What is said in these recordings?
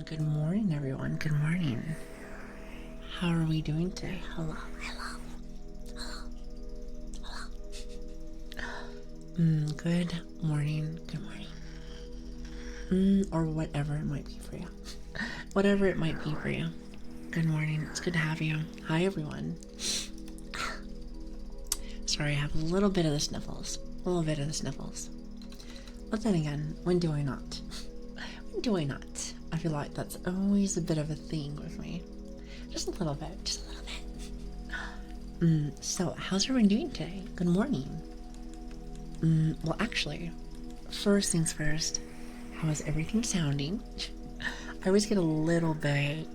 Good morning, everyone. Good morning. How are we doing today? Hello. Good morning. Good morning. Or whatever it might be for you. Whatever it might be for you. Good morning. It's good to have you. Hi, everyone. Sorry, I have a little bit of the sniffles. But then again, when do I not? When do I not? I feel like that's always a bit of a thing with me. Just a little bit. So, how's everyone doing today? Good morning. Well, actually, first things first, how is everything sounding? I always get a little bit,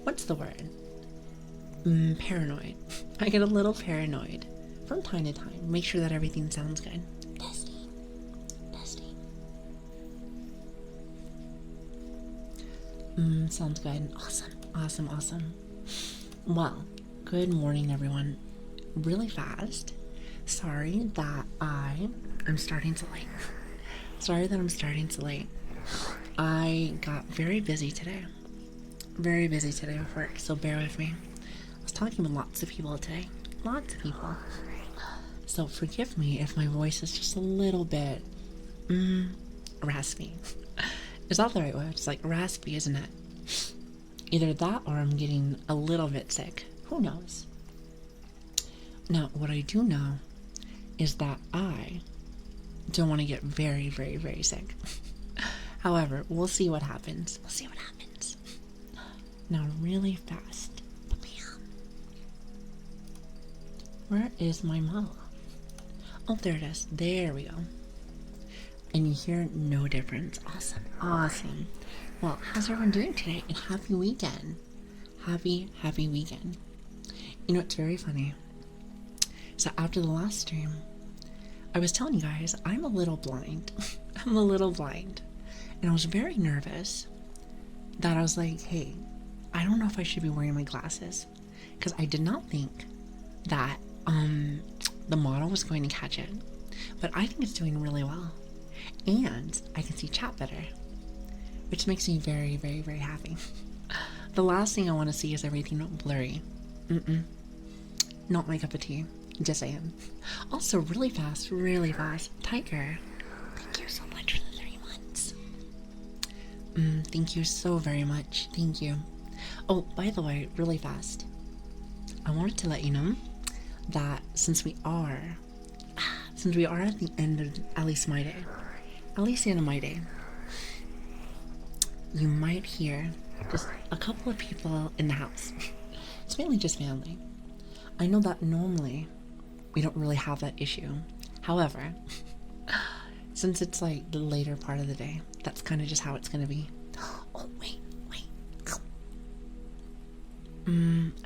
what's the word? Paranoid. I get a little paranoid from time to time. Make sure that everything sounds good. Testing. Sounds good. Awesome. Well, good morning, everyone. Really fast. Sorry that I'm starting so late. I got very busy today. With work, so bear with me. I was talking with lots of people today. So forgive me if my voice is just a little bit, raspy. Is that the right word? It's like raspy, isn't it? Either that or I'm getting a little bit sick. Who knows? Now, what I do know is that I don't want to get very, very, very sick. However, we'll see what happens. Now, really fast. Where is my mala? Oh, there it is. There we go. And you hear no difference. Awesome. Well, how's everyone doing today? And happy weekend. Happy weekend. You know, it's very funny. So after the last stream, I was telling you guys, I'm a little blind. And I was very nervous that I was like, hey, I don't know if I should be wearing my glasses. Because I did not think that the model was going to catch it. But I think it's doing really well. And I can see chat better. Which makes me very, very, very happy. The last thing I want to see is everything blurry. Not my cup of tea. Just saying. Also, really fast. Tiger, thank you so much for the 3 months. Thank you so very much. Thank you. Oh, by the way, really fast. I wanted to let you know that since we are at the end of at least the end of my day, you might hear just a couple of people in the house. It's mainly just family. I know that normally we don't really have that issue. However, since it's like the later part of the day, that's kind of just how it's gonna be. Oh, wait.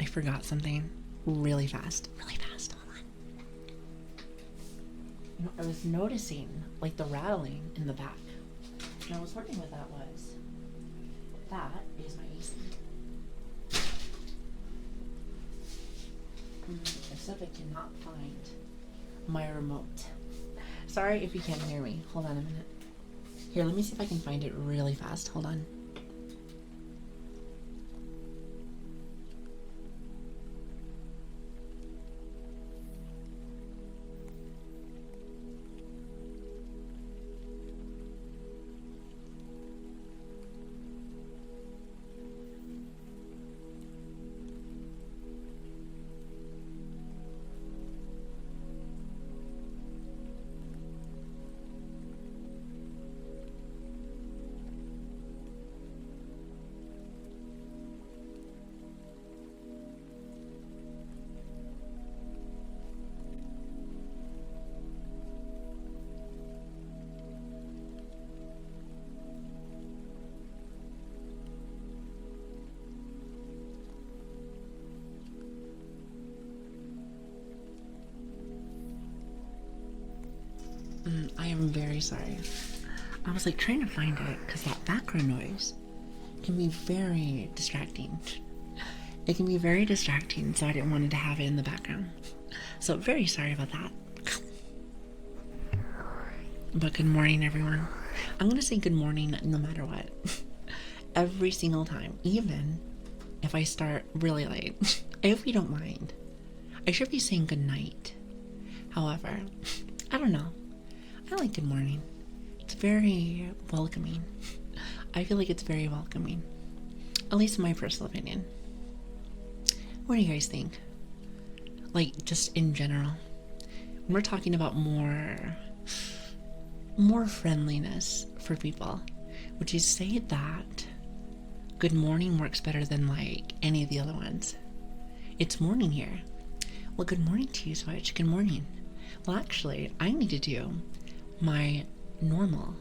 I forgot something really fast. Hold on. You know, I was noticing like the rattling in the back. And I was wondering what that was. That is my AC. Except I cannot find my remote. Sorry if you can't hear me. Hold on a minute. Here, let me see if I can find it really fast. Hold on. I am very sorry. I was like trying to find it because that background noise can be very distracting. It can be very distracting, so I didn't want to have it in the background. So very sorry about that. But good morning, everyone. I'm gonna say good morning no matter what. every single time, even if I start really late. I hope you don't mind. I should be saying good night. However, I don't know. I like good morning. It's very welcoming. I feel like it's very welcoming. At least in my personal opinion. What do you guys think? Like, just in general. When we're talking about more friendliness for people, would you say that good morning works better than like any of the other ones? It's morning here. Well, good morning to you, Switch. Good morning. Well, actually, I need to do my normal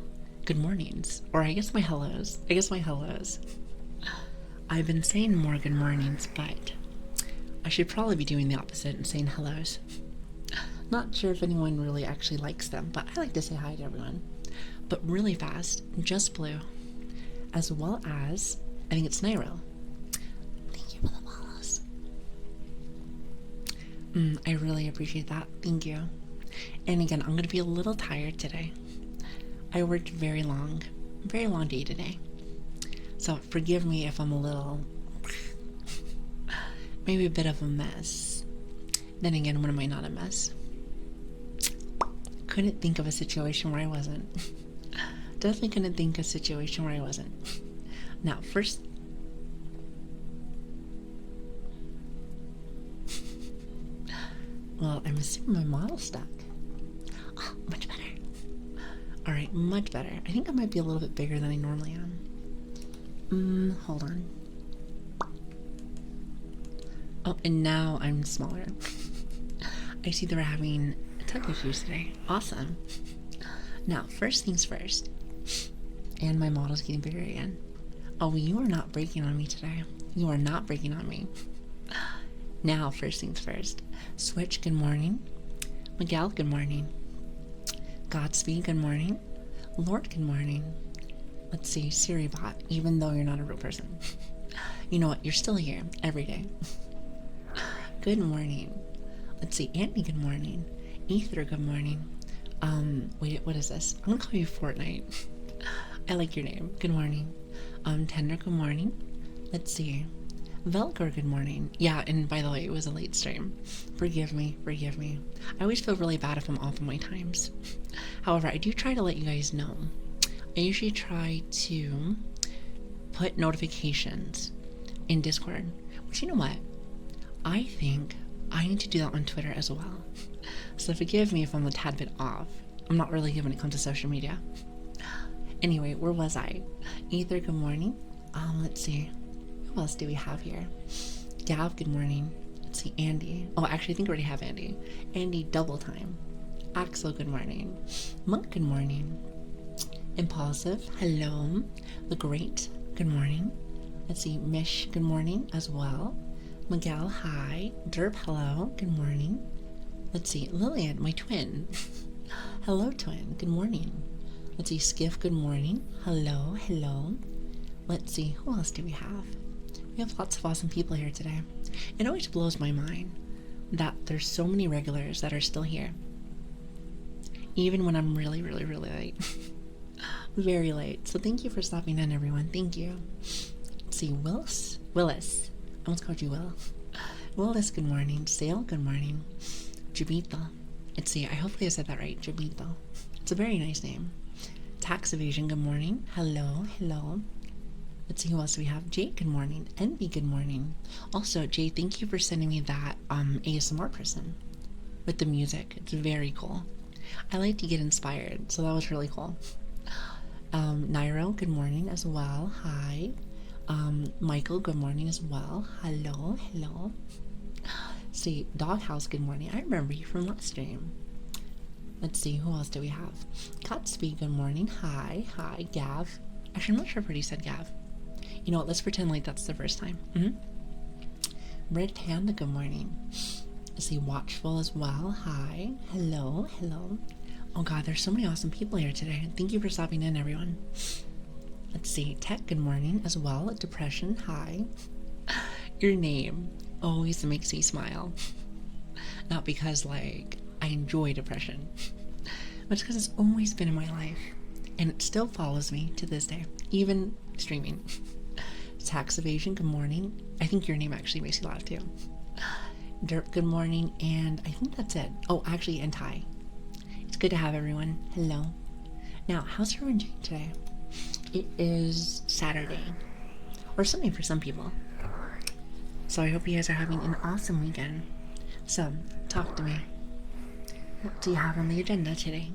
good mornings, or I guess my hellos. I've been saying more good mornings, but I should probably be doing the opposite and saying hellos. Not sure if anyone really actually likes them, but I like to say hi to everyone. But really fast, Just Blue, as well as, I think it's Nairo. Thank you for the follows. I really appreciate that. Thank you. And again, I'm going to be a little tired today. I worked very long day today. So forgive me if I'm a little, maybe a bit of a mess. Then again, when am I not a mess? Couldn't think of a situation where I wasn't. Definitely couldn't think of a situation where I wasn't. Now, first... Well, I'm assuming my model's stuck. Oh, much better. Alright, much better. I think I might be a little bit bigger than I normally am. Hold on. Oh, and now I'm smaller. I see that we're having tech issues today. Awesome. Now, first things first. And my model's getting bigger again. Oh, you are not breaking on me today. You are not breaking on me. Now, first things first. Switch, good morning. Miguel, good morning. Godspeed, good morning. Lord, good morning. Let's see, Siribot, even though you're not a real person. You know what, you're still here every day. Good morning. Let's see, Andy, good morning. Ether, good morning. Wait, what is this? I'm gonna call you Fortnite. I like your name. Good morning. Tender, good morning. Let's see. Velcro, good morning. Yeah, and by the way, it was a late stream. Forgive me. I always feel really bad if I'm off on my times. However, I do try to let you guys know. I usually try to put notifications in Discord. But you know what? I think I need to do that on Twitter as well. So forgive me if I'm a tad bit off. I'm not really good when it comes to social media. Anyway, where was I? Ether, good morning. Let's see. Who else do we have here? Gav, good morning. Let's see, Andy. Oh, actually, I think I already have Andy. Andy, double time. Axel, good morning. Monk, good morning. Impulsive, hello. The Great, good morning. Let's see, Mish, good morning as well. Miguel, hi. Derp, hello, good morning. Let's see, Lilian, my twin. Hello, twin, good morning. Let's see, Skiff, good morning. Hello. Let's see, who else do we have? We have lots of awesome people here today. It always blows my mind that there's so many regulars that are still here. Even when I'm really late. Very late. So thank you for stopping in, everyone. Thank you. Let's see, Willis. I almost called you Will. Willis, good morning. Sale, good morning. Jabito. Let's see, I hopefully I said that right. Jabito. It's a very nice name. Tax evasion, good morning. Hello. Let's see, who else do we have? Jay, good morning. Envy, good morning. Also, Jay, thank you for sending me that ASMR person with the music. It's very cool. I like to get inspired, so that was really cool. Nairo, good morning as well. Hi. Michael, good morning as well. Hello. See, Doghouse, good morning. I remember you from last stream. Let's see, who else do we have? Godspeed, good morning. Hi. Gav. Actually, I'm not sure if I already said Gav. You know what, let's pretend like that's the first time. Red Panda, good morning. Let's see, Watchful as well. Hi. Hello. Oh god, there's so many awesome people here today. Thank you for stopping in, everyone. Let's see, Tech, good morning as well. Depression, hi. Your name always makes me smile. Not because, like, I enjoy depression, but because it's always been in my life. And it still follows me to this day, even streaming. Tax evasion, good morning. I think your name actually makes you laugh too. Derp, good morning, and I think that's it. Oh, actually, and Ty. It's good to have everyone. Hello. Now, how's everyone doing today? It is Saturday, or Sunday for some people. So I hope you guys are having an awesome weekend. So, talk to me. What do you have on the agenda today?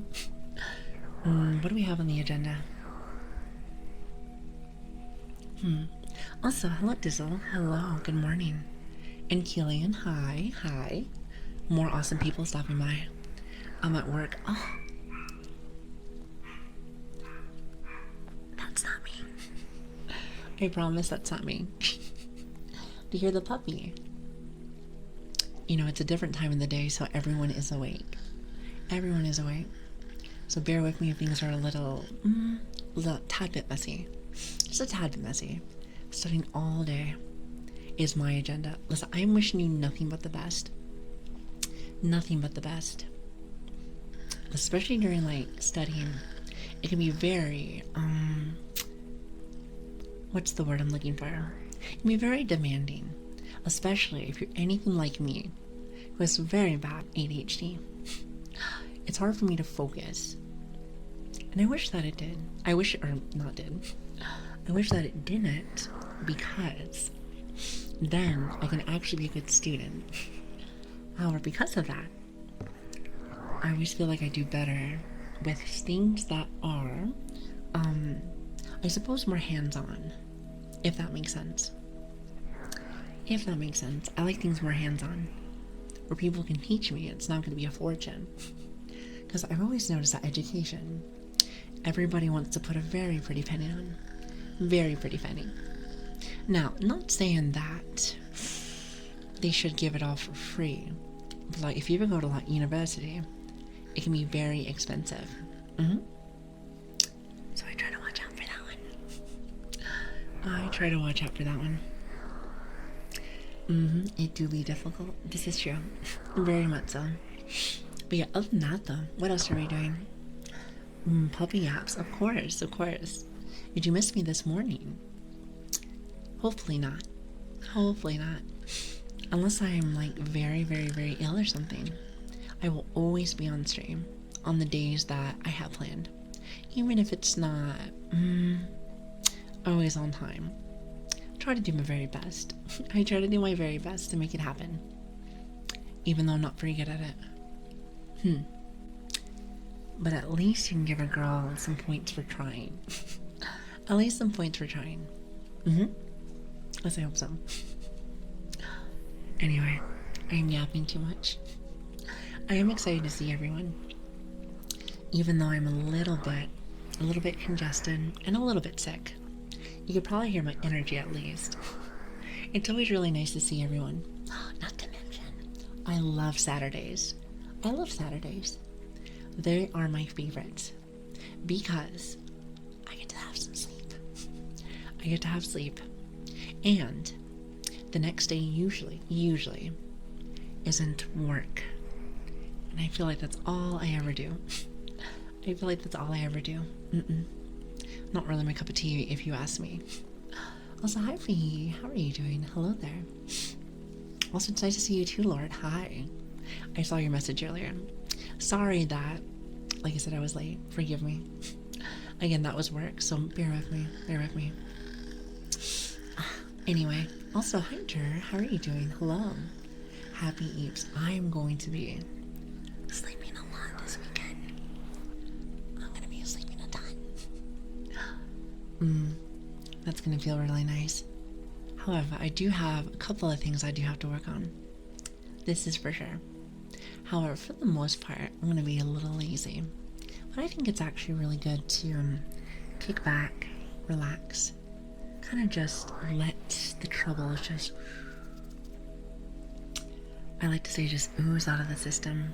What do we have on the agenda? Also, hello Dizzle. Hello, good morning. And Lilian, hi, hi. More awesome people stopping by. I'm at work. Oh. That's not me. I promise that's not me. Do you hear the puppy? You know, it's a different time of the day, so everyone is awake. Everyone is awake. So bear with me if things are a little tad bit messy. Just a tad bit messy. Studying all day is my agenda. Listen, I'm wishing you nothing but the best. Nothing but the best. Especially during, like, studying. It can be very, what's the word I'm looking for? It can be very demanding. Especially if you're anything like me, who has very bad ADHD. It's hard for me to focus. And I wish that it did. I wish that it didn't, because then I can actually be a good student. However, because of that, I always feel like I do better with things that are, I suppose, more hands-on, if that makes sense. If that makes sense. I like things more hands-on, where people can teach me. It's not going to be a fortune. Because I've always noticed that education, everybody wants to put a very pretty penny on. Very pretty penny. Now, not saying that they should give it all for free. But, like, if you ever go to, like, university, it can be very expensive. So I try to watch out for that one. It do be difficult. This is true. Very much so. But yeah, other than that though, what else are we doing? Puppy apps, of course. Did you miss me this morning? Hopefully not. Unless I'm, like, very, very, very ill or something. I will always be on stream on the days that I have planned. Even if it's not always on time. Try to do my very best. I try to do my very best to make it happen. Even though I'm not very good at it. But at least you can give a girl some points for trying. At least some points for trying. Let's hope so. Anyway, I am yapping too much. I am excited to see everyone. Even though I'm a little bit congested and a little bit sick. You could probably hear my energy at least. It's always really nice to see everyone. Not to mention, I love Saturdays. They are my favorites because I get to have some sleep. And the next day usually isn't work. And I feel like that's all I ever do. Not really my cup of tea, if you ask me. Also, hi Fee, how are you doing? Hello there. Also, it's nice to see you too, Lord. Hi. I saw your message earlier. Sorry that, like I said, I was late. Forgive me. Again, that was work, so bear with me. Anyway, also, Hunter, how are you doing? Hello. Happy Eats. I am going to be sleeping a lot this weekend. I'm going to be sleeping a ton. That's going to feel really nice. However, I do have a couple of things I do have to work on. This is for sure. However, for the most part, I'm going to be a little lazy. But I think it's actually really good to kick back, relax, kind of just let the troubles just, I like to say, just ooze out of the system.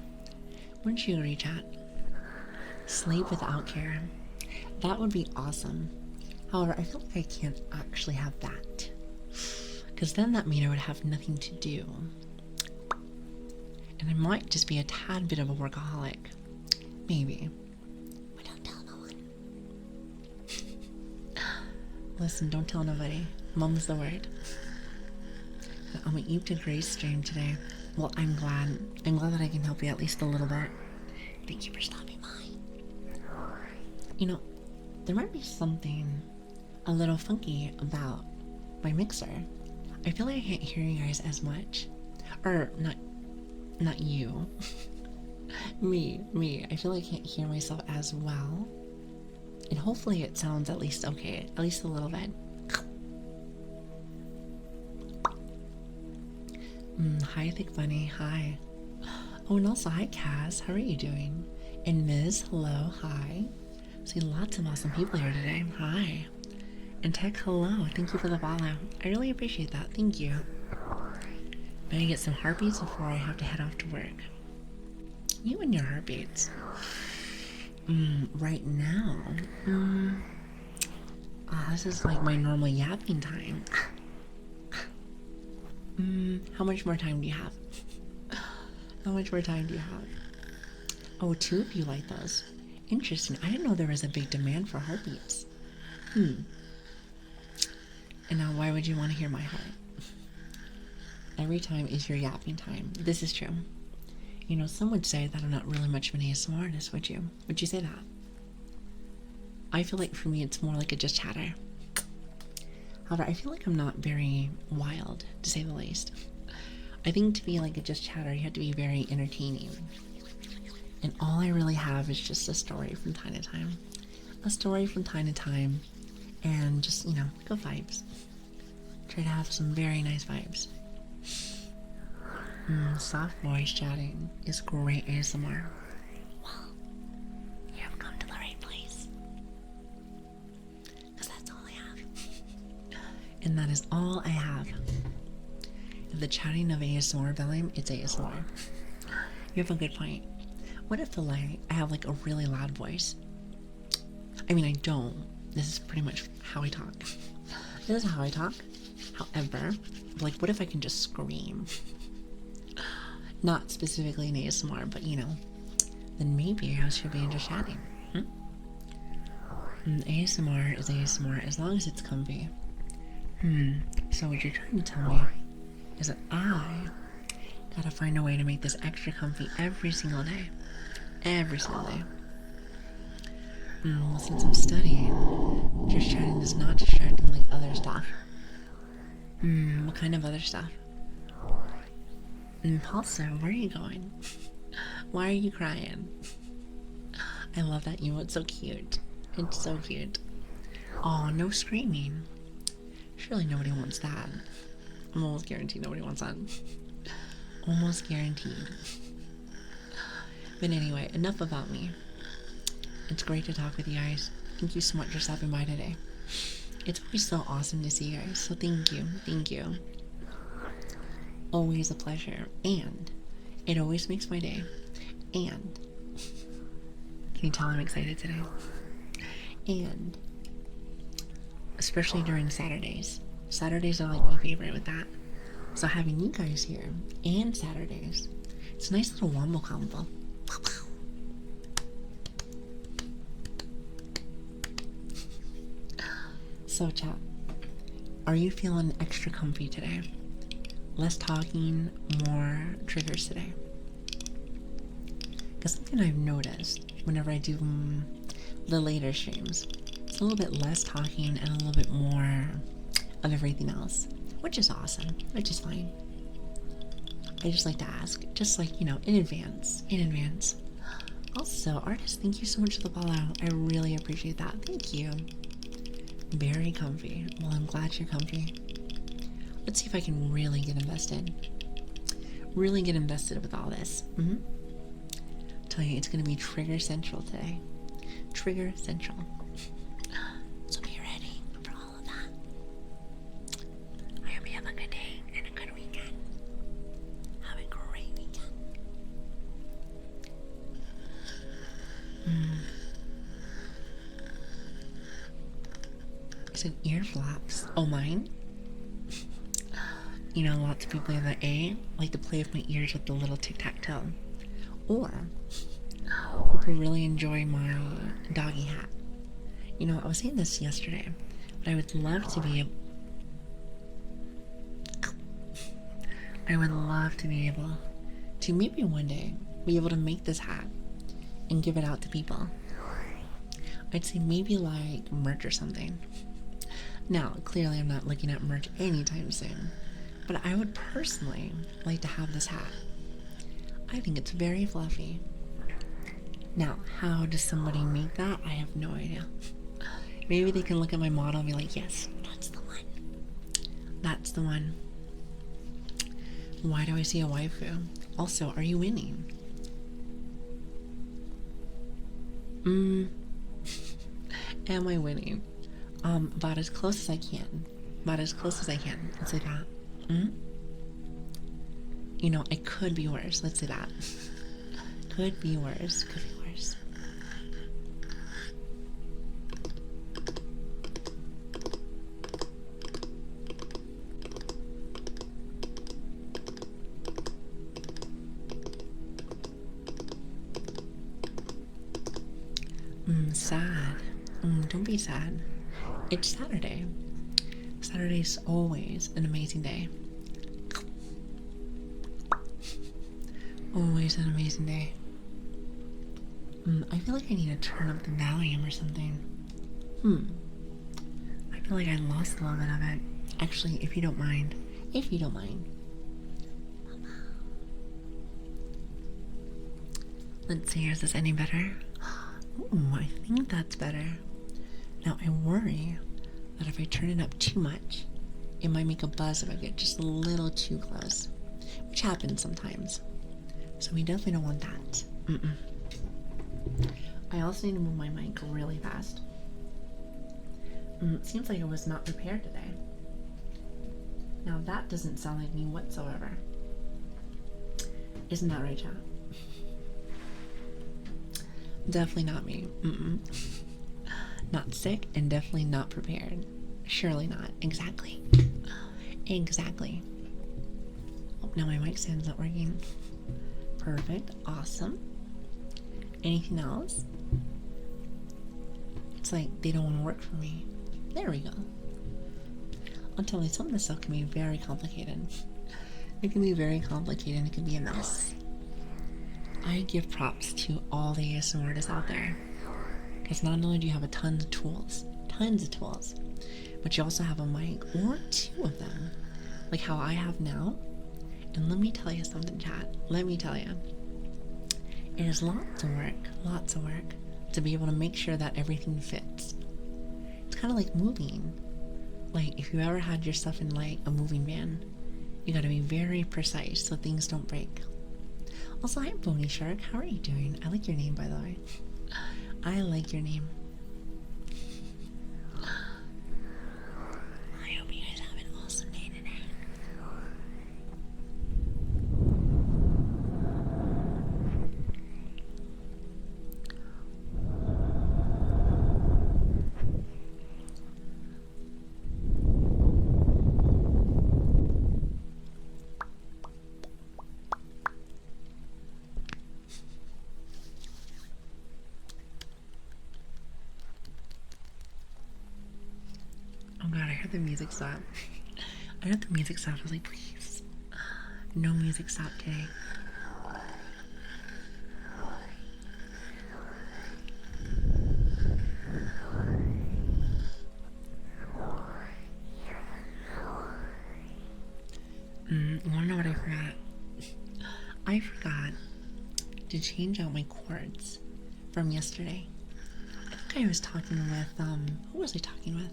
Wouldn't you agree, chat? Sleep without care. That would be awesome. However, I feel like I can't actually have that. Because then that means I would have nothing to do. And I might just be a tad bit of a workaholic. Maybe. But don't tell no one. Listen, don't tell nobody. Mum's the word. I'm an Eve to Grace stream today. Well, I'm glad. I'm glad that I can help you at least a little bit. Thank you for stopping by. You know, there might be something a little funky about my mixer. I feel like I can't hear you guys as much. Or, not you. me. I feel like I can't hear myself as well. And hopefully it sounds at least okay. At least a little bit. Hi, Thick Bunny. Hi. Oh, and also, hi, Cass. How are you doing? And Ms. Hello. Hi. See lots of awesome people here today. Hi. And Tech, hello. Thank you for the follow. I really appreciate that. Thank you. Better get some heartbeats before I have to head off to work. You and your heartbeats. Right now. This is like my normal yapping time. How much more time do you have? How much more time do you have? Oh, 2 of you like those. Interesting. I didn't know there was a big demand for heartbeats. And now why would you want to hear my heart? Every time is your yapping time. This is true. You know, some would say that I'm not really much of an ASMR artist, would you? Would you say that? I feel like for me it's more like a just chatter. However, I feel like I'm not very wild, to say the least. I think to be like a just chatter, you have to be very entertaining. And all I really have is just a story from time to time. A story from time to time. And just, you know, good vibes. Try to have some very nice vibes. Soft voice chatting is great ASMR. Well, you have come to the right place. Because that's all I have. And that is all I have. If the chatting of ASMR volume, it's ASMR. You have a good point. What if I have like a really loud voice? I mean, I don't. This is pretty much how I talk. This is how I talk. However, like, what if I can just scream? Not specifically in ASMR, but you know, then maybe I should be into chatting. ASMR is ASMR as long as it's comfy. So what you're trying to tell me is that I gotta find a way to make this extra comfy every single day. Every single day. Since I'm studying, just chatting is not distracting like other stuff. What kind of other stuff? Also, where are you going? Why are you crying? I love that emote, so cute. It's so cute. Oh, no screaming. Surely nobody wants that. I'm almost guaranteed nobody wants that. Almost guaranteed. But anyway, enough about me. It's great to talk with you guys. Thank you so much for stopping by today. It's always so awesome to see you guys, so thank you. Thank you. Always a pleasure, and it always makes my day. And can you tell I'm excited today? And especially during Saturdays. Saturdays are like my favorite with that. So having you guys here and Saturdays, it's a nice little wombo combo. So chat, are you feeling extra comfy today? Less talking, more triggers today? Because something I've noticed whenever I do the later streams, it's a little bit less talking and a little bit more of everything else, which is awesome, which is fine. I just like to ask, just like, you know, in advance. Also, artist, thank you so much for the follow. I really appreciate that. Thank you. Very comfy. Well, I'm glad you're comfy. Let's see if I can really get invested. Really get invested with all this. Tell you, it's going to be Trigger Central today. Trigger Central. So be ready for all of that. I hope you have a good day and a good weekend. Have a great weekend. It's an ear flaps. Oh, mine? You know, lots of people in the A like to play with my ears with the little tic-tac-toe. Or people really enjoy my doggy hat. You know, I was saying this yesterday, but I would love to be able... I would love to be able to maybe one day be able to make this hat and give it out to people. I'd say maybe like merch or something. Now, clearly I'm not looking at merch anytime soon, but I would personally like to have this hat. I think it's very fluffy. Now, how does somebody make that? I have no idea. Maybe they can look at my model and be like, yes, that's the one. That's the one. Why do I see a waifu? Also, are you winning? Am I winning? About as close as I can. About as close as I can. Let's say that. You know, it could be worse. Let's say that. Could be worse. Could be worse. Sad. Don't be sad. It's Saturday. Saturday's always an amazing day. Always an amazing day. I feel like I need to turn up the volume or something. I feel like I lost a little bit of it. Actually, if you don't mind. If you don't mind. Let's see, is this any better? Ooh, I think that's better. Now, I worry that if I turn it up too much, it might make a buzz if I get just a little too close, which happens sometimes. So we definitely don't want that. I also need to move my mic really fast. It seems like I was not prepared today. Now that doesn't sound like me whatsoever. Isn't that right, chat? Definitely not me. Not sick and definitely not prepared. Surely not. Exactly. Exactly. Oh, now my mic stand's not working. Perfect. Awesome. Anything else? It's like they don't want to work for me. There we go. I'll tell you, some of this stuff can be very complicated. It can be very complicated and it can be a mess. I give props to all the ASMR artists out there. Because not only do you have a tons of tools, but you also have a mic or two of them, like how I have now. And let me tell you something, chat. Let me tell you. It is lots of work to be able to make sure that everything fits. It's kind of like moving. Like if you ever had your stuff in like a moving van, you gotta be very precise so things don't break. Also, hi Bony Shark, how are you doing? I like your name, by the way. I like your name. I hope you guys have an awesome day today. Oh god, I heard the music stop. I heard the music stop. I was like, please. No music stop today. Wanna know what I forgot? I forgot to change out my cords from yesterday. I think I was talking with, who was I talking with?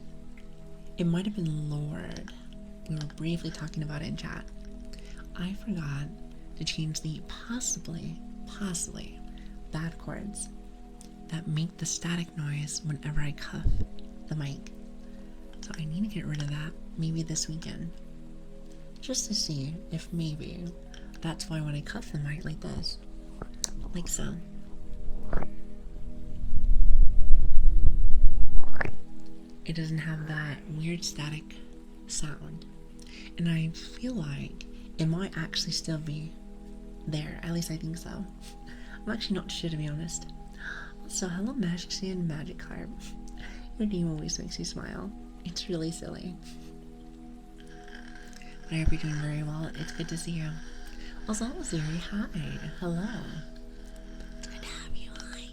It might have been Lord. We were briefly talking about it in chat. I forgot to change the possibly bad cords that make the static noise whenever I cuff the mic. So I need to get rid of that maybe this weekend. Just to see if maybe that's why when I cuff the mic like this, like so, it doesn't have that weird static sound. And I feel like it might actually still be there. At least I think so. I'm actually not sure, to be honest. So hello Magic and Magic Carp. Your name always makes me smile. It's really silly. I hope you're doing very well. It's good to see you. Also, Zuri, hi. Hello. It's good to have you. Hi.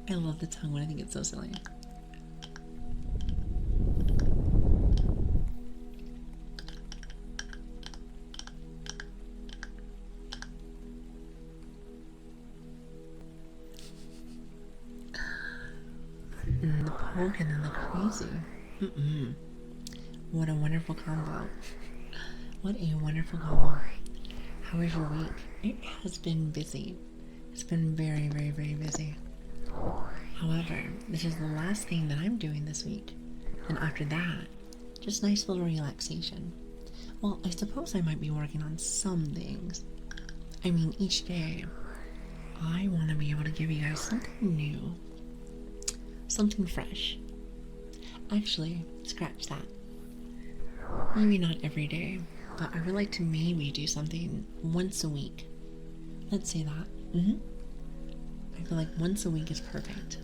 I love the tongue one. I think it's so silly. The poke and then the crazy. What a wonderful combo. What a wonderful combo. How was your week? It has been busy. It's been very, very, very busy. However, this is the last thing that I'm doing this week. And after that, just nice little relaxation. Well, I suppose I might be working on some things. I mean, each day, I want to be able to give you guys something new. Something fresh. Actually, scratch that. Maybe not every day, but I would like to maybe do something once a week. Let's say that. I feel like once a week is perfect.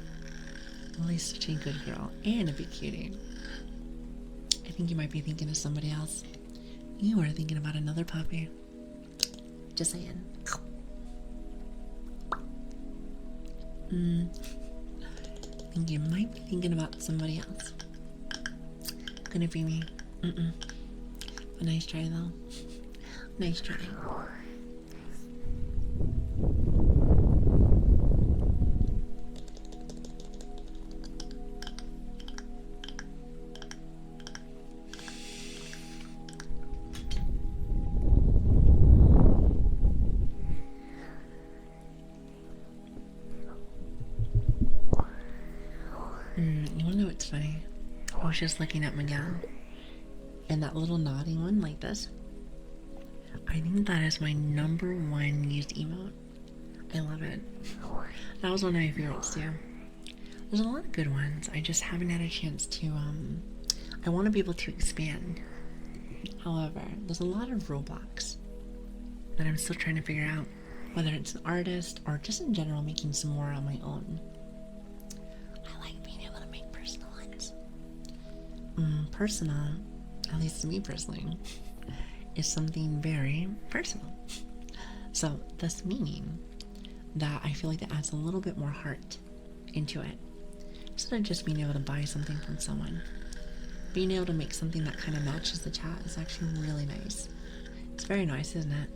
Lily's such a good girl and a big cutie. I think you might be thinking of somebody else. You are thinking about another puppy. Just saying. I think you might be thinking about somebody else. Gonna be me. A nice try though. Nice try. You wanna know what's funny? I was just looking at Miguel, and that little nodding one like this, I think that is my #1 used emote. I love it. That was one of my favorites too. There's a lot of good ones. I just haven't had a chance to, I want to be able to expand. However, there's a lot of roadblocks that I'm still trying to figure out, whether it's an artist or just in general making some more on my own. I like being able to make personal ones. Personal, at least to me personally, is something very personal. So, thus meaning that I feel like that adds a little bit more heart into it. Instead of just being able to buy something from someone, being able to make something that kind of matches the chat is actually really nice. It's very nice, isn't it?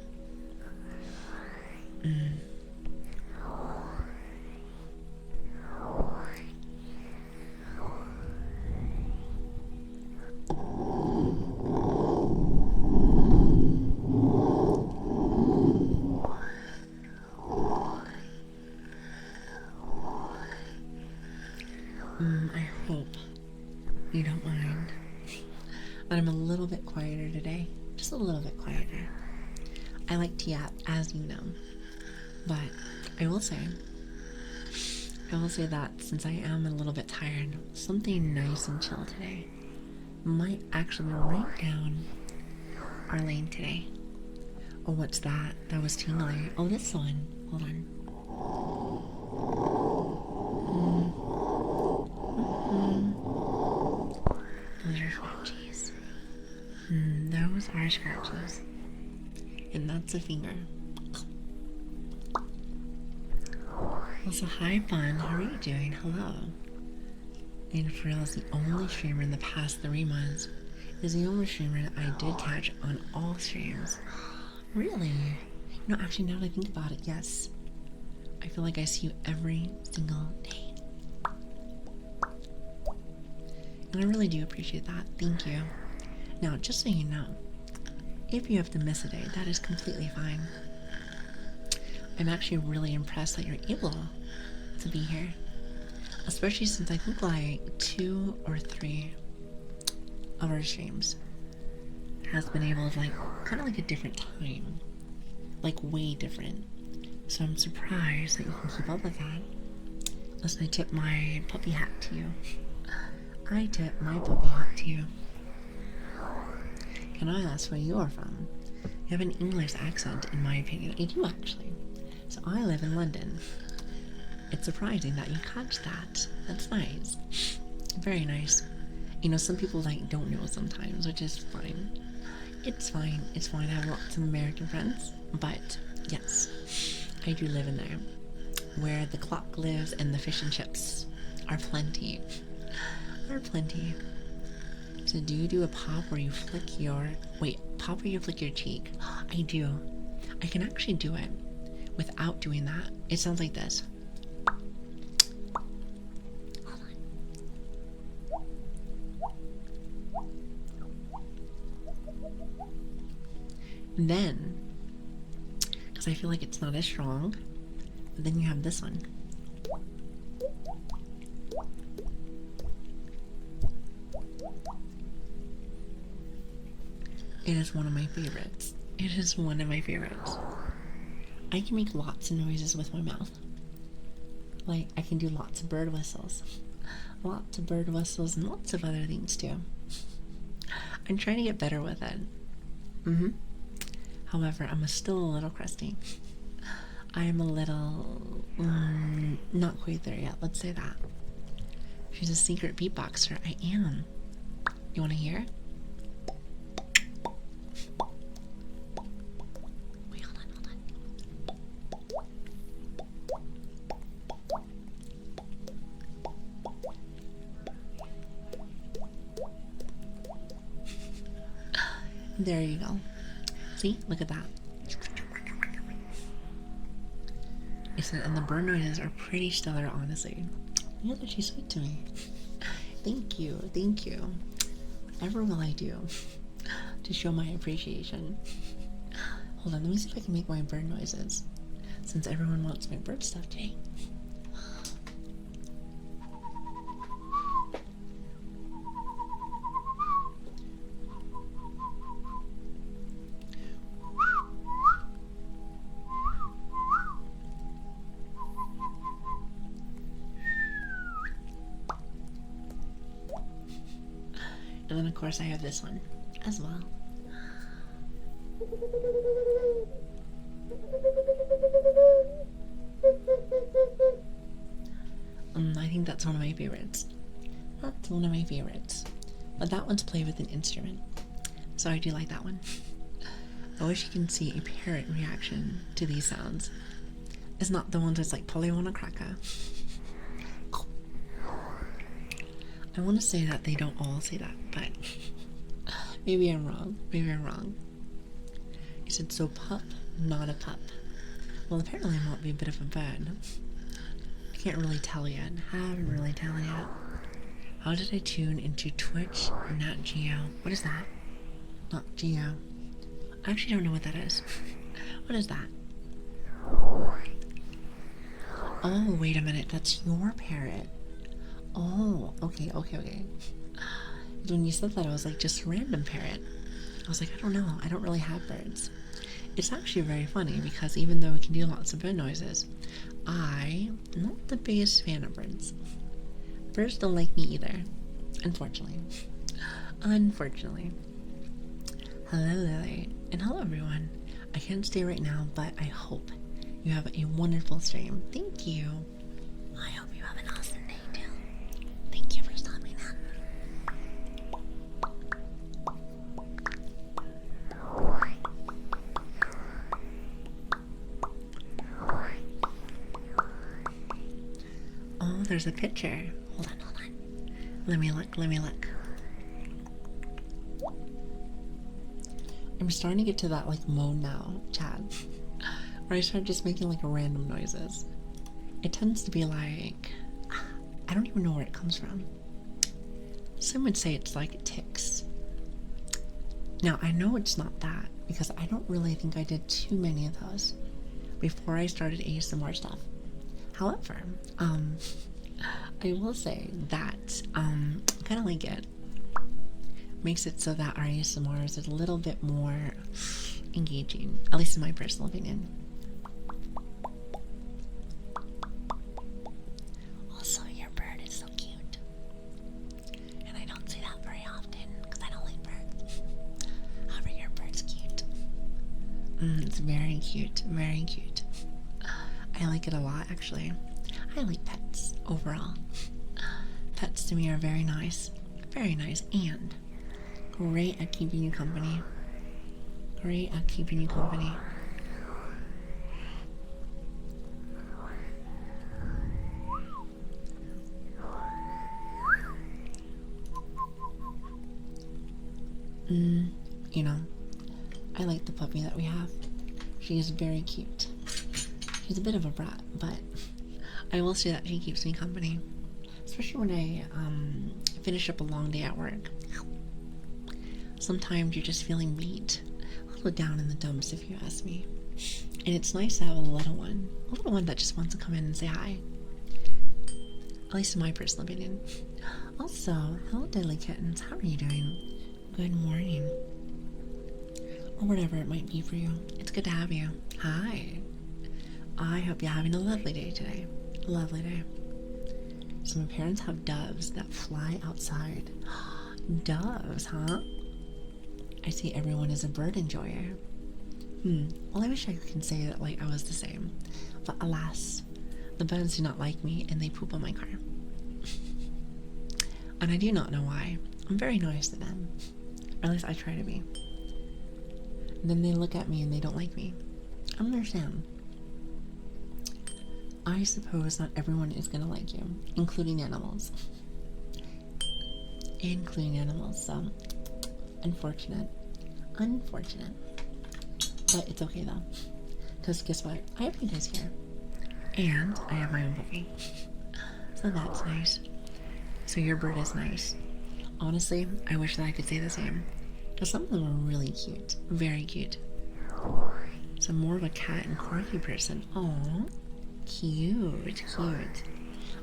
I hope you don't mind that I'm a little bit quieter today. Just a little bit quieter. I like to yap, as you know. But I will say that since I am a little bit tired, something nice and chill today might actually be right down our lane today. Oh, what's that? That was tingly. Oh, this one. Hold on. Those are scratchies. Those are scratches. And that's a finger. Also, hi Fun, how are you doing? Hello. And Frill is the only streamer in the past 3 months. Is the only streamer I did catch on all streams. Really? No, actually, now that I think about it, yes. I feel like I see you every single day. And I really do appreciate that. Thank you. Now, just so you know, if you have to miss a day, that is completely fine. I'm actually really impressed that you're able to be here. Especially since I think like 2 or 3 of our streams has been able to like, kind of like a different time. Like way different. So I'm surprised that you can keep up with that. Listen, I tip my puppy hat to you. I tip my puppy hat to you. Can I ask where you are from? You have an English accent, in my opinion. I do actually. So I live in London. It's surprising that you catch that. That's nice. Very nice. You know, some people like don't know sometimes, which is fine. It's fine. It's fine. I have lots of American friends, but yes, I do live in there, where the clock lives and the fish and chips are plenty. Are plenty. So do you do a pop where you flick your pop where you flick your cheek? I do. I can actually do it without doing that. It sounds like this. Hold on. Then, because I feel like it's not as strong, then you have this one. It is one of my favorites. It is one of my favorites. I can make lots of noises with my mouth. Like, I can do lots of bird whistles. Lots of bird whistles and lots of other things too. I'm trying to get better with it. However, I'm still a little crusty. I am a little... not quite there yet, let's say that. She's a secret beatboxer. I am. You want to hear? Wait, hold on. There you go. See? Look at that. And the bird noises are pretty stellar, honestly. You're actually sweet to me. Thank you. Whatever will I do to show my appreciation? Hold on, let me see if I can make my bird noises, since everyone wants my bird stuff today. And then of course I have this one as well. I think that's one of my favorites. That's one of my favorites. But that one's played with an instrument, so I do like that one. I wish you can see a parrot reaction to these sounds. It's not the ones that's like Polly on a cracker. I want to say that they don't all say that, but maybe I'm wrong. You said so pup, not a pup. Well, apparently I might be a bit of a bird. I can't really tell yet. Haven't really tell yet. How did I tune into Twitch, Nat Geo? What is that? Not Geo. I actually don't know what that is. What is that? Oh, wait a minute. That's your parrot. Oh, okay. When you said that, I was like, just random parrot. I was like, I don't know. I don't really have birds. It's actually very funny because even though it can do lots of bird noises, I'm not the biggest fan of birds. Birds don't like me either, unfortunately. Hello, Lili, and hello, everyone. I can't stay right now, but I hope you have a wonderful stream. Thank you. I hope you have an awesome day, too. Thank you for stopping in. Oh, there's a picture. Hold on. Let me look. I'm starting to get to that like mode now, Chad, where I start just making like random noises. It tends to be like, I don't even know where it comes from. Some would say it's like ticks. Now I know it's not that because I don't really think I did too many of those before I started ASMR stuff. However, I will say that kind of like it makes it so that our ASMR is a little bit more engaging, at least in my personal opinion. Also, your bird is so cute, and I don't see that very often because I don't like birds. However, your bird's cute. It's very cute. I like it a lot, actually. I like pets overall. Pets to me are very nice, and great at keeping you company. Great at keeping you company. You know, I like the puppy that we have. She is very cute. She's a bit of a brat, but I will say that she keeps me company. Especially when I finish up a long day at work. Sometimes you're just feeling beat, a little down in the dumps if you ask me. And it's nice to have a little one that just wants to come in and say hi. At least in my personal opinion. Also, hello diddly kittens, how are you doing? Good morning. Or whatever it might be for you. It's good to have you. Hi. I hope you're having a lovely day today. Lovely day. So my parents have doves that fly outside. Doves, huh? I see everyone is a bird enjoyer. Well, I wish I could say that like I was the same. But alas, the birds do not like me and they poop on my car. And I do not know why. I'm very nice to them. Or at least I try to be. And then they look at me and they don't like me. I don't understand. I suppose not everyone is gonna like you, including animals. Including animals, so unfortunate. But it's okay though. Because guess what? I have you guys here. And I have my own puppy. So that's nice. So your bird is nice. Honestly, I wish that I could say the same. Because some of them are really cute. Very cute. So I'm more of a cat and corgi person. Aww. Cute.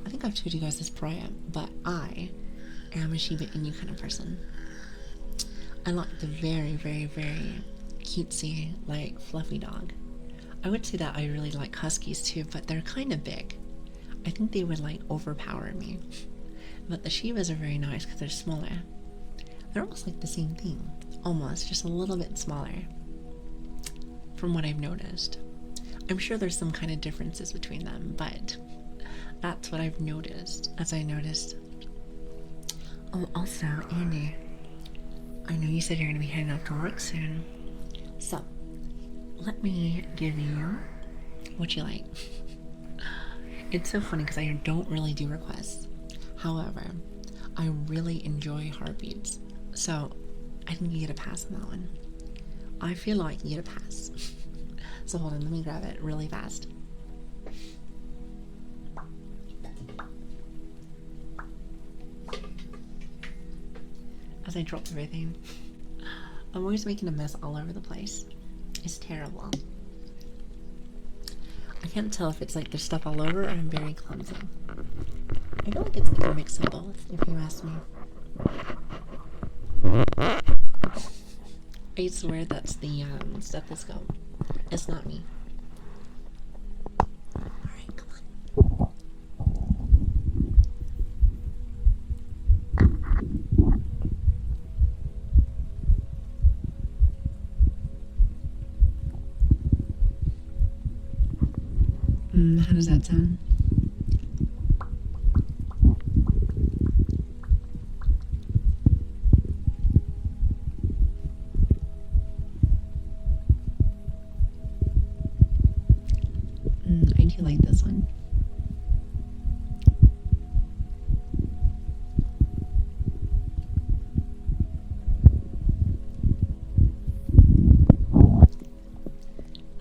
I think I've told you guys this prior, but I am a Shiba Inu kind of person. I like the very, very, very cutesy, like, fluffy dog. I would say that I really like huskies too, but they're kind of big. I think they would, like, overpower me. But the Shibas are very nice because they're smaller. They're almost like the same thing. Almost, just a little bit smaller. From what I've noticed. I'm sure there's some kind of differences between them, but that's what I've noticed, Oh, also, Andy, I know you said you're going to be heading off to work soon. So, let me give you what you like. It's so funny because I don't really do requests. However, I really enjoy heartbeats. So, I think you get a pass on that one. I feel like you get a pass. So hold on, let me grab it really fast. As I drop everything. I'm always making a mess all over the place. It's terrible. I can't tell if it's like there's stuff all over or I'm very clumsy. I feel like it's like a mix of both, if you ask me. I swear that's the stethoscope. It's not me. Alright, come on. How does that sound? I do like this one.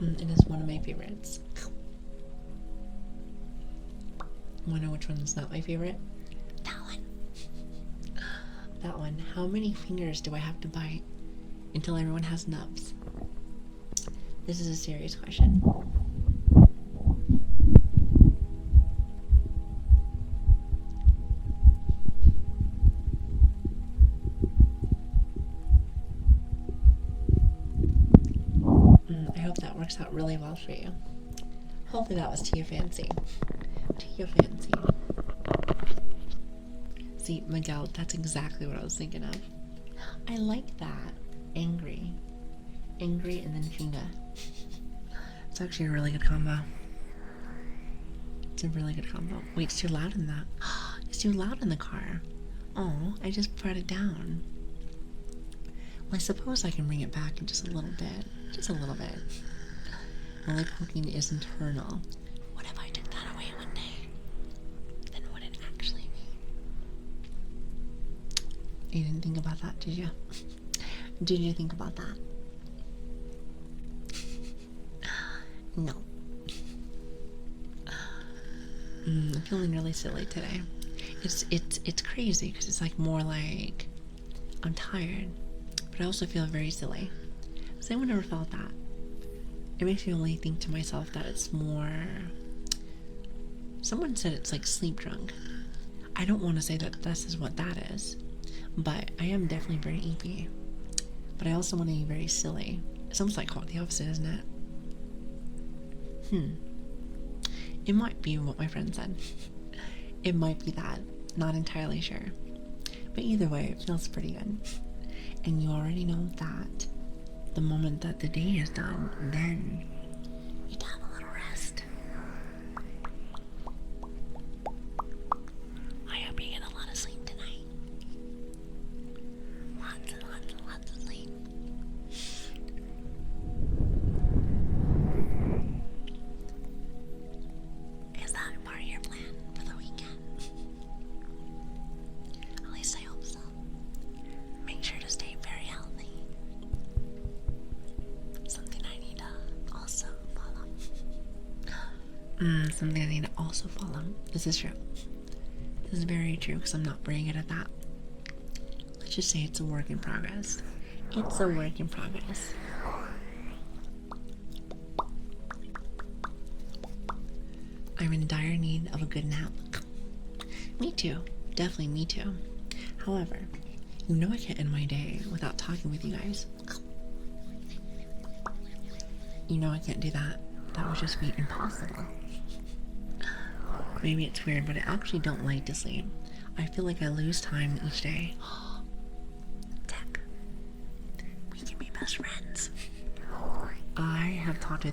It is one of my favorites. Wanna know which one's not my favorite? That one. That one. How many fingers do I have to bite until everyone has nubs? This is a serious question. I hope that works out really well for you. Hopefully that was to your fancy. To your fancy. See, Miguel, that's exactly what I was thinking of. I like that. Angry. Angry and then Finga. It's actually a really good combo. It's a really good combo. Wait, it's too loud in that. It's too loud in the car. Oh, I just brought it down. Well, I suppose I can bring it back in just a little bit. Just a little bit. Lily poking is internal. What if I took that away one day? Then what it actually mean? You didn't think about that, did you? Did you think about that? No. I'm feeling really silly today. It's crazy because it's like more like I'm tired, but I also feel very silly. Has anyone ever felt that? It makes me only think to myself that it's more. Someone said it's like sleep drunk. I don't want to say that this is what that is, but I am definitely very eepy. But I also want to be very silly. It's almost like quite the opposite, isn't it? It might be what my friend said. It might be that. Not entirely sure. But either way, it feels pretty good. And you already know that the moment that the day is done, then you have a little rest. I hope you get a lot of sleep tonight. Lots and lots and lots of sleep. Is that part of your plan for the weekend? At least I hope so. Make sure to stay very healthy. Something I need to also follow. Something I need to also follow. This is true. This is very true because I'm not very good at that. Let's just say it's a work in progress. It's a work in progress. I'm in dire need of a good nap. Me too. Definitely me too. However, you know I can't end my day without talking with you guys. You know I can't do that. That would just be impossible. Maybe it's weird, but I actually don't like to sleep. I feel like I lose time each day. Tech. We can be best friends. I have talked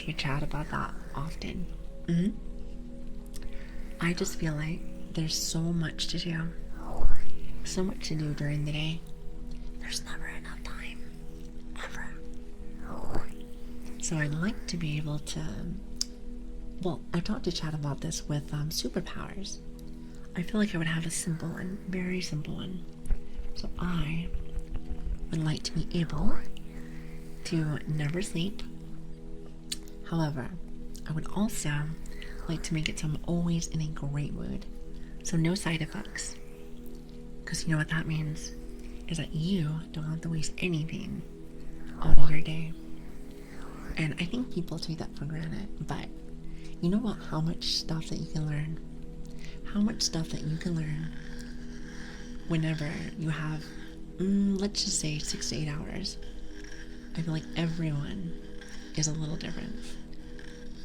with Chad about that often. I just feel like there's so much to do. So much to do during the day. There's never enough time. Ever. So I'd like to be able to... Well, I've talked to Chad about this with superpowers. I feel like I would have a simple one. Very simple one. So I would like to be able to never sleep. However, I would also like to make it so I'm always in a great mood. So no side effects. Because you know what that means? Is that you don't have to waste anything out of your day. And I think people take that for granted. But you know what? How much stuff that you can learn. How much stuff that you can learn whenever you have, let's just say 6 to 8 hours. I feel like everyone is a little different.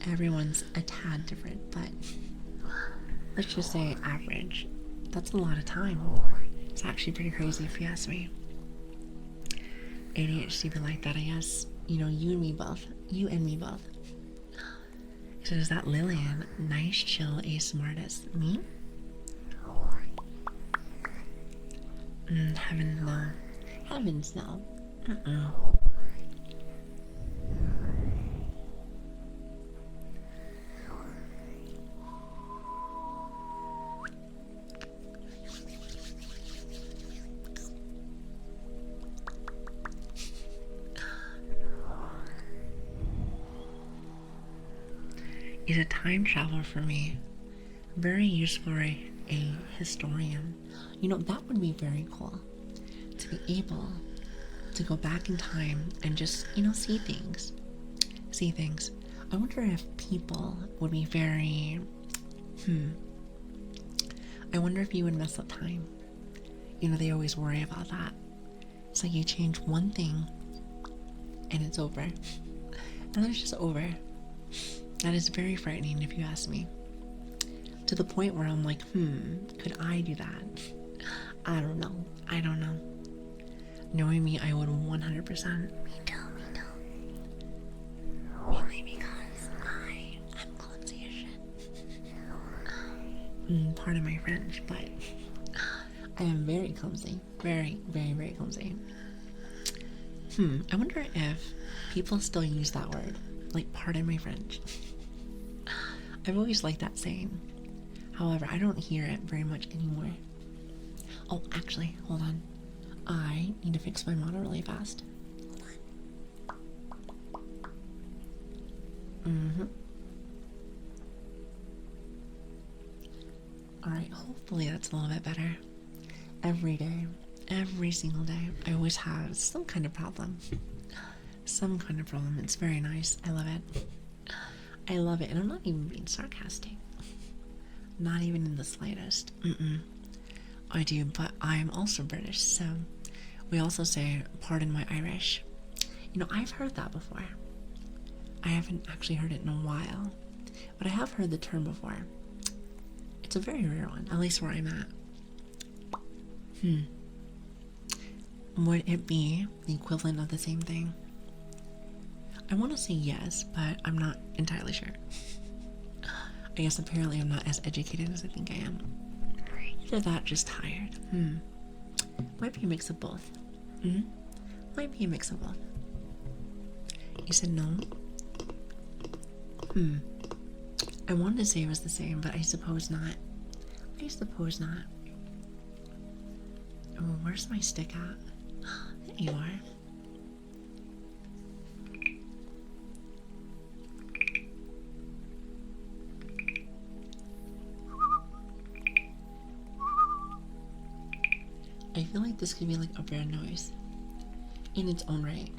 Everyone's a tad different, but let's just say average. That's a lot of time. It's actually pretty crazy if you ask me. ADHD be like that, I guess. You know, you and me both. You and me both. So is that Lilian? Nice, chill, ASMR artist. Me? Heavens no. Heavens no. Is a time traveler for me. Very useful for a historian. You know, that would be very cool. To be able to go back in time and just, you know, see things. See things. I wonder if people would be very, I wonder if you would mess up time. You know, they always worry about that. It's like you change one thing and it's over. And then it's just over. That is very frightening if you ask me. To the point where I'm like, could I do that? I don't know. Knowing me, I would 100%. Me too. Really, because I am clumsy as shit. Pardon my French, but I am very clumsy. Very, very, very clumsy. I wonder if people still use that word. Like, pardon my French. I've always liked that saying. However, I don't hear it very much anymore. Oh, actually, hold on. I need to fix my monitor really fast. Alright, hopefully that's a little bit better. Every day, every single day, I always have some kind of problem. Some kind of problem. It's very nice. I love it. I love it. And I'm not even being sarcastic. Not even in the slightest. I do, but I'm also British, so we also say, pardon my Irish. You know, I've heard that before. I haven't actually heard it in a while, but I have heard the term before. It's a very rare one, at least where I'm at. Would it be the equivalent of the same thing? I want to say yes, but I'm not entirely sure. I guess apparently I'm not as educated as I think I am. Either that, just tired. Might be a mix of both. Might be a mix of both. You said no? I wanted to say it was the same, but I suppose not. I suppose not. Oh, where's my stick at? There you are. I feel like this could be like a bear noise in its own right.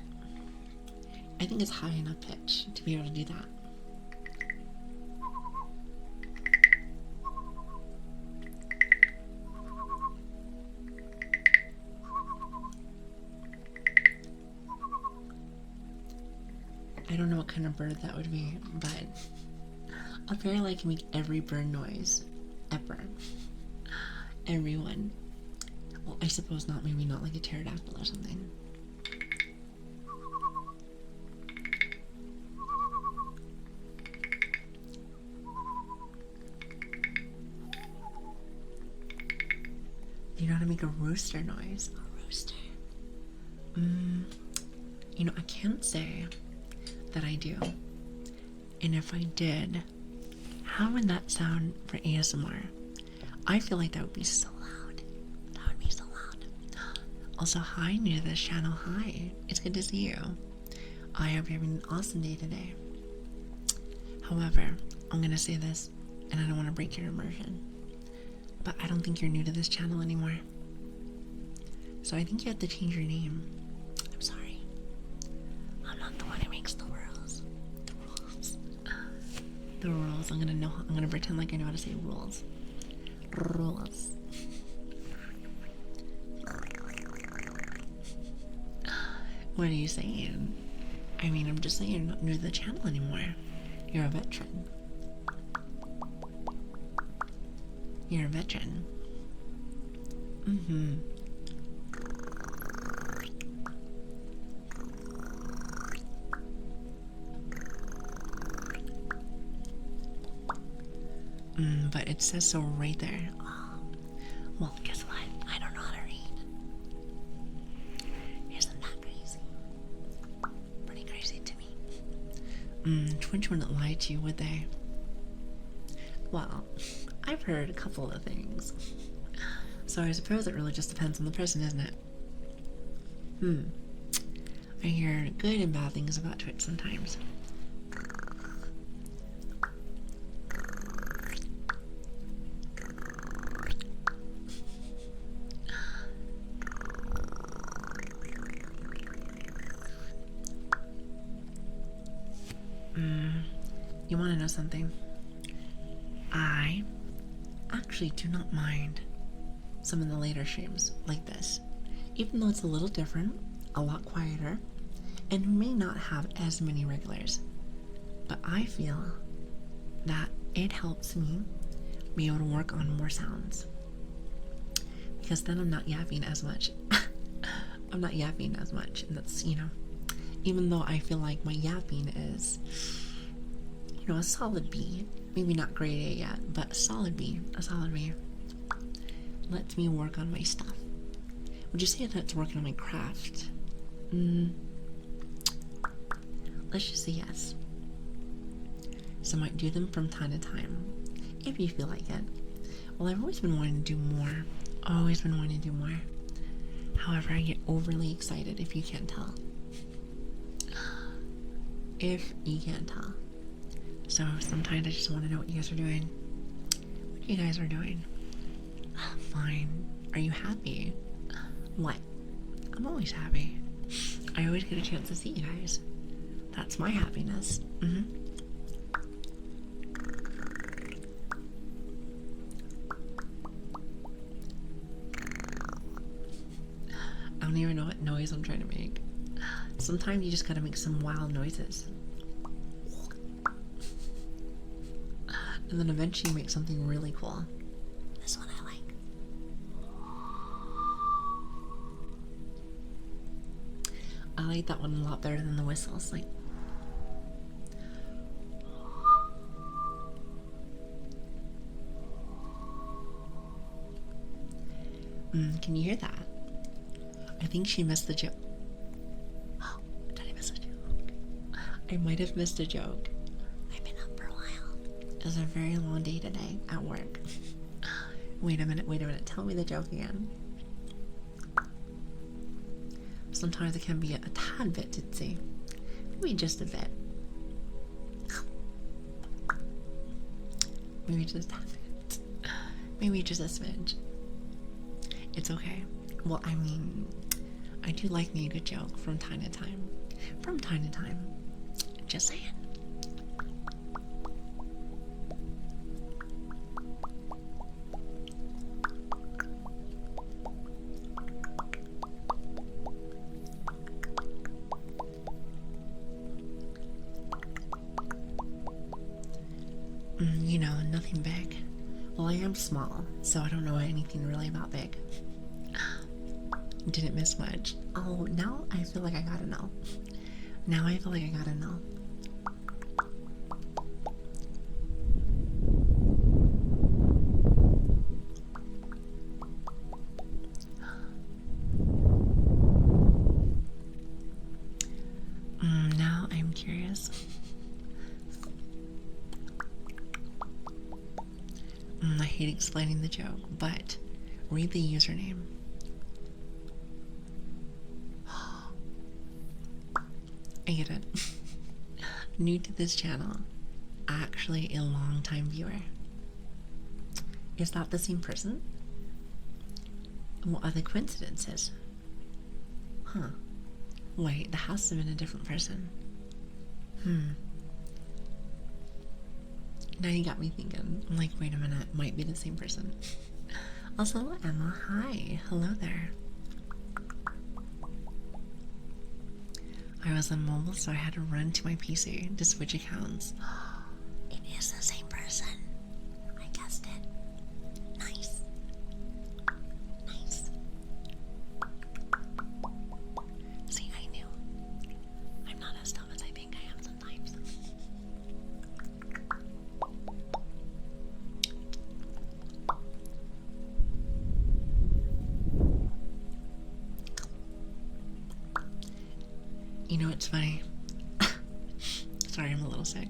I think it's high enough pitch to be able to do that. I don't know what kind of bird that would be, but apparently I can make every bird noise ever. Everyone. Well, I suppose not, maybe not like a pterodactyl or something. You know how to make a rooster noise? A rooster. You know, I can't say that I do. And if I did, how would that sound for ASMR? I feel like that would be so loud. That would be so loud. Also, hi, new to this channel. Hi. It's good to see you. I hope you're having an awesome day today. However, I'm gonna say this, and I don't want to break your immersion, but I don't think you're new to this channel anymore. So I think you have to change your name. I'm sorry. I'm not the one who makes the rules. The rules. The rules. I'm gonna pretend like I know how to say rules. Rules. What are you saying? I mean, I'm just saying you're not new to the channel anymore. You're a veteran. You're a veteran. But it says so right there. Well, guess what? I don't know how to read. Isn't that crazy? Pretty crazy to me. Twitch wouldn't lie to you, would they? Well, I've heard a couple of things. So I suppose it really just depends on the person, isn't it? I hear good and bad things about Twitch sometimes. You want to know something? I actually do not mind some of the later streams like this, even though it's a little different, a lot quieter, and may not have as many regulars. But I feel that it helps me be able to work on more sounds, because then I'm not yapping as much. I'm not yapping as much, and that's, you know, Even though I feel like my yapping is, you know, a solid B. Maybe not grade A yet, but a solid B. A solid B. Lets me work on my stuff. Would you say that it's working on my craft? Let's just say yes. So I might do them from time to time, if you feel like it. Well, I've always been wanting to do more. Always been wanting to do more. However, I get overly excited if you can't tell. If you can't tell. So sometimes I just want to know what you guys are doing. What you guys are doing. Fine. Are you happy? What? I'm always happy. I always get a chance to see you guys. That's my happiness. I don't even know what noise I'm trying to make. Sometimes you just gotta make some wild noises. And then eventually you make something really cool. This one I like. I like that one a lot better than the whistles. Like, can you hear that? I think she missed the joke. Oh, did I miss a joke? I might have missed a joke. I've been up for a while. It was a very long day today at work. Wait a minute. Tell me the joke again. Sometimes it can be a tad bit ditzy. Maybe just a bit. Maybe just a bit. Maybe just a smidge. It's okay. Well, I mean, I do like me a good joke from time to time. From time to time. Just saying. You know, nothing big. Well, I am small, so I don't know anything really about big. Didn't miss much. Oh, now I feel like I gotta know. Now I feel like I gotta know. Now I'm curious. I hate explaining the joke, but read the username. I get it. New to this channel, actually a long-time viewer. Is that the same person? What are the coincidences? Huh. Wait, that has to have been a different person. Now you got me thinking. I'm like, wait a minute, might be the same person. Also, Emma, hi. Hello there. I was on mobile, so I had to run to my PC to switch accounts. It is the same person. I guessed it. Nice. Nice. See, I knew. I'm not as dumb as I think I am sometimes. You know, it's funny. Sorry, I'm a little sick.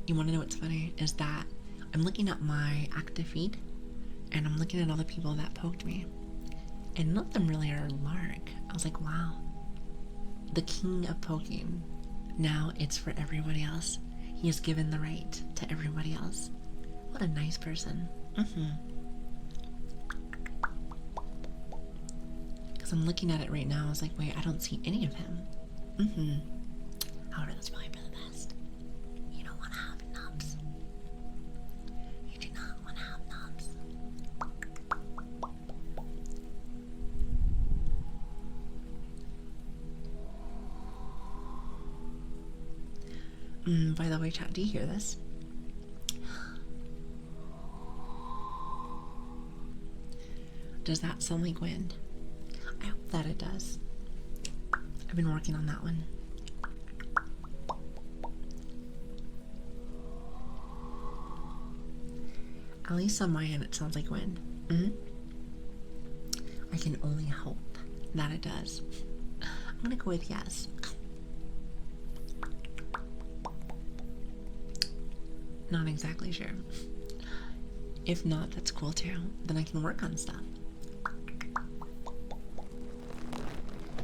You want to know what's funny? Is that I'm looking at my active feed and I'm looking at all the people that poked me. And none of them really are Lark. I was like, wow. The king of poking. Now it's for everybody else. He has given the right to everybody else. What a nice person. I'm looking at it right now. I was like, wait, I don't see any of him. However, that's probably for the best. You don't want to have nubs. You do not want to have nubs. By the way, chat, do you hear this? Does that sound like wind? I hope that it does. I've been working on that one. At least on my end, it sounds like wind. I can only hope that it does. I'm gonna go with yes. Not exactly sure. If not, that's cool too. Then I can work on stuff.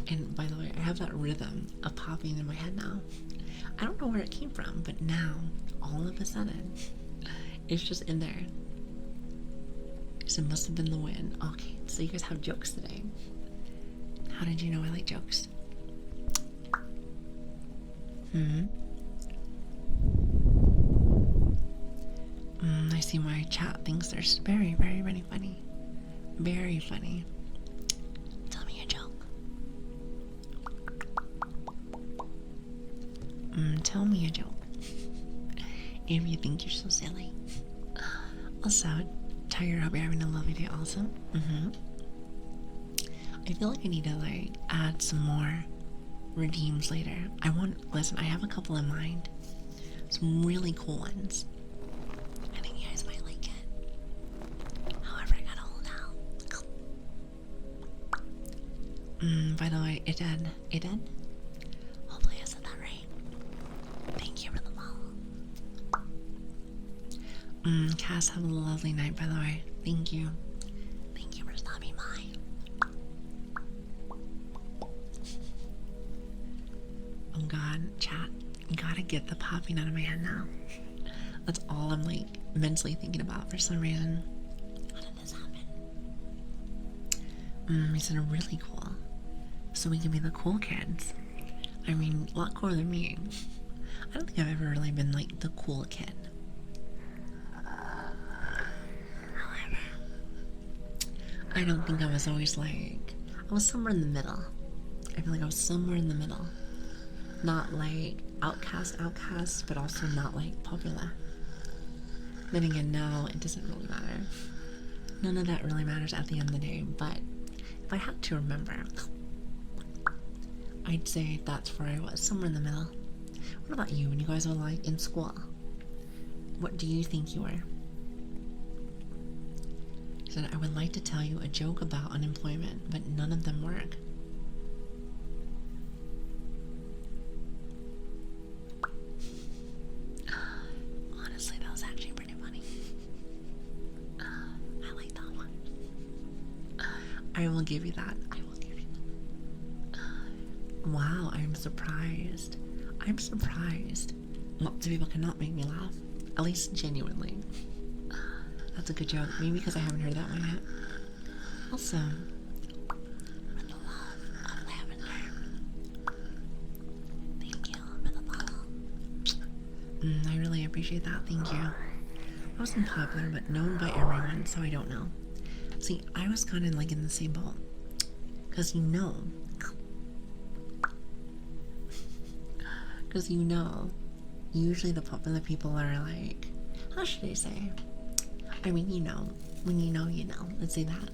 And by the way, I have that rhythm of popping in my head now. I don't know where it came from, but now, all of a sudden, it's just in there. So it must have been the wind. Okay, so you guys have jokes today. How did you know I like jokes? I see my chat thinks they're very, very, very funny. Very funny. Tell me a joke. Tell me a joke. If you think you're so silly. Also, Tiger, I hope you're having a lovely day also. I feel like I need to like add some more redeems later. Listen, I have a couple in mind. Some really cool ones. I think you guys might like it. However, I gotta hold out. By the way, it did. It did? Hopefully I said that right. Thank you for the follow. Cass, have a lovely night, by the way. Thank you. Thank you for stopping by. Oh god, chat. Gotta get the popping out of my head now. That's all I'm like mentally thinking about for some reason. How did this happen? He said really cool. So we can be the cool kids. I mean, a lot cooler than me. I don't think I've ever really been like the cool kid. However, I don't think I was always like, I was somewhere in the middle. I feel like I was somewhere in the middle. Not like outcast, but also not like popular. Then again, now it doesn't really matter. None of that really matters at the end of the day, but if I had to remember, I'd say that's where I was, somewhere in the middle. What about you, when you guys were like in school? What do you think you were? He said, I would like to tell you a joke about unemployment, but none of them work. Honestly, that was actually pretty funny. I like that one. I will give you that. I will give you that. Wow, I'm surprised. I'm surprised. Lots of people cannot make me laugh. At least genuinely. That's a good joke. Maybe because I haven't heard that one yet. Also, for the love of lavender. Thank you for the follow. I really appreciate that. Thank you. I wasn't popular, but known by everyone, so I don't know. See, I was kind of like in the same boat. Because usually the popular people are like, how should I say? I mean, when you know, let's say that.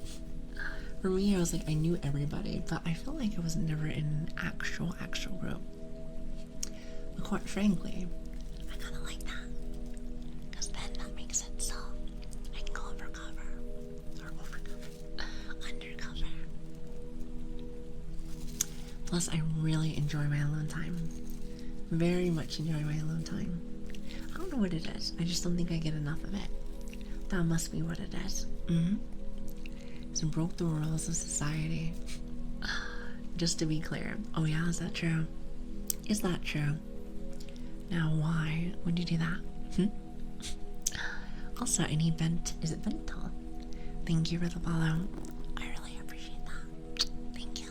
For me, I was like, I knew everybody, but I felt like I was never in an actual group. But quite frankly, I kind of like that. Because then that makes it so I can go undercover. Plus, I really enjoy my alone time. Very much enjoy my alone time. I don't know what it is. I just don't think I get enough of it. That must be what it is. So broke the rules of society. Just to be clear. Oh yeah, is that true? Is that true? Now why would you do that? Also, I need is it Vental? Thank you for the follow. I really appreciate that. Thank you.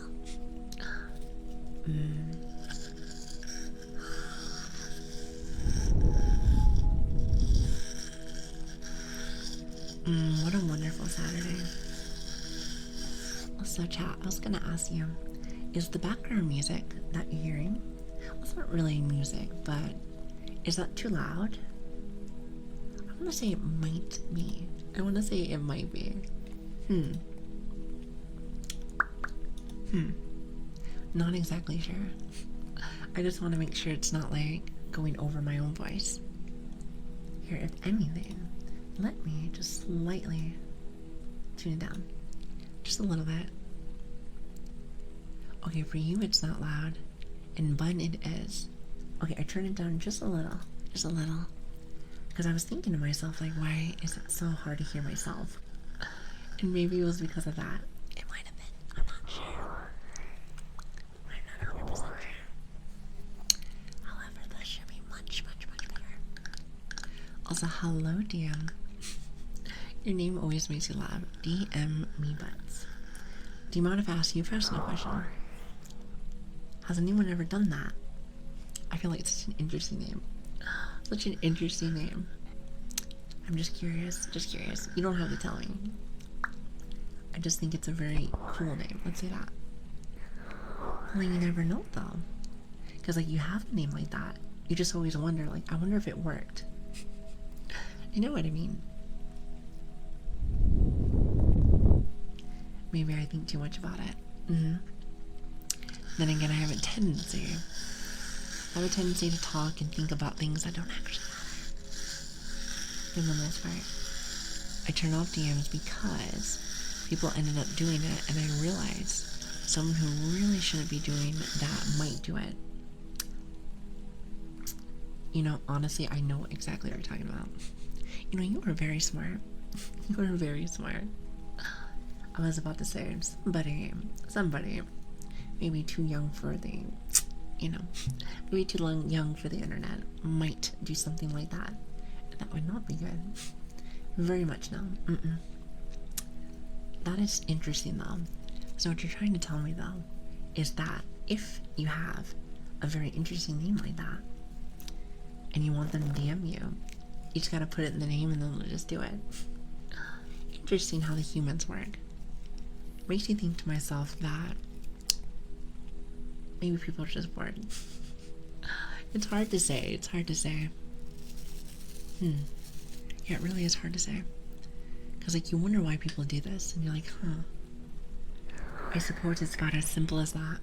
What a wonderful Saturday. Also, chat, I was gonna ask you, is the background music that you're hearing, well, it's not really music, but is that too loud? I wanna say it might be. Not exactly sure. I just want to make sure it's not like going over my own voice. Here, if anything, let me just slightly tune it down. Just a little bit. Okay, for you it's not loud. And Bun it is. Okay, I turned it down just a little. Just a little. Because I was thinking to myself, like, why is it so hard to hear myself? And maybe it was because of that. It might have been. I'm not sure. I'm not 100% sure. However, this should be much, much, much better. Also, hello, DM. Your name always makes you laugh. DM me butts. Do you mind if I ask you a personal question? Has anyone ever done that? I feel like it's such an interesting name. Such an interesting name. I'm just curious. Just curious. You don't have to tell me. I just think it's a very cool name. Let's say that. Well, you never know though. Because like you have a name like that. You just always wonder, like, I wonder if it worked. You know what I mean? Maybe I think too much about it. Then again, I have a tendency to talk and think about things that don't actually matter. For the most part. I turn off DMs because people ended up doing it, and I realized someone who really shouldn't be doing that might do it. You know, honestly, I know exactly what you're talking about. You know, you were very smart. You were very smart. I was about to say, somebody, maybe too young for the, maybe too young for the internet, might do something like that. That would not be good. Very much no. That is interesting though. So what you're trying to tell me though, is that if you have a very interesting name like that, and you want them to DM you, you just gotta put it in the name and then they'll just do it. Interesting how the humans work. Makes me think to myself that maybe people are just bored. It's hard to say. Yeah, it really is hard to say. Because like you wonder why people do this and you're like, I suppose it's about as simple as that.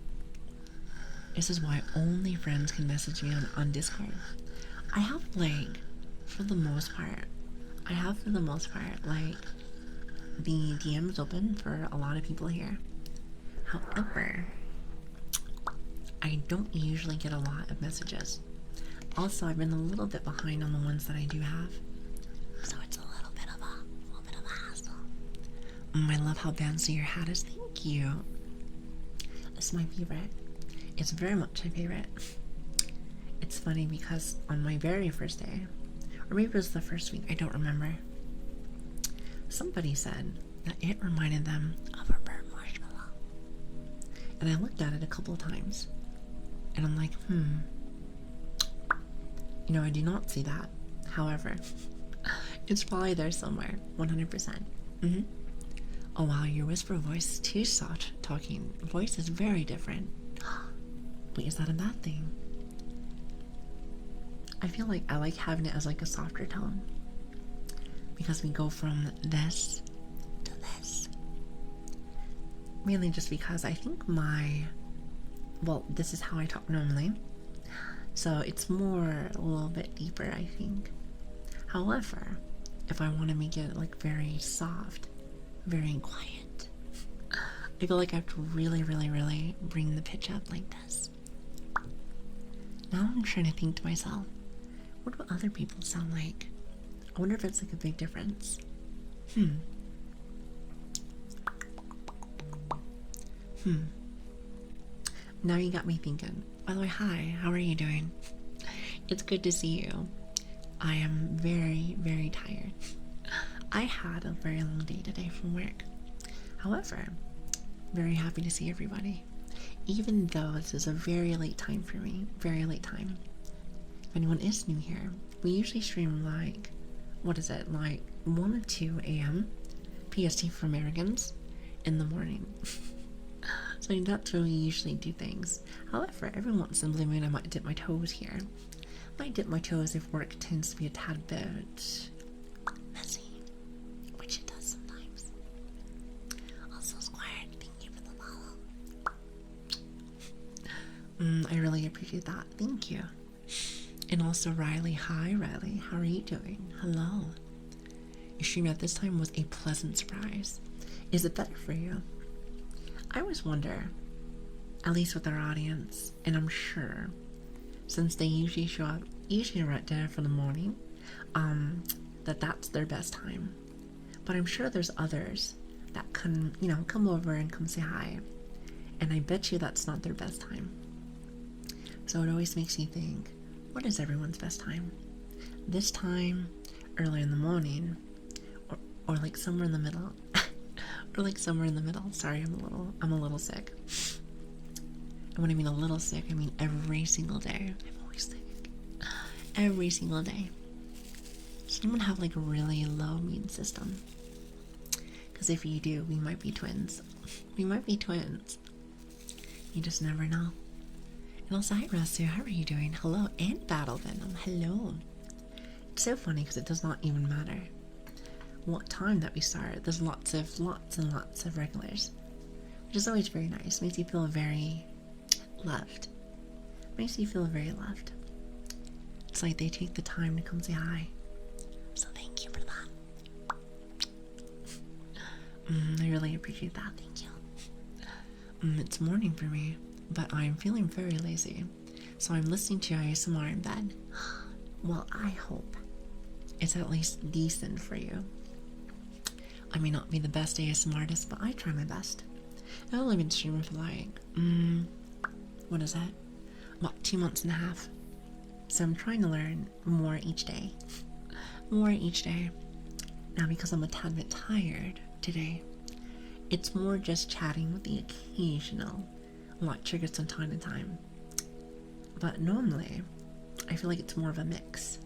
This is why only friends can message me on Discord. I have like, for the most part, like, the DMs open for a lot of people here. However, I don't usually get a lot of messages. Also, I've been a little bit behind on the ones that I do have, so it's a little bit of a hassle. I love how fancy your hat is. Thank you. This is my favorite. It's very much my favorite. It's funny because on my very first day, or maybe it was the first week, I don't remember, somebody said that it reminded them of a burnt marshmallow. And I looked at it a couple of times, and I'm like, I do not see that. However, it's probably there somewhere, 100%. Oh wow, your whisper voice is too soft talking. Voice is very different. Wait, is that a bad thing? I feel like I like having it as like a softer tone. Because we go from this to this. Mainly just because I think this is how I talk normally. So it's a little bit deeper, I think. However, if I want to make it like very soft, very quiet, I feel like I have to really, really, really bring the pitch up like this. Now I'm trying to think to myself, what do other people sound like? I wonder if it's like a big difference. Now you got me thinking. By the way, hi, how are you doing? It's good to see you. I am very, very tired. I had a very long day today from work. However, very happy to see everybody. Even though this is a very late time for me. Very late time. If anyone is new here, we usually stream like, like 1 or 2 a.m. PST for Americans in the morning. So that's where we usually do things. However, every once in a blue moon I might dip my toes here. Might dip my toes if work tends to be a tad bit messy, which it does sometimes. Also, Squire, thank you for the follow. I really appreciate that. Thank you. And also Riley. Hi Riley, how are you doing? Hello. Your stream at this time was a pleasant surprise. Is it better for you? I always wonder, at least with our audience, and I'm sure, since they usually show up, usually right there for the morning, that's their best time. But I'm sure there's others that can, come over and come say hi. And I bet you that's not their best time. So it always makes me think, what is everyone's best time? This time, early in the morning, or like somewhere in the middle. Or like somewhere in the middle. Sorry, I'm a little sick. And when I mean a little sick, I mean every single day. I'm always sick. Every single day. Does anyone have like a really low immune system? Because if you do, we might be twins. We might be twins. You just never know. And also, hi Rasu, how are you doing? Hello, and Battle Venom, hello. It's so funny because it does not even matter what time that we start. There's lots and lots of regulars, which is always very nice. Makes you feel very loved. Makes you feel very loved. It's like they take the time to come say hi. So thank you for that. I really appreciate that. Thank you. It's morning for me, but I'm feeling very lazy, so I'm listening to ASMR in bed. Well, I hope it's at least decent for you. I may not be the best ASMR artist, but I try my best. I've only been streaming for like, what is that? About 2 months and a half. So I'm trying to learn more each day. More each day. Now, because I'm a tad bit tired today, it's more just chatting with the occasional like triggers from time to time. But normally, I feel like it's more of a mix.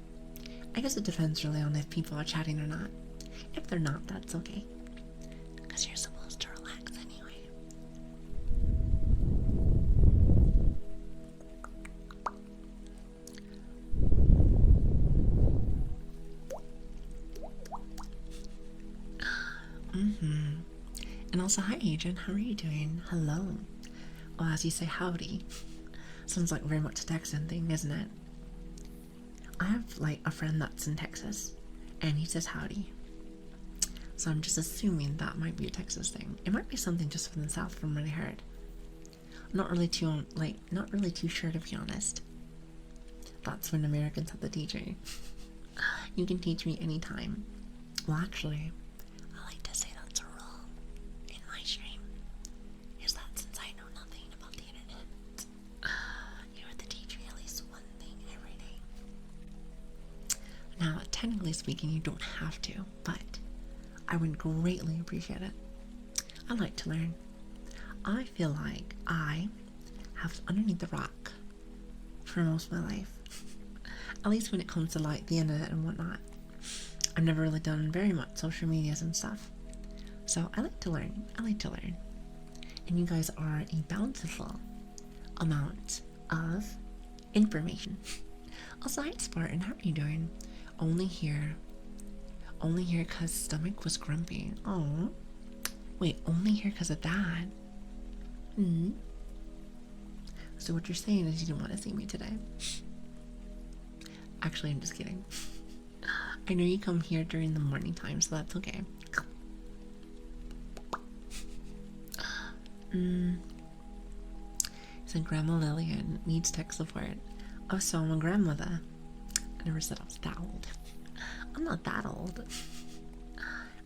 I guess it depends really on if people are chatting or not. If they're not, that's okay. Because you're supposed to relax anyway. And also, hi Agent, how are you doing? Hello. Well, as you say, howdy. Sounds like very much a Texan thing, isn't it? I have like a friend that's in Texas, and he says howdy. So I'm just assuming that might be a Texas thing. It might be something just from the South, from what I heard. Not really too sure, to be honest. That's when Americans have the DJ. You can teach me anytime. Well, actually, I like to say that's a rule in my stream. Is that since I know nothing about the internet, you have to teach me at least one thing every day. Now, technically speaking, you don't have to, but I would greatly appreciate it. I like to learn. I feel like I have underneath the rock for most of my life. At least when it comes to like the internet and whatnot. I've never really done very much social medias and stuff. So I like to learn. And you guys are a bountiful amount of information. Also, hi Spartan, how are you doing? Only here because stomach was grumpy. Oh, wait, only here because of that? So what you're saying is you didn't want to see me today. Actually, I'm just kidding. I know you come here during the morning time, so that's okay. So Grandma Lilian needs tech support. Oh, so I'm a grandmother. I never said I was that old. I'm not that old.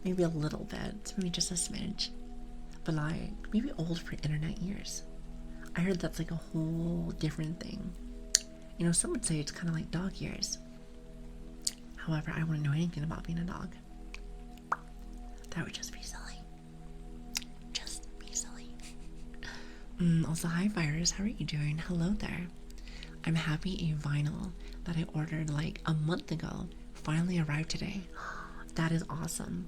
Maybe a little bit, maybe just a smidge. But like, maybe old for internet years. I heard that's like a whole different thing. You know, some would say it's kind of like dog years. However, I wouldn't know anything about being a dog. That would just be silly. Just be silly. Also, hi Virus, how are you doing? Hello there. I'm happy a vinyl that I ordered like a month ago finally arrived today. That is awesome.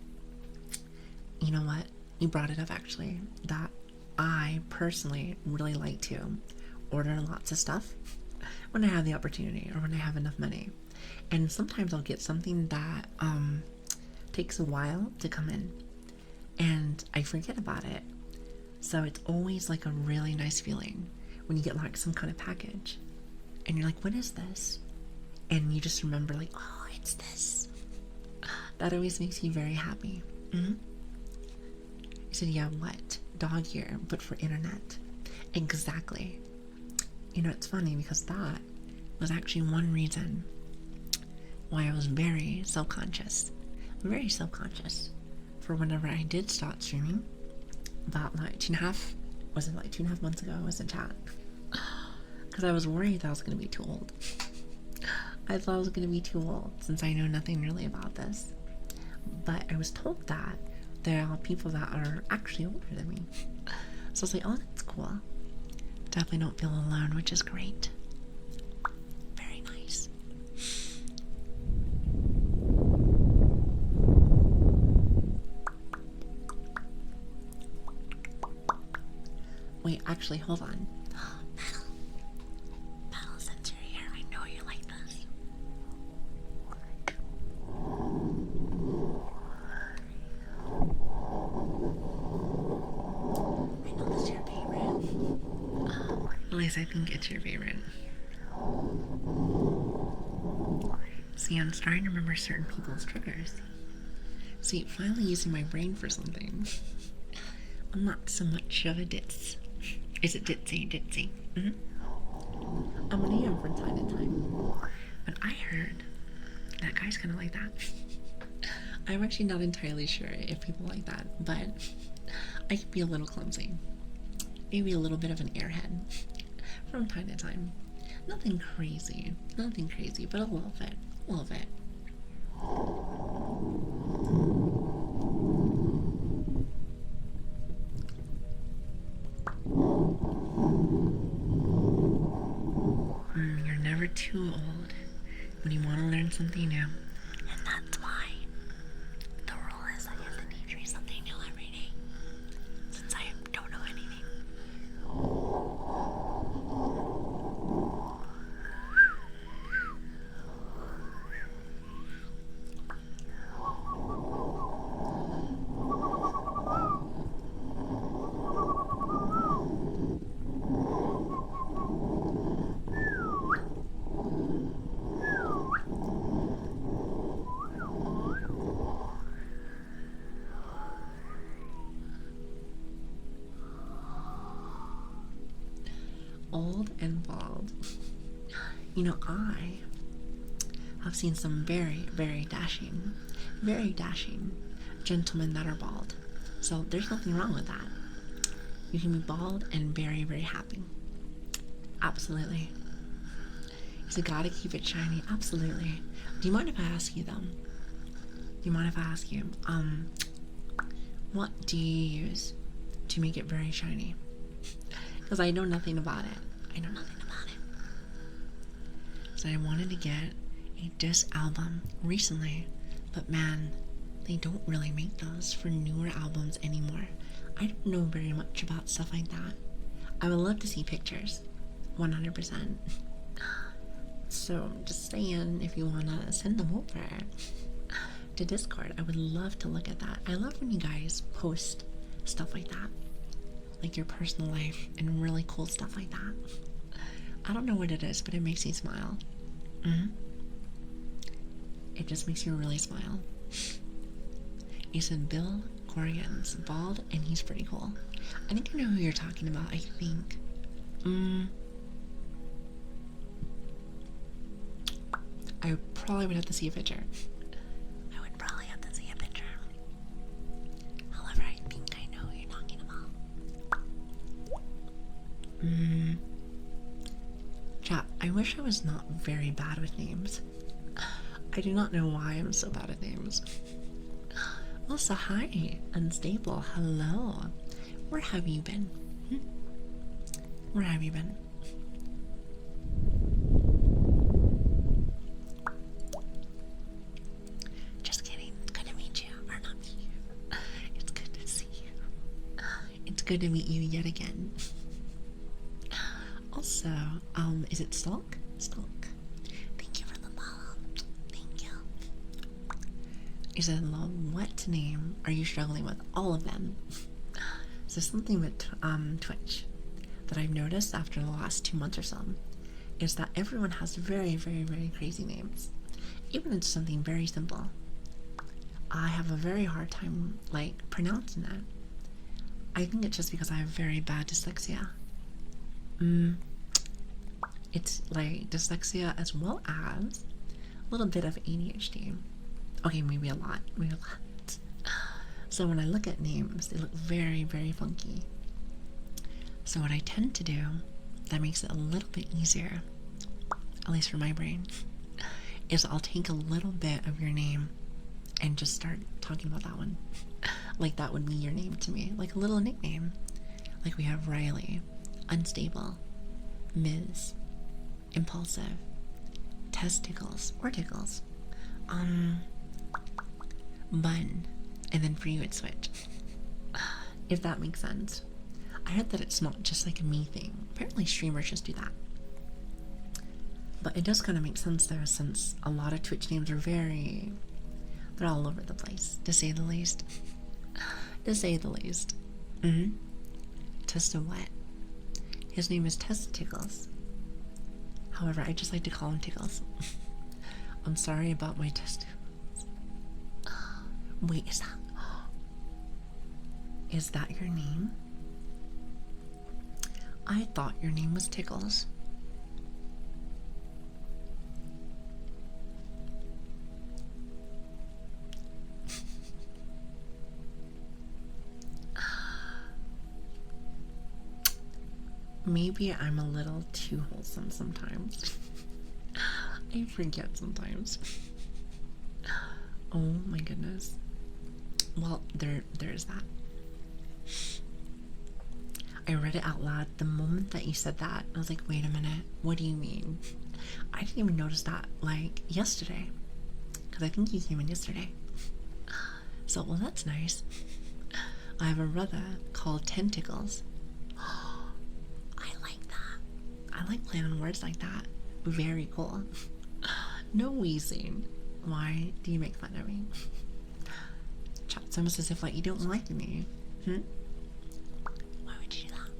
You know what? You brought it up actually. That I personally really like to order lots of stuff when I have the opportunity or when I have enough money. And sometimes I'll get something that takes a while to come in and I forget about it. So it's always like a really nice feeling when you get like some kind of package and you're like, what is this? And you just remember like, oh, it's this. That always makes you very happy. He said, yeah, what? Dog here, but for internet. Exactly. You know, it's funny because that was actually one reason why I was very self-conscious. Very self-conscious for whenever I did start streaming. About like 2.5 months ago, was in chat. Because I was worried that I was going to be too old. I thought I was going to be too old since I know nothing really about this. But I was told that there are people that are actually older than me. So I was like, oh, that's cool. Definitely don't feel alone, which is great. Very nice. Wait, actually, hold on. Battle since you're here, I know you like this. I know this is your favorite. At least I think it's your favorite. See, I'm starting to remember certain people's triggers. See, finally using my brain for something. I'm not so much of a ditz. Is it ditzy? Ditzy. I'm an AM from time to time. But I heard that guy's kind of like that. I'm actually not entirely sure if people like that, but I can be a little clumsy. Maybe a little bit of an airhead from time to time. Nothing crazy, but a little bit, You're never too old when you want to learn something new. And that's why the rule is that you have to teach me something new every day. Since I don't know anything. Old and bald. You know, I have seen some very, very dashing gentlemen that are bald. So there's nothing wrong with that. You can be bald and very, very happy. Absolutely. So gotta keep it shiny. Absolutely. Do you mind if I ask you though? What do you use to make it very shiny? Because I know nothing about it. So I wanted to get a disc album recently, but man, they don't really make those for newer albums anymore. I don't know very much about stuff like that. I would love to see pictures, 100%. So just saying, if you wanna send them over to Discord, I would love to look at that. I love when you guys post stuff like that, like your personal life and really cool stuff like that. I don't know what it is, but it makes me smile. It just makes you really smile. You said Bill Corrigan's bald and he's pretty cool. I think I know who you're talking about. I think I probably would have to see a picture. However, I think I know who you're talking about. Chat, I wish I was not very bad with names. I do not know why I'm so bad at names. Also, hi, Unstable, hello. Where have you been? Where have you been? Just kidding, it's good to meet you, or not meet you. It's good to see you. It's good to meet you yet again. Also, is it Stalk? Stalk. Thank you for the follow. Thank you. He said, what name are you struggling with? All of them. So something with Twitch. that I've noticed after the last 2 months or so is that everyone has very, very, very crazy names. Even it's something very simple. I have a very hard time, like, pronouncing that. I think it's just because I have very bad dyslexia. It's like dyslexia as well as a little bit of ADHD. Okay, maybe a lot. Maybe a lot. So when I look at names, they look very, very funky. So what I tend to do that makes it a little bit easier, at least for my brain, is I'll take a little bit of your name and just start talking about that one. Like that would be your name to me, like a little nickname. Like we have Riley, Unstable, Ms., Impulsive, Testicles, or Tickles, Bun, and then for you it's Switch. If that makes sense. I heard that it's not just like a me thing. Apparently streamers just do that. But it does kind of make sense there, since a lot of Twitch names are they're all over the place, to say the least. To say the least. Testa what? His name is Testa Tickles. However, I just like to call him Tickles. I'm sorry about my testicles. Wait, is that your name? I thought your name was Tickles. Maybe I'm a little too wholesome sometimes. I forget sometimes. Oh my goodness. Well, there's that. I read it out loud. The moment that you said that, I was like, wait a minute, what do you mean? I didn't even notice that, like, yesterday. Because I think you came in yesterday. So, well, that's nice. I have a brother called Tentacles. I like that. I like playing on words like that. Very cool. No wheezing. Why do you make fun of me? Chat's almost as if, like, you don't like me. Why would you do that?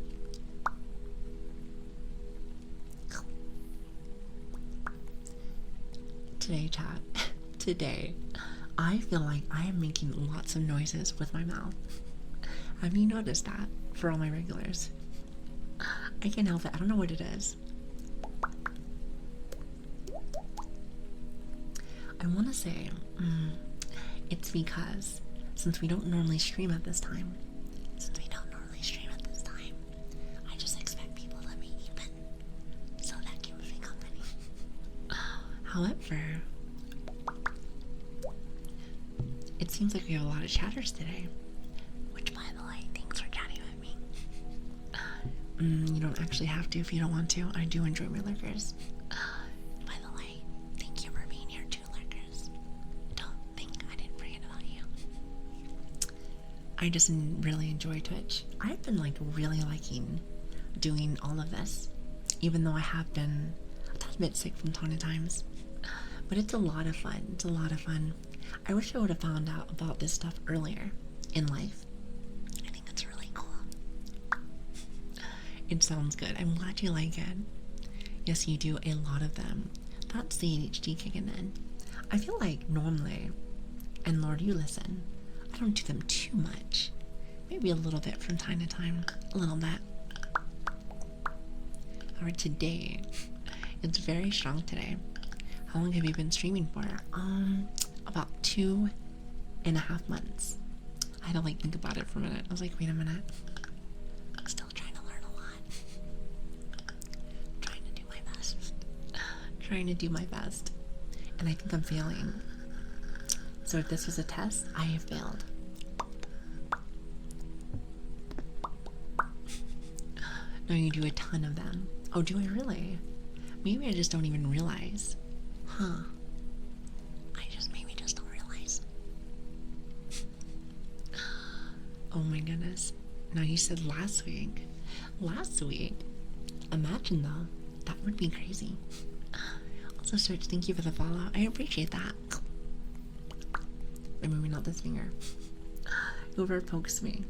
Today, chat. Today, I feel like I am making lots of noises with my mouth. Have you noticed that for all my regulars? I can't help it. I don't know what it is. I want to say it's because since we don't normally stream at this time, I just expect people to be even, so that keeps me company. However, it seems like we have a lot of chatters today, which, by the way, thanks for chatting with me. You don't actually have to if you don't want to. I do enjoy my lurkers. By the way, thank you for being here too, lurkers. Don't think I didn't forget about you. I just really enjoy Twitch. I've been like really liking doing all of this, even though I have been a bit sick from time to time. But it's a lot of fun. It's a lot of fun. I wish I would have found out about this stuff earlier in life. I think it's really cool. It sounds good. I'm glad you like it. Yes, you do a lot of them. That's the ADHD kicking in. I feel like normally, and Lord, you listen, I don't do them too much. Maybe a little bit from time to time. A little bit. Alright, today, it's very strong today. How long have you been streaming for? About 2.5 months. I had to like think about it for a minute. I was like, wait a minute. I'm still trying to learn a lot. Trying to do my best. Trying to do my best. And I think I'm failing. So if this was a test, I have failed. No, you do a ton of them. Oh, do I really? Maybe I just don't even realize. Huh. Maybe just don't realize. Oh my goodness. Now you said last week. Last week? Imagine though. That would be crazy. Also, Search, thank you for the follow. I appreciate that. Or maybe not this finger. Whoever pokes me.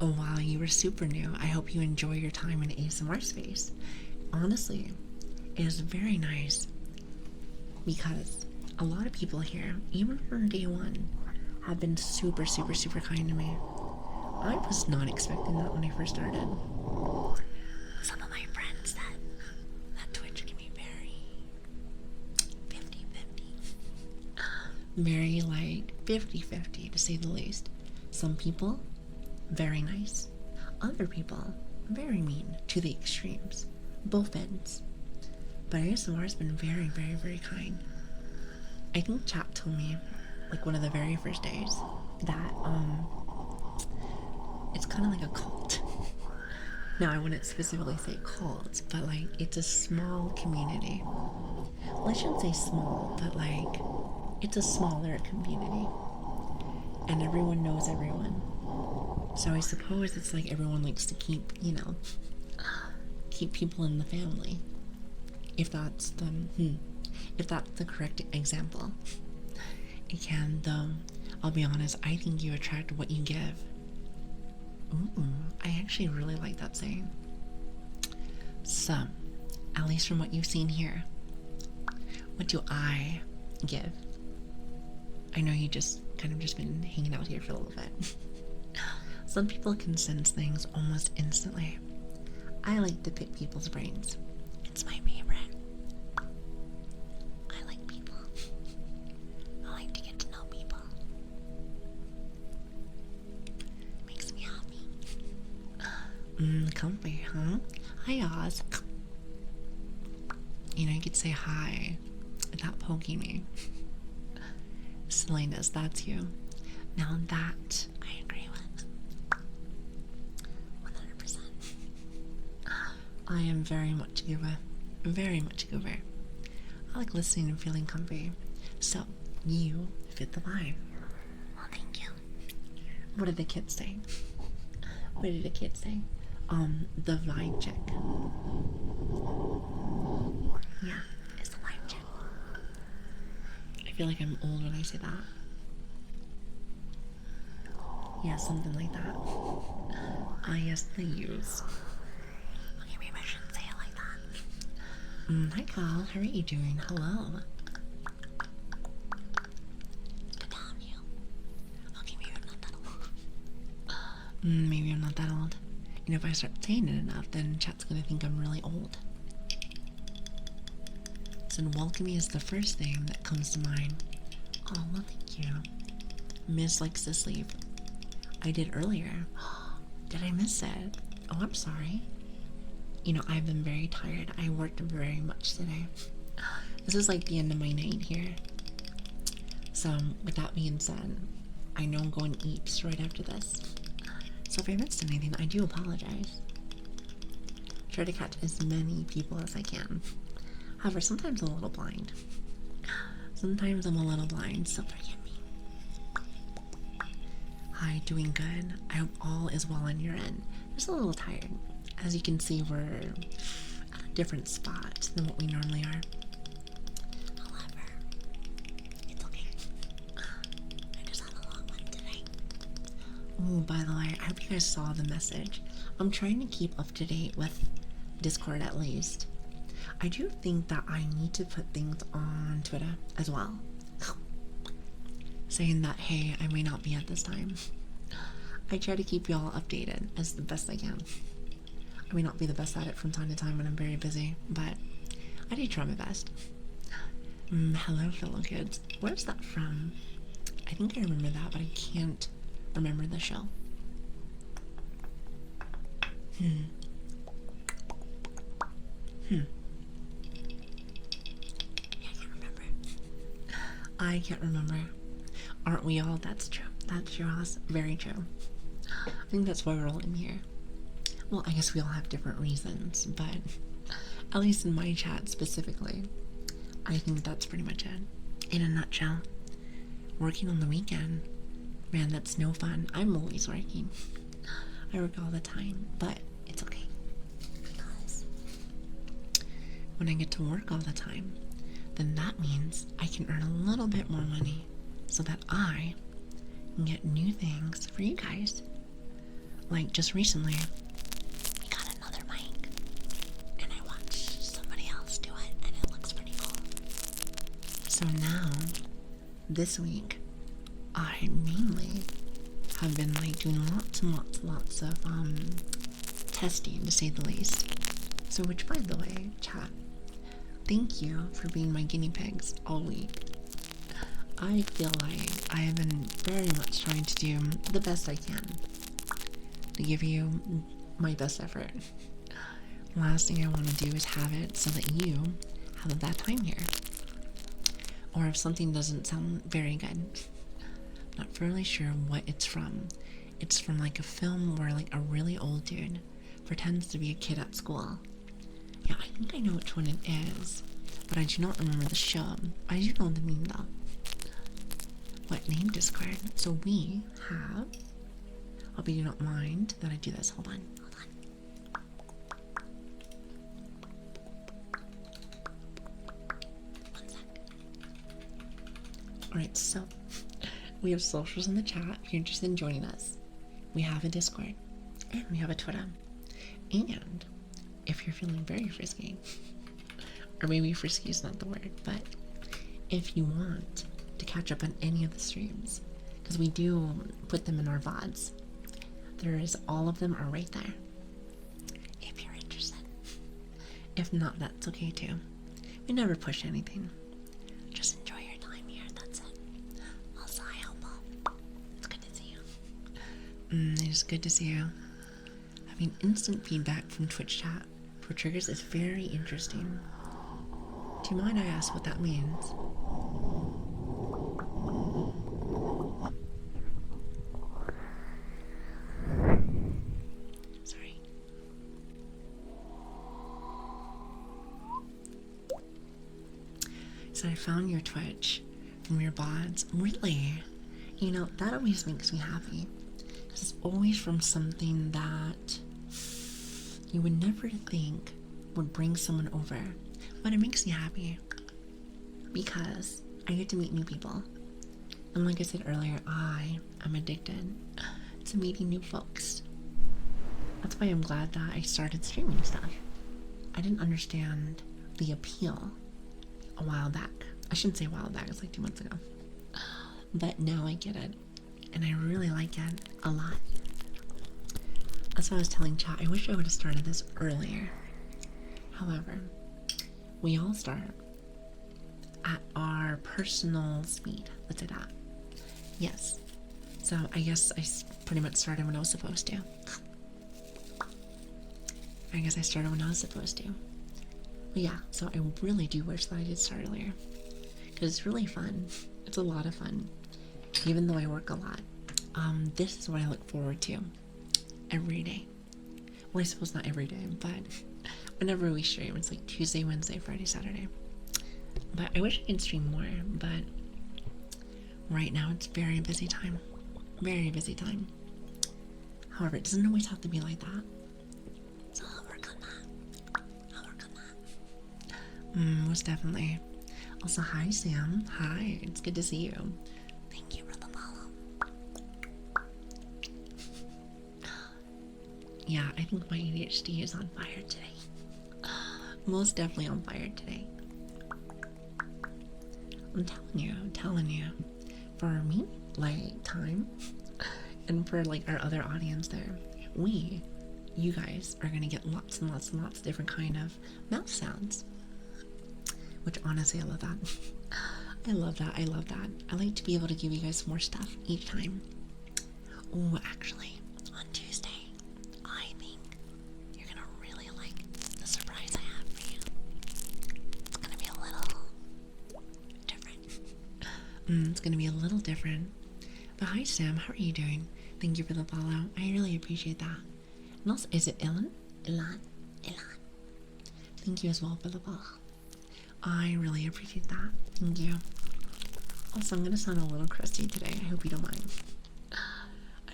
Oh wow, you were super new. I hope you enjoy your time in ASMR space. Honestly, it is very nice because a lot of people here, even from day one, have been super, super, super kind to me. I was not expecting that when I first started. Some of my friends said that Twitch can be very 50-50. Very like 50-50 to say the least. Some people, very nice. Other people, very mean to the extremes. Both ends. But ASMR has been very, very, very kind. I think chat told me, like one of the very first days, that it's kind of like a cult. Now I wouldn't specifically say cult, but like it's a small community. Well, I shouldn't say small, but like it's a smaller community, and everyone knows everyone. So I suppose it's like everyone likes to keep, you know, keep people in the family. If that's the correct example. And I'll be honest, I think you attract what you give. Ooh, I actually really like that saying. So, at least from what you've seen here, what do I give? I know you just kind of just been hanging out here for a little bit. Some people can sense things almost instantly. I like to pick people's brains. It's my favorite. I like people. I like to get to know people. Makes me happy. Comfy, huh? Hi, Oz. You know, you could say hi without poking me. Silliness, that's you. Now that I agree with. 100%. I am very much a giver. Very much a giver. I like listening and feeling comfy. So, you fit the vibe. Well, thank you. What did the kids say? What did the kids say? The vibe check. Yeah, it's the vibe check. I feel like I'm old when I say that. Yeah, something like that. Yes, they use. Okay, maybe I shouldn't say it like that. Hi, Kyle. How are you doing? Hello. It's good to have you. Okay, maybe I'm not that old. Maybe I'm not that old. You know, if I start saying it enough, then chat's gonna think I'm really old. So welcoming is the first thing that comes to mind. Oh, well, thank you. Miss likes to sleep. I did earlier. Did I miss it? Oh, I'm sorry. You know, I've been very tired. I worked very much today. This is like the end of my night here. So, with that being said, I know I'm going to eat right after this. So if I missed anything, I do apologize. Try to catch as many people as I can. However, sometimes I'm a little blind. Sometimes I'm a little blind, so forgive me. Hi, doing good. I hope all is well on your end. Just a little tired. As you can see, we're at a different spot than what we normally are. However, it's okay. I just had a long one today. Oh, by the way, I hope you guys saw the message. I'm trying to keep up to date with Discord at least. I do think that I need to put things on Twitter as well. Saying that, hey, I may not be at this time. I try to keep y'all updated as the best I can. I may not be the best at it from time to time when I'm very busy, but I do try my best. Hello, fellow kids. Where's that from? I think I remember that, but I can't remember the show. Yeah, I can't remember. Aren't we all? That's true. That's true, Oz. Very true. I think that's why we're all in here. Well, I guess we all have different reasons, but at least in my chat specifically, I think that's pretty much it. In a nutshell, working on the weekend, man, that's no fun. I'm always working. I work all the time, but it's okay. Because when I get to work all the time, then that means I can earn a little bit more money so that I can get new things for you guys. like just recently, we got another mic, and I watched somebody else do it, and it looks pretty cool. So now, this week, I mainly have been like doing lots and lots of testing, to say the least. So, which, by the way, chat, thank you for being my guinea pigs all week. I feel like I have been very much trying to do the best I can to give you my best effort. Last thing I want to do is have it so that you have a bad time here. Or if something doesn't sound very good. Not really sure what it's from. It's from like a film where like a really old dude pretends to be a kid at school. Yeah, I think I know which one it is, but I do not remember the show. I do know the meme though. What name Discord? So we have. Hope you do not mind that I do this. Hold on. One sec. Alright, so we have socials in the chat if you're interested in joining us. We have a Discord. And we have a Twitter. And if you're feeling very frisky, or maybe frisky is not the word, but if you want to catch up on any of the streams, because we do put them in our VODs, all of them are right there if you're interested. If not, that's okay too. We never push anything. Just enjoy your time here, that's it. Also, hi Hullo. It's good to see you. It is good to see you. Having instant feedback from Twitch chat for triggers is very interesting. Do you mind I ask what that means? Sorry. So I found your Twitch from your bots. Really? You know, that always makes me happy. Because it's always from something that you would never think would bring someone over. But it makes me happy. Because I get to meet new people. And like I said earlier, I am addicted to meeting new folks. That's why I'm glad that I started streaming stuff. I didn't understand the appeal a while back. I shouldn't say a while back, it's like 2 months ago. But now I get it. And I really like it a lot. That's what I was telling chat. I wish I would have started this earlier. However, we all start at our personal speed. Let's say that. Yes. So I guess I pretty much started when I was supposed to. I guess I started when I was supposed to. But yeah, so I really do wish that I did start earlier. Because it's really fun. It's a lot of fun. Even though I work a lot. This is what I look forward to every day. Well, I suppose not every day, but whenever we stream, it's like Tuesday, Wednesday, Friday, Saturday. But I wish I could stream more, but right now it's very busy time. Very busy time. However, it doesn't always have to be like that. So I'll work on that. I'll work on that. Most definitely. Also, hi Sam. Hi, it's good to see you. Thank you for the follow. Yeah, I think my ADHD is on fire today. Most definitely on fire today. I'm telling you. For me, like, time, and for, like, our other audience there, you guys are gonna get lots and lots and lots of different kind of mouth sounds. Which, honestly, I love that. I love that. I like to be able to give you guys more stuff each time. Oh, actually, on Tuesday, I think you're gonna really like the surprise I have for you. It's gonna be a little different. It's gonna be a little different. But hi Sam, how are you doing? Thank you for the follow. I really appreciate that. And also, is it Ilan? Ilan. Thank you as well for the follow. I really appreciate that. Thank you. Also, I'm gonna sound a little crusty today. I hope you don't mind.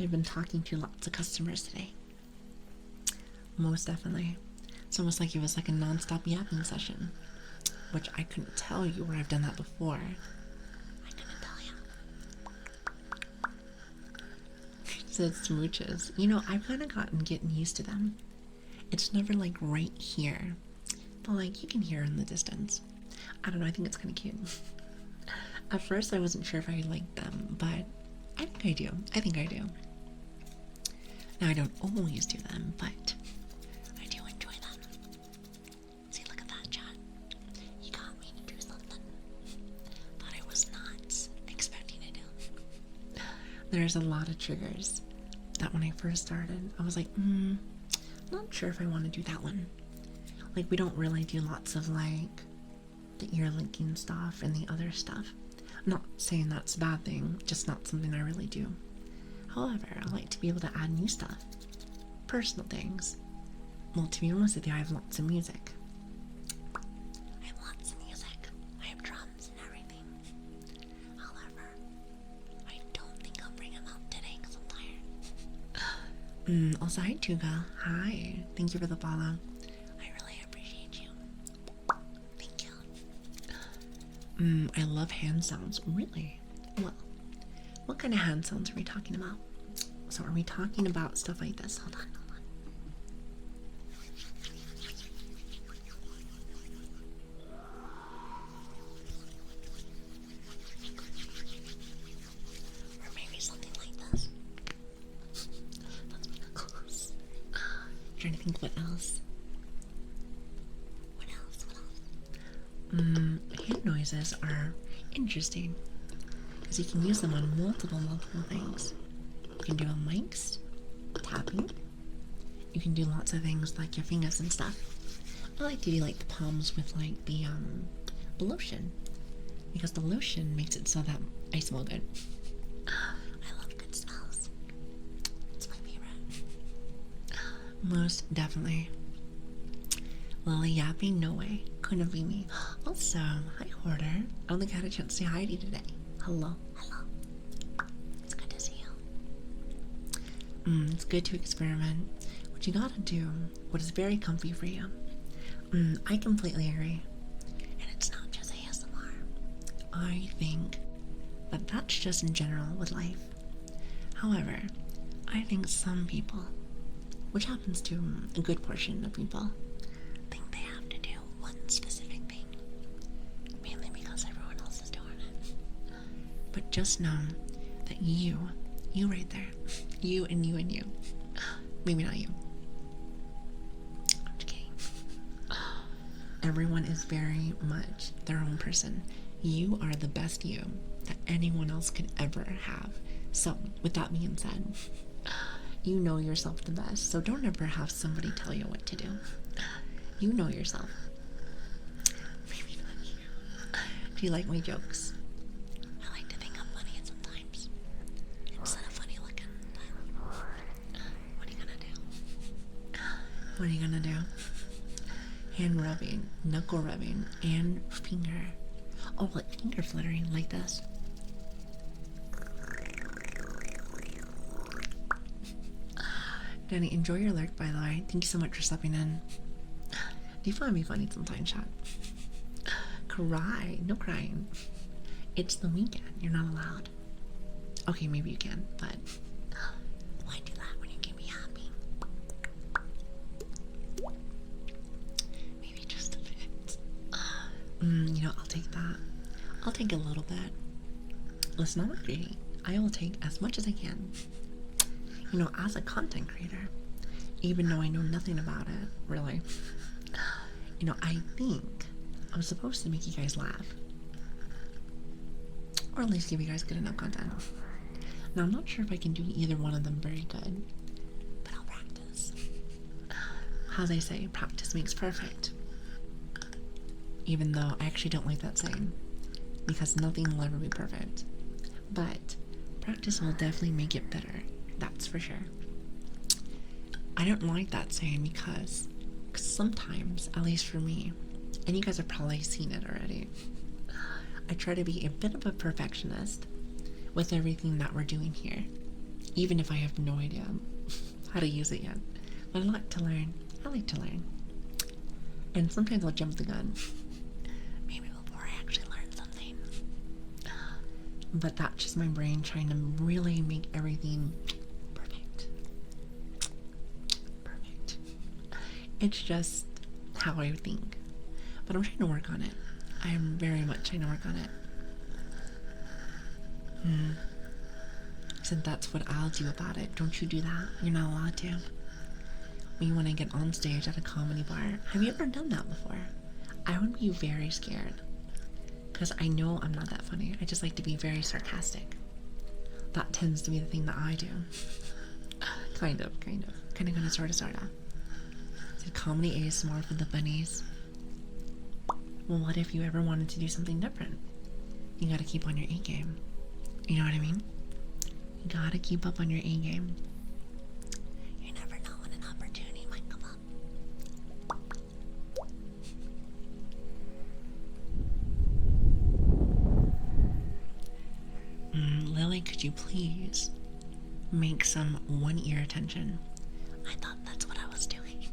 I've been talking to lots of customers today. Most definitely. It's almost like it was like a non-stop yapping session. Which I couldn't tell you where I've done that before. I couldn't tell you. said smooches. You know, I've kind of getting used to them. It's never like right here, but like you can hear in the distance. I don't know, I think it's kind of cute. At first I wasn't sure if I liked them, but I think I do. I think I do. Now I don't always do them, but I do enjoy them. See, look at that, chat. You got me to do something that I was not expecting to do. There's a lot of triggers that when I first started, I was like, not sure if I want to do that one. Like, we don't really do lots of like the ear linking stuff and the other stuff. I'm not saying that's a bad thing, just not something I really do. However, I like to be able to add new stuff, personal things. Well, to be honest with you, I have lots of music. I have lots of music. I have drums and everything. However, I don't think I'll bring them out today because I'm tired. Also, hi Tuga. Hi. Thank you for the follow. I really appreciate you. Thank you. I love hand sounds. Really? Well, what kind of hand sounds are we talking about? So are we talking about stuff like this? Hold on. Or maybe something like this. That's really close. Trying to think what else. What else? Hand noises are interesting because you can use them on multiple things. You can do a mics, tapping. You can do lots of things like your fingers and stuff. I like to do like the palms with like the lotion, because the lotion makes it so that I smell good. I love good smells. It's my favorite. Most definitely. Lili yapping? No way. Couldn't be me. Also, hi Hoarder. I don't think I had a chance to say hi to you today. Hello. It's good to see you. It's good to experiment. What you gotta do, what is very comfy for you. I completely agree. And it's not just ASMR. I think that that's just in general with life. However, I think some people, which happens to a good portion of people, think they have to do one specific thing. Mainly because everyone else is doing it. But just know that you right there, you and you and you, maybe not you. I'm just kidding. Everyone is very much their own person. You are the best you that anyone else could ever have. So, with that being said, you know yourself the best, so don't ever have somebody tell you what to do. You know yourself. Maybe not you. Do you like my jokes? I like to think I'm funny sometimes. Instead of funny looking. What are you gonna do? What are you gonna do? Hand rubbing, knuckle rubbing, and finger. Oh, like finger fluttering like this. Danny, enjoy your lurk, by the way. Thank you so much for stepping in. Do you find me funny sometimes, chat? Cry. No crying. It's the weekend. You're not allowed. Okay, maybe you can, but why do that when you can be happy? Maybe just a bit. You know, I'll take that. I'll take a little bit. Listen, I'm not greedy. I will take as much as I can. You know, as a content creator, even though I know nothing about it, really, you know, I think I'm supposed to make you guys laugh. Or at least give you guys good enough content. Now, I'm not sure if I can do either one of them very good, but I'll practice. How they say, practice makes perfect. Even though I actually don't like that saying, because nothing will ever be perfect. But practice will definitely make it better. That's for sure. I don't like that saying because sometimes, at least for me, and you guys have probably seen it already, I try to be a bit of a perfectionist with everything that we're doing here, even if I have no idea how to use it yet. But I like to learn. I like to learn. And sometimes I'll jump the gun. Maybe before I actually learn something. But that's just my brain trying to really make everything perfect. It's just how I think. But I'm trying to work on it. I'm very much trying to work on it. So that's what I'll do about it. Don't you do that. You're not allowed to. When you want to get on stage at a comedy bar. Have you ever done that before? I would be very scared. Because I know I'm not that funny. I just like to be very sarcastic. That tends to be the thing that I do. Kind of. Kind of, sorta. Is it comedy ASMR for the bunnies? Well, what if you ever wanted to do something different? You gotta keep on your A game. You know what I mean? You gotta keep up on your A game. You never know when an opportunity might come up. Lily, could you please make some one-ear attention? I thought that's what I was doing.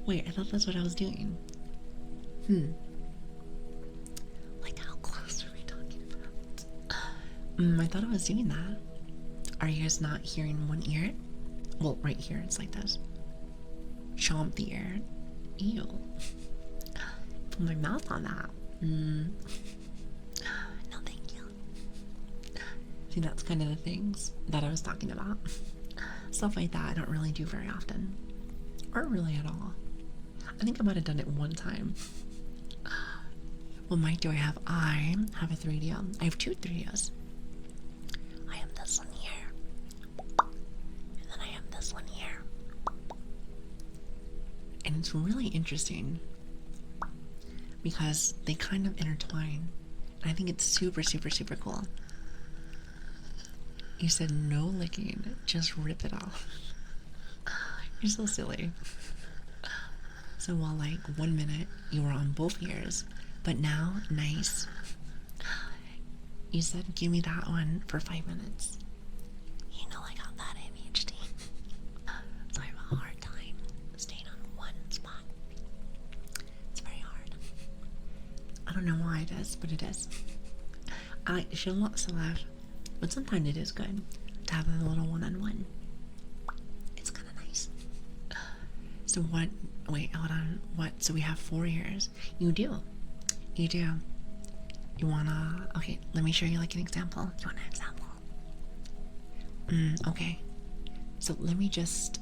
Wait, I thought that's what I was doing. Like, how close are we talking about? I thought I was doing that. Are you guys not hearing one ear? Well, right here, it's like this. Chomp the ear. Ew. Put my mouth on that. No, thank you. See, that's kind of the things that I was talking about. Stuff like that I don't really do very often. Or really at all. I think I might have done it one time. What mic do I have? I have a 3D. I have two 3Ds. I have this one here. And then I have this one here. And it's really interesting because they kind of intertwine. And I think it's super, super, super cool. You said no licking, just rip it off. You're so silly. So while like 1 minute you were on both ears, but now, nice. You said give me that one for 5 minutes. You know I got that ADHD. So I have a hard time staying on one spot. It's very hard. I don't know why it is, but it is. I like to show lots of love, but sometimes it is good to have a little one-on-one. It's kind of nice. So what, wait, hold on, what, so we have 4 ears. You do. You do. You wanna, okay, let me show you like an example. You want an example? Okay. So let me just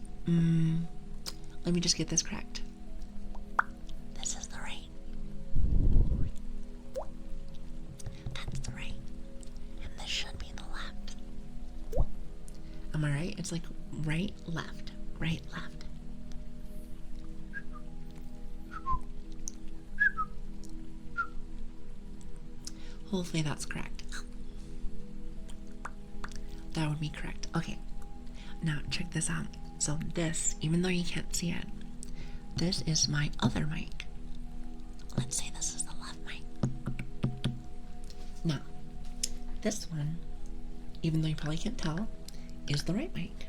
get this correct. This is the right. That's the right. And this should be the left. Am I right? It's like right, left, right, left. Hopefully that's correct. That would be correct. Okay. Now check this out. So this, even though you can't see it, this is my other mic. Let's say this is the left mic. Now, this one, even though you probably can't tell, is the right mic.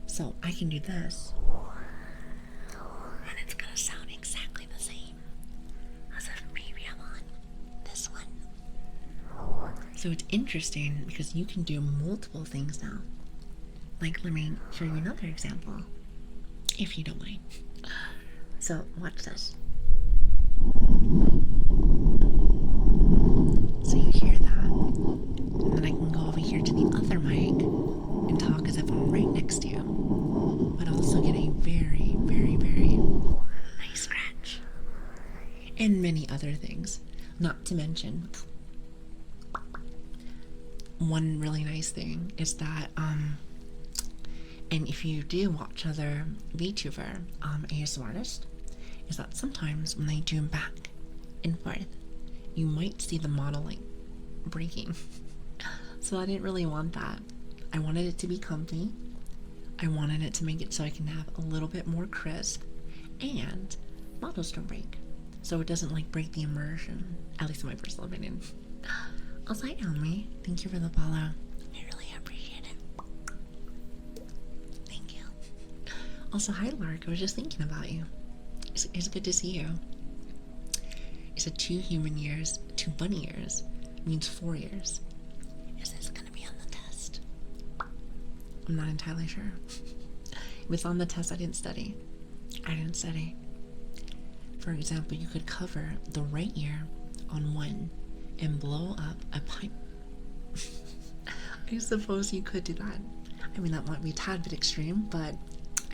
So I can do this, and it's gonna sound exactly the same as if maybe I'm on this one. So it's interesting because you can do multiple things now. Like, let me show you another example, if you don't mind. So watch this. So you hear that, and then I can go over here to the other mic and talk as if I'm right next to you, but also get a very, very, very nice scratch. And many other things. Not to mention, one really nice thing is that, and if you do watch other VTuber ASMR artists, is that sometimes when they do back and forth, you might see the model like breaking. So I didn't really want that. I wanted it to be comfy. I wanted it to make it so I can have a little bit more crisp, and models don't break, so it doesn't like break the immersion, at least in my personal opinion. Also, hi Elmi, thank you for the follow. I really appreciate it. Thank you. Also, hi Lark, I was just thinking about you. It's good to see you. It said 2 human years, 2 bunny years, means 4 years. Is this gonna be on the test? I'm not entirely sure. If it's on the test, I didn't study. I didn't study. For example, you could cover the right ear on one and blow up a pipe. I suppose you could do that. I mean, that might be a tad bit extreme, but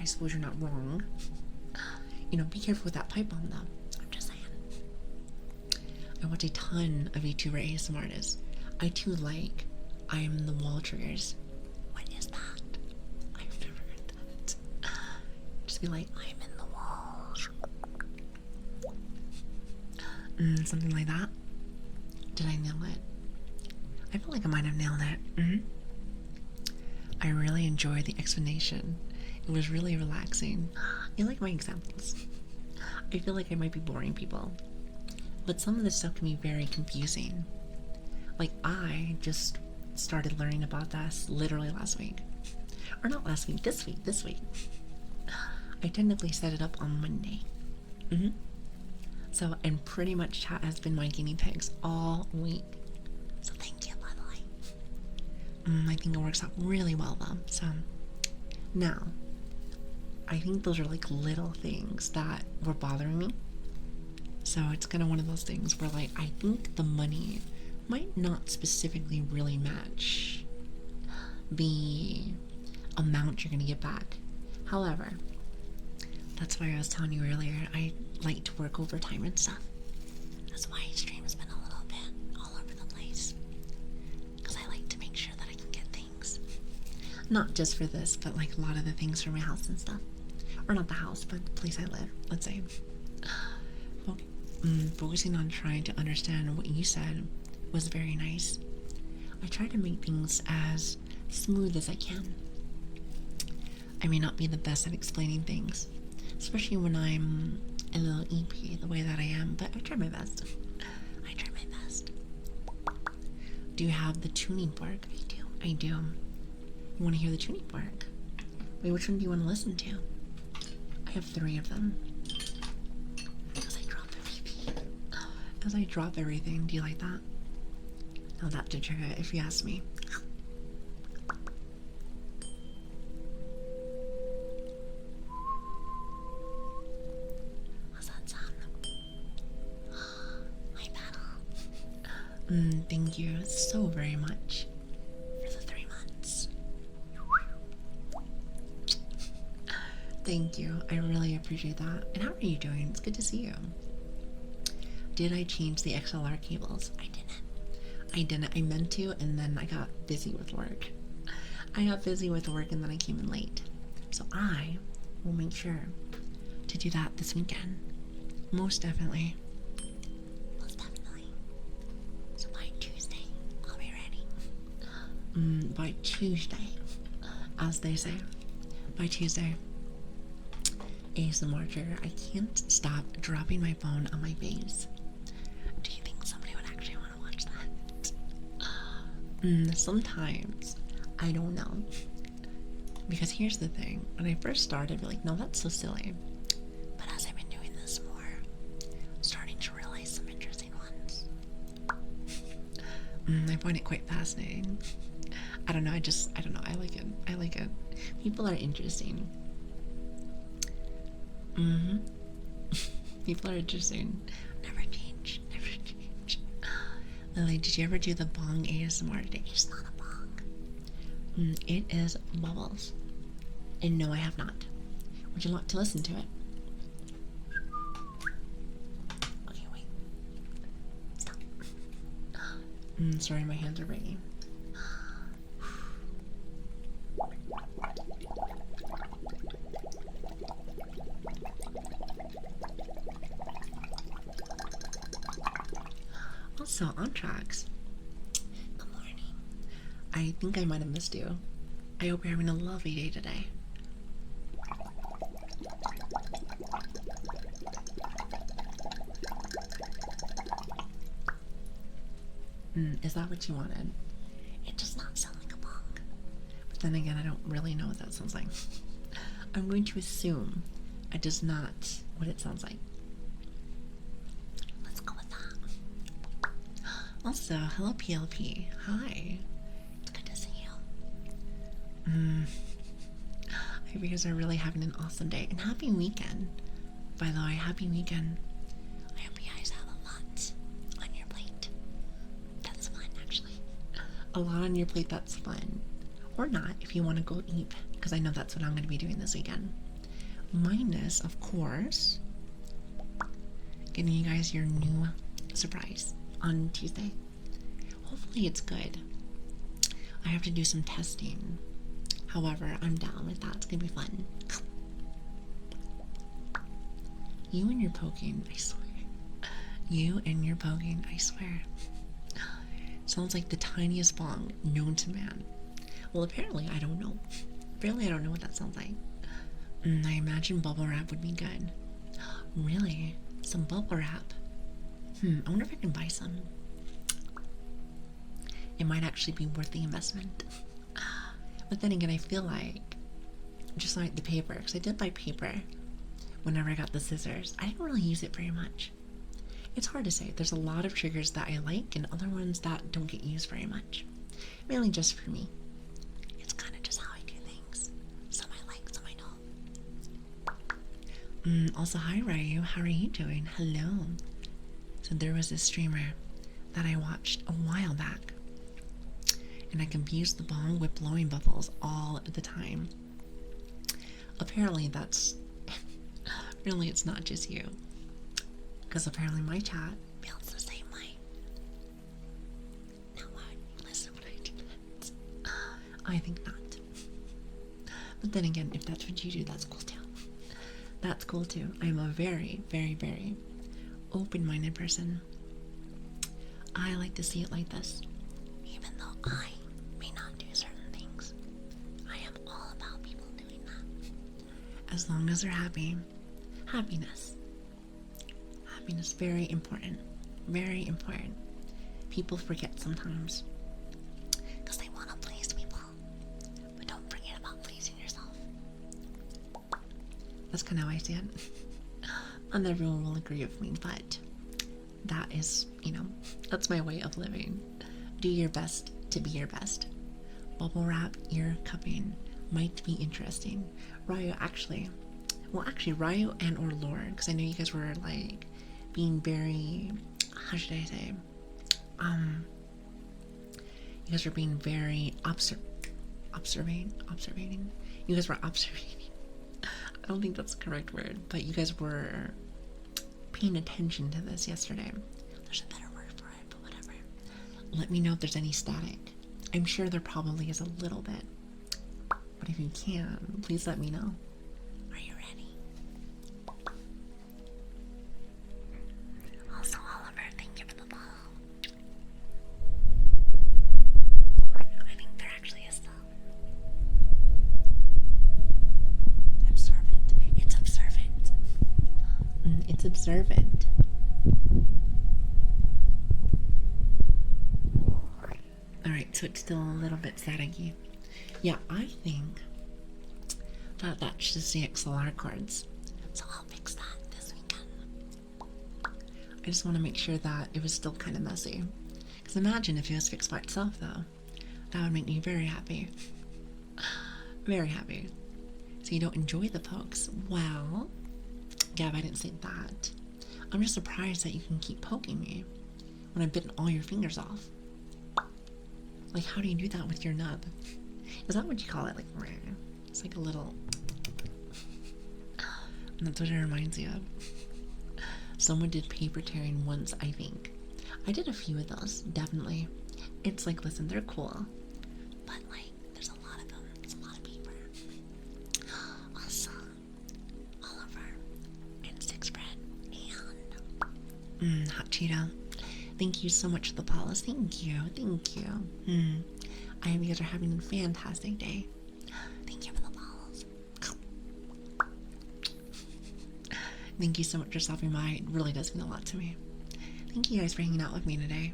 I suppose you're not wrong. You know, be careful with that pipe bomb, though. I'm just saying. I watch a ton of VTuber ASMR artists. I too like I am the wall triggers. What is that? I've never heard that. Just be like, I'm in the walls. Something like that. Did I nail it? I feel like I might have nailed it. I really enjoyed the explanation. It was really relaxing. You like my examples? I feel like I might be boring people, but some of this stuff can be very confusing. Like, I just started learning about this literally last week. Or not last week, this week. I technically set it up on Monday. So, and pretty much chat has been my guinea pigs all week. So thank you, by the way. I think it works out really well though. So, now, I think those are like little things that were bothering me. So it's kind of one of those things where like, I think the money might not specifically really match the amount you're going to get back. However, that's why I was telling you earlier, I like to work overtime and stuff. That's why stream's been a little bit all over the place. Because I like to make sure that I can get things. Not just for this, but like a lot of the things for my house and stuff. Or not the house, but the place I live, let's say. Focusing on trying to understand what you said was very nice. I try to make things as smooth as I can. I may not be the best at explaining things, especially when I'm a little EP the way that I am, but I try my best. I try my best. Do you have the tuning fork? I do. You want to hear the tuning fork? Wait, which one do you want to listen to? I have 3 of them. As I drop everything, do you like that? Now that did trigger it, if you ask me. How's that sound? My battle. Thank you so very much for the 3 months. Thank you. I really appreciate that. And how are you doing? It's good to see you. Did I change the XLR cables? I didn't. I meant to, and then I got busy with work. And then I came in late. So I will make sure to do that this weekend. Most definitely. So by Tuesday, I'll be ready. By Tuesday, as they say. By Tuesday. ASMR trigger. I can't stop dropping my phone on my face. Do you think somebody would actually want to watch that? Sometimes. I don't know. Because here's the thing. When I first started, I'd be like, no, that's so silly. But as I've been doing this more, I'm starting to realize some interesting ones. I find it quite fascinating. I don't know. I don't know. I like it. People are interesting. People are interesting. Never change. Lily, did you ever do the bong ASMR today? It's not a bong. It is bubbles. And no, I have not. Would you like to listen to it? Okay, wait. Stop. Sorry, my hands are breaking. Also, on tracks. Good morning. I think I might have missed you. I hope you're having a lovely day today. Is that what you wanted? It does not sound like a bong. But then again, I don't really know what that sounds like. I'm going to assume it is not what it sounds like. Let's go with that. Also, hello PLP. Hi. It's good to see you. hope you guys are really having an awesome day. And happy weekend. By the way, happy weekend. I hope you guys have a lot on your plate. That's fun, actually. A lot on your plate, that's fun. Or not, if you want to go eat. Because I know that's what I'm going to be doing this weekend. Minus, of course, getting you guys your new surprise on Tuesday. Hopefully it's good. I have to do some testing. However, I'm down with that. It's gonna be fun. You and your poking, I swear. You and your poking, I swear. Sounds like the tiniest bong known to man. Well, apparently I don't know. Apparently I don't know what that sounds like. I imagine bubble wrap would be good. Really? Some bubble wrap? I wonder if I can buy some. It might actually be worth the investment. But then again, I feel like, just like the paper, because I did buy paper whenever I got the scissors. I didn't really use it very much. It's hard to say. There's a lot of triggers that I like and other ones that don't get used very much. Mainly just for me. It's kind of just how I do things. Some I like, some I don't. Also, hi Ryu, how are you doing? Hello. So there was this streamer that I watched a while back, and I confused the bong with blowing bubbles all the time. Apparently that's really, it's not just you, because apparently my chat feels the same way. Now I listen when I do that. I think not. But then again, if that's what you do, that's cool too. That's cool too. I'm a very, very, very open-minded person. I like to see it like this. Even though I may not do certain things, I am all about people doing that. As long as they're happy. Happiness. Happiness, very important. Very important. People forget sometimes. Because they want to please people. But don't forget about pleasing yourself. That's kind of how I see it. Not everyone will agree with me, but that is, that's my way of living. Do your best to be your best. Bubble wrap ear cupping might be interesting. Ryu, Ryu and or Lord, because I know you guys were like being very, how should I say? You guys were being very observing. You guys were observing. I don't think that's the correct word, but you guys were paying attention to this yesterday. There's a better word for it, but whatever. Let me know if there's any static. I'm sure there probably is a little bit, but if you can, please let me know. Are you ready? Also, Oliver, thank you for the follow. I think there actually is though. Observant. It's observant. It's observant. Alright, so it's still a little bit staticky. Yeah, I think that that's just the XLR cords. So I'll fix that this weekend. I just want to make sure that it was still kind of messy. Because imagine if it was fixed by itself though. That would make me very happy. Very happy. So you don't enjoy the pokes? Well, Gab, I didn't say that. I'm just surprised that you can keep poking me when I've bitten all your fingers off. Like, how do you do that with your nub? Is that what you call it? Like, it's like a little... And that's what it reminds me of. Someone did paper tearing once, I think. I did a few of those, definitely. It's like, listen, they're cool. But, like, there's a lot of them. It's a lot of paper. Also, Oliver and Six Bread and... Hot Cheeto. Thank you so much for the follows. Thank you. I hope you guys are having a fantastic day. Thank you for the follows. Thank you so much for stopping by. It really does mean a lot to me. Thank you guys for hanging out with me today.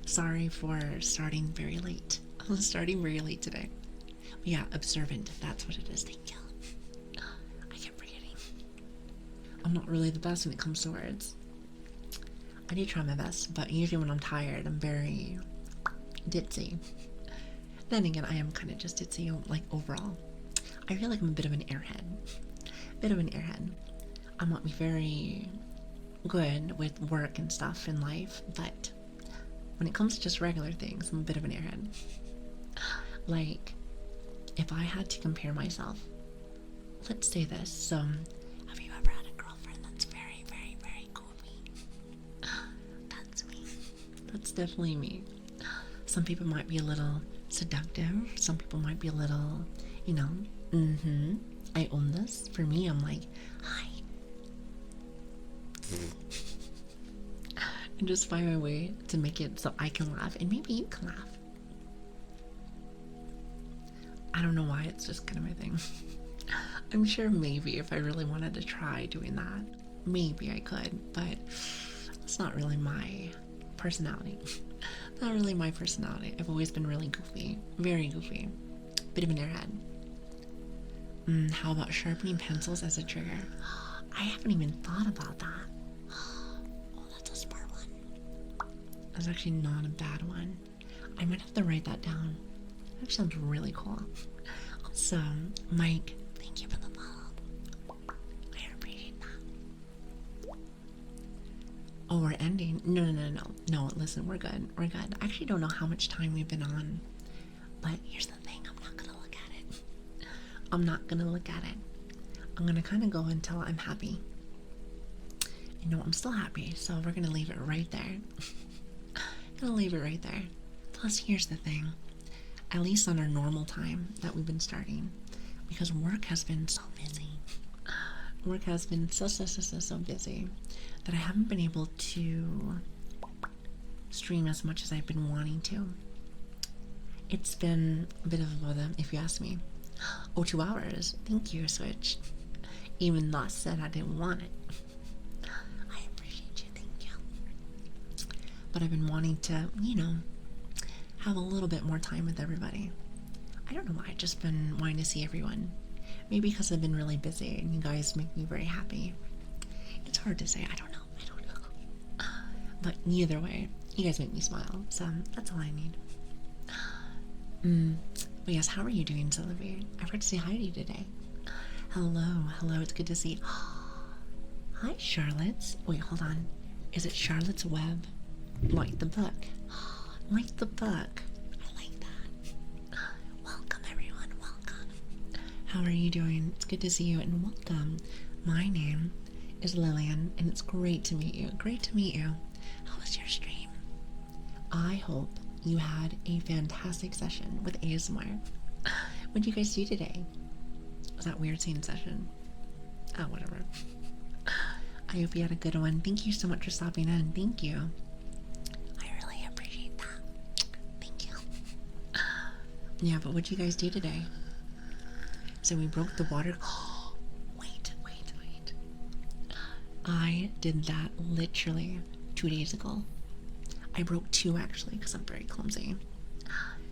Sorry for starting very late. I was starting very late today. But yeah, observant. That's what it is. Thank you. I kept forgetting. I'm not really the best when it comes to words. I do try my best, but usually when I'm tired, I'm very ditzy. Then again, I am kind of just ditzy, like, overall. I feel like I'm a bit of an airhead. Bit of an airhead. I might be very good with work and stuff in life, but when it comes to just regular things, I'm a bit of an airhead. Like, if I had to compare myself, let's say this. So, have you ever had a girlfriend that's very, very, very goofy? That's me. That's definitely me. Some people might be a little seductive. Some people might be a little, you know, I own this. For me, I'm like, hi. And just find my way to make it so I can laugh, and maybe you can laugh. I don't know why, it's just kind of my thing. I'm sure maybe if I really wanted to try doing that, maybe I could, but it's not really my personality. Not really my personality. I've always been really goofy, very goofy, bit of an airhead. How about sharpening pencils as a trigger? I haven't even thought about that. Oh, that's a smart one. That's actually not a bad one. I might have to write that down. That sounds really cool. Also, Mike, thank you for the follow. I appreciate that. Oh, we're ending? No, listen, we're good. We're good. I actually don't know how much time we've been on. But here's the thing, I'm not gonna look at it. I'm not gonna look at it. I'm gonna kind of go until I'm happy. You know, I'm still happy, so we're gonna leave it right there. Gonna leave it right there. Plus, here's the thing. At least on our normal time that we've been starting, because work has been so busy. Work has been so busy that I haven't been able to stream as much as I've been wanting to. It's been a bit of a bother, if you ask me. Oh, 2 hours. Thank you, Switch. Even though I said I didn't want it. I appreciate you, thank you. But I've been wanting to, you know, have a little bit more time with everybody. I don't know why, I've just been wanting to see everyone. Maybe because I've been really busy and you guys make me very happy. It's hard to say, I don't know. But either way, you guys make me smile, so that's all I need. But yes, how are you doing, Sylvie? I forgot to say hi to you today. Hello, it's good to see you. Hi, Charlotte. Wait, hold on. Is it Charlotte's Web? Like the book. Like the book. I like that. Welcome, everyone. Welcome. How are you doing? It's good to see you and welcome. My name is Lilian, and it's great to meet you. Great to meet you. How was your stream? I hope you had a fantastic session with ASMR. What did you guys do today? Was that weird saying session? Oh, whatever. I hope you had a good one. Thank you so much for stopping in. Thank you. I really appreciate that. Thank you. Yeah, but what did you guys do today? So we broke the water. Wait. I did that literally 2 days ago. I broke 2 actually because I'm very clumsy.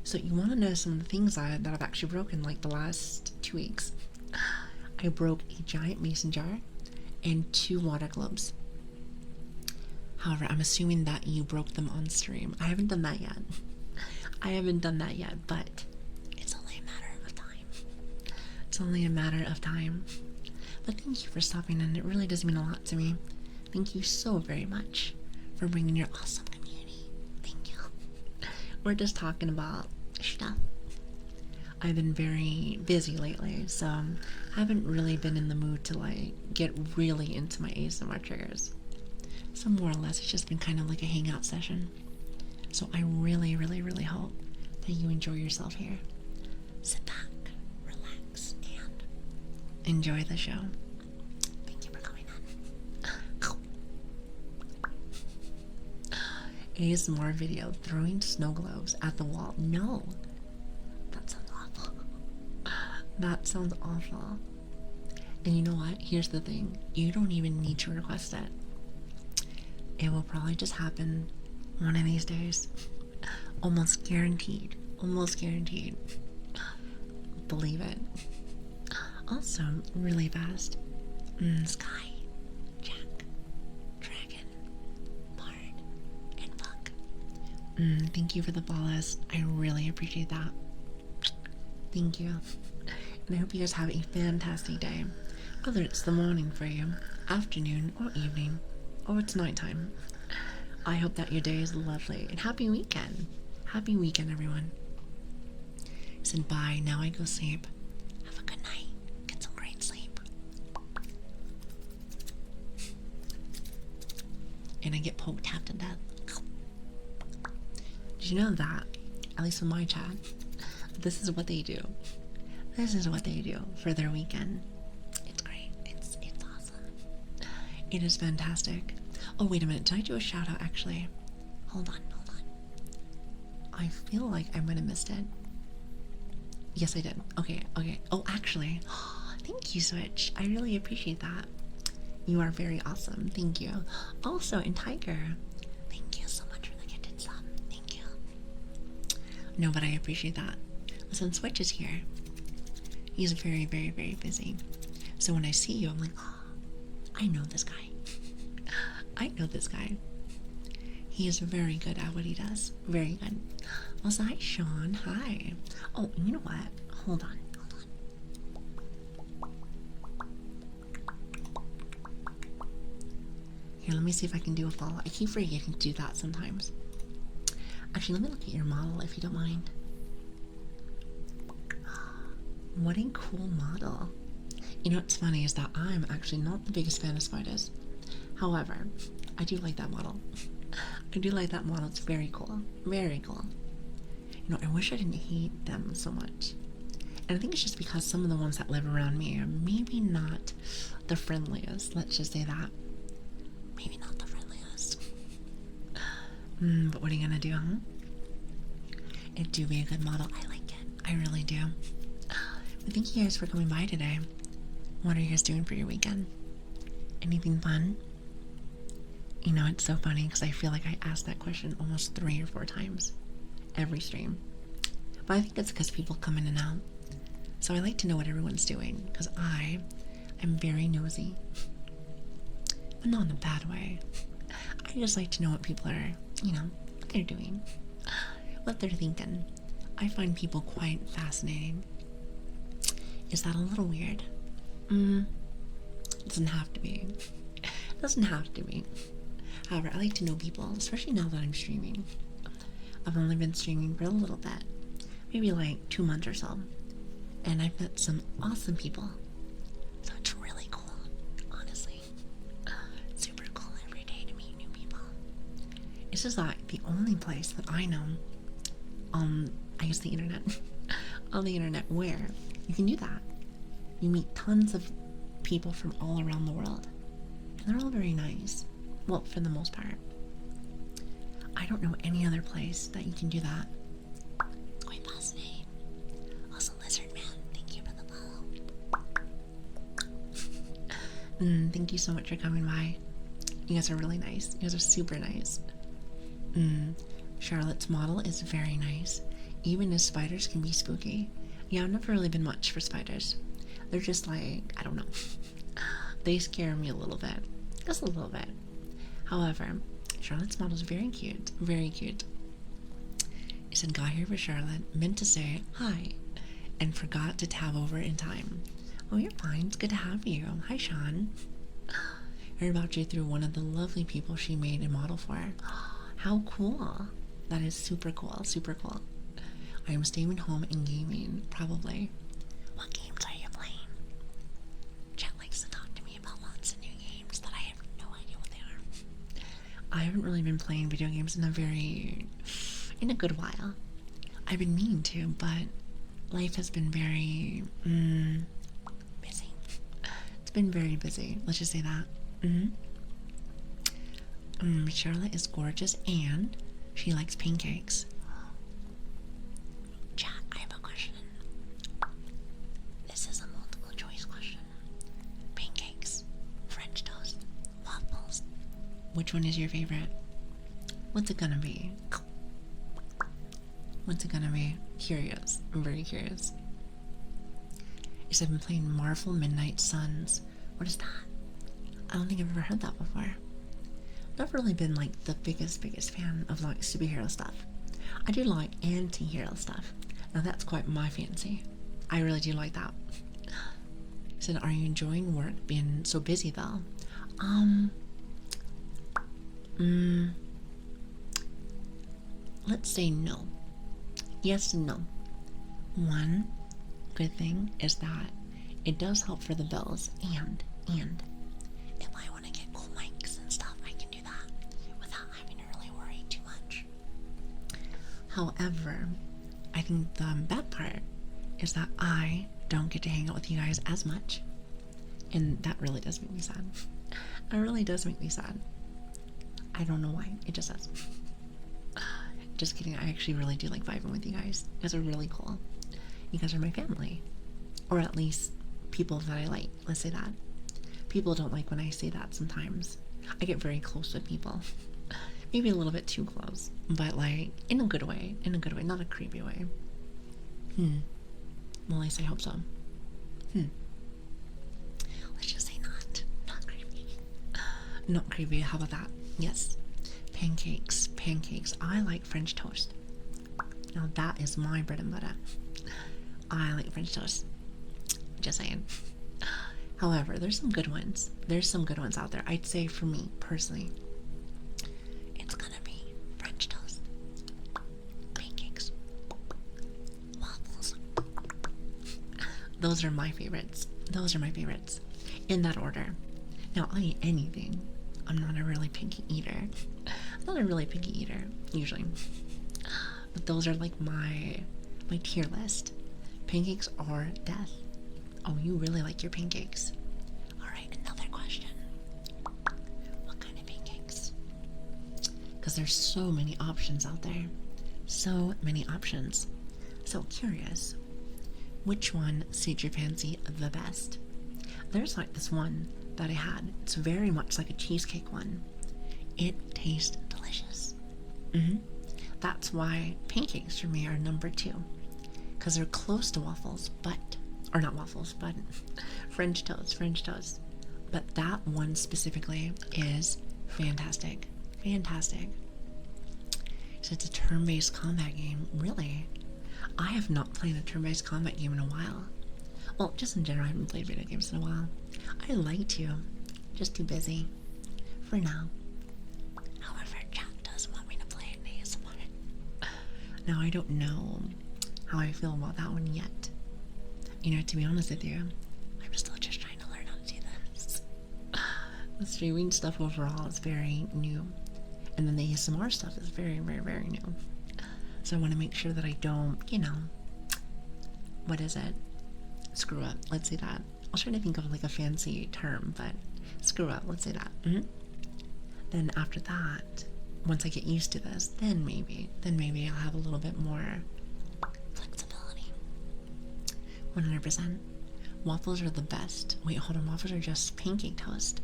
So you want to know some of the things that I've actually broken like the last 2 weeks. I broke a giant mason jar and 2 water globes. However, I'm assuming that you broke them on stream. I haven't done that yet. But it's only a matter of time. It's only a matter of time. But thank you for stopping in. It really does mean a lot to me. Thank you so very much for bringing your awesome community. Thank you. We're just talking about stuff. I've been very busy lately, so haven't really been in the mood to like get really into my ASMR triggers. So more or less, it's just been kind of like a hangout session. So I really hope that you enjoy yourself here. Sit back, relax, and enjoy the show. Thank you for coming on. ASMR video, throwing snow globes at the wall. No. That sounds awful. That sounds awful. And you know what? Here's the thing. You don't even need to request it. It will probably just happen one of these days. Almost guaranteed. Almost guaranteed. Believe it. Also, really fast. Sky, Jack, Dragon, Bard, and Buck. Thank you for the follows. I really appreciate that. Thank you. And I hope you guys have a fantastic day. Whether it's the morning for you, afternoon, or evening, or it's nighttime. I hope that your day is lovely, and happy weekend. Happy weekend, everyone. Said bye, now I go sleep. Have a good night. Get some great sleep. And I get poke tapped to death. Did you know that, at least in my chat, this is what they do. This is what they do for their weekend. It's great. It's awesome. It is fantastic. Oh, wait a minute. Did I do a shout out actually? Hold on. I feel like I might have missed it. Yes, I did. Okay. Oh, actually, thank you, Switch. I really appreciate that. You are very awesome. Thank you. Also, in Tiger, thank you so much for the gifted sub. Thank you. No, but I appreciate that. Listen, Switch is here. He's very, very, very busy. So when I see you, I'm like, oh, I know this guy. I know this guy. He is very good at what he does. Very good. Also, hi, Sean. Hi. Oh, you know what? Hold on. Here, let me see if I can do a follow. I keep forgetting to do that sometimes. Actually, let me look at your model if you don't mind. What a cool model. You know what's funny is that I'm actually not the biggest fan of spiders. However, I do like that model. I do like that model. It's very cool. Very cool. You know, I wish I didn't hate them so much. And I think it's just because some of the ones that live around me are maybe not the friendliest. Let's just say that. Maybe not the friendliest. But what are you gonna do, huh? It do be a good model. I like it. I really do. But thank you guys for coming by today. What are you guys doing for your weekend? Anything fun? You know, it's so funny because I feel like I asked that question almost 3 or 4 times every stream. But I think it's because people come in and out. So I like to know what everyone's doing because I am very nosy. But not in a bad way. I just like to know what people are, you know, what they're doing, what they're thinking. I find people quite fascinating. Is that a little weird? Doesn't have to be. Doesn't have to be. However, I like to know people, especially now that I'm streaming. I've only been streaming for a little bit, maybe like 2 months or so, and I've met some awesome people. So it's really cool, honestly. Super cool every day to meet new people. It's just like the only place that I know on, I guess, the internet, on the internet where you can do that. You meet tons of people from all around the world, and they're all very nice. Well, for the most part. I don't know any other place that you can do that. It's quite fascinating. Also, Lizard Man, thank you for the follow. Thank you so much for coming by. You guys are really nice. You guys are super nice. Charlotte's model is very nice. Even as spiders can be spooky. Yeah, I've never really been much for spiders. They're just like, I don't know. They scare me a little bit. Just a little bit. However, Charlotte's model is very cute. Very cute. It said, got here for Charlotte, meant to say hi, and forgot to tab over in time. Oh, you're fine. It's good to have you. Hi, Sean. Heard about you through one of the lovely people she made a model for. How cool. That is super cool. Super cool. I am staying home and gaming, probably. What games are you playing? Chat likes to talk to me about lots of new games that I have no idea what they are. I haven't really been playing video games in a good while. I've been meaning to, but life has been very, busy. It's been very busy, let's just say that. Charlotte is gorgeous and she likes pancakes. Chat, I have a question. This is a multiple choice question. Pancakes, French toast, waffles. Which one is your favorite? What's it gonna be? What's it gonna be? Curious. I'm very curious. Yes, I've been playing Marvel Midnight Suns. What is that? I don't think I've ever heard that before. Never really been like the biggest fan of like superhero stuff. I do like anti-hero stuff. Now that's quite my fancy. I really do like that. He said, are you enjoying work being so busy though? Let's say no. Yes and no. One good thing is that it does help for the bills, and if I want to get cool mics and stuff, I can do that without having to really worry too much. However, I think the bad part is that I don't get to hang out with you guys as much, and that really does make me sad. It really does make me sad. I don't know why, it just does. Just kidding, I actually really do like vibing with you guys. You guys are really cool. You guys are my family. Or at least people that I like, let's say that. People don't like when I say that sometimes. I get very close with people. Maybe a little bit too close, but like in a good way, not a creepy way. Well, at least I hope so. Let's just say not creepy. Not creepy, how about that? Yes. Pancakes. I like French toast. Now that is my bread and butter. I like French toast. Just saying. However, there's some good ones. There's some good ones out there. I'd say for me, personally, it's gonna be French toast, pancakes, waffles. Those are my favorites. In that order. Now, I'll eat anything. I'm not a really picky eater. Usually. But those are like my tier list. Pancakes are death. Oh, you really like your pancakes. Alright, another question. What kind of pancakes? Because there's so many options out there. So many options. So curious. Which one suits your fancy the best? There's like this one that I had. It's very much like a cheesecake one. It tastes delicious. That's why pancakes for me are number 2. Because they're close to waffles, or not waffles, but French toast. But that one specifically is fantastic. So it's a turn-based combat game. Really? I have not played a turn-based combat game in a while. Well, just in general, I haven't played video games in a while. I like to. Just too busy. For now. However, chat does want me to play an ASMR. Now, I don't know how I feel about that one yet. You know, to be honest with you, I'm still just trying to learn how to do this. The streaming stuff overall is very new. And then the ASMR stuff is very, very, very new. So I want to make sure that I don't, screw up. Let's say that. I'll try to think of like a fancy term, but screw up, let's say that. Then after that, once I get used to this, then maybe I'll have a little bit more flexibility. 100%. Waffles are the best. Wait, hold on, waffles are just pancake toast.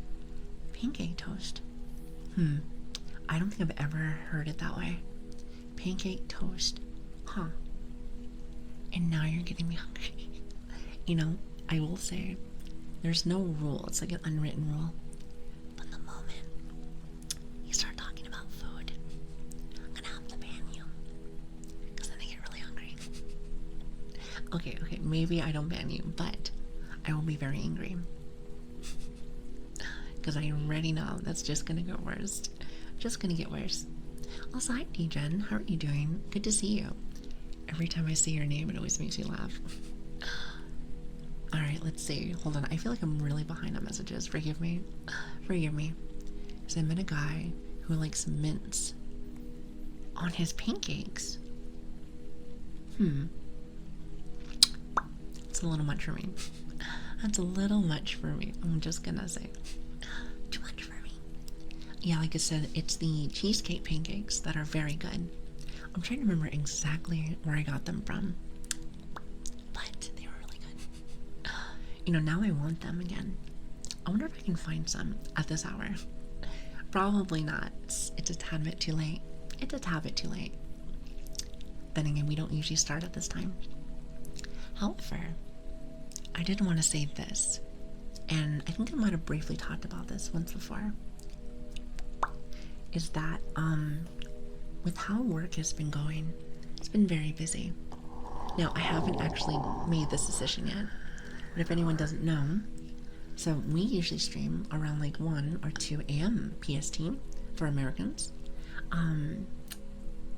I don't think I've ever heard it that way. Pancake toast. Huh. And now you're getting me hungry. I will say, there's no rule. It's like an unwritten rule. But the moment you start talking about food, I'm gonna have to ban you. Because then I get really hungry. Okay, maybe I don't ban you, but I will be very angry. Because I already know that's just gonna get worse. Also, hi D-Jen, how are you doing? Good to see you. Every time I say your name, it always makes me laugh. Alright, let's see. Hold on, I feel like I'm really behind on messages. Forgive me. So I met a guy who likes mints on his pancakes. It's a little much for me. That's a little much for me. I'm just gonna say. Too much for me. Yeah, like I said, it's the cheesecake pancakes that are very good. I'm trying to remember exactly where I got them from. But they were really good. Now I want them again. I wonder if I can find some at this hour. Probably not. It's a tad bit too late. Then again, we don't usually start at this time. However, I did want to say this, and I think I might have briefly talked about this once before, is that, with how work has been going, it's been very busy. Now, I haven't actually made this decision yet, but if anyone doesn't know, so we usually stream around like 1 or 2 a.m. PST for Americans.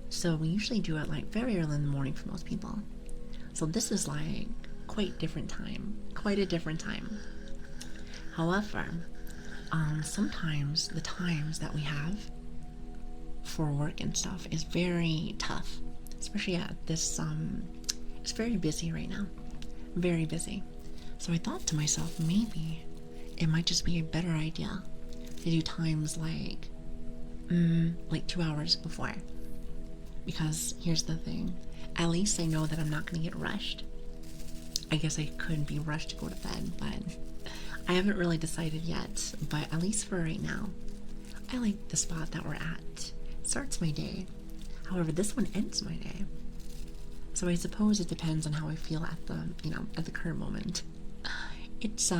So we usually do it like very early in the morning for most people. So this is like quite a different time. However, sometimes the times that we have for work and stuff is very tough, especially at this, it's very busy right now, very busy. So I thought to myself, maybe it might just be a better idea to do times like 2 hours before. Because here's the thing, at least I know that I'm not gonna get rushed. I guess I could be rushed to go to bed, but I haven't really decided yet. But at least for right now, I like the spot that we're at. It starts my day. However, this one ends my day. So I suppose it depends on how I feel at the current moment. It's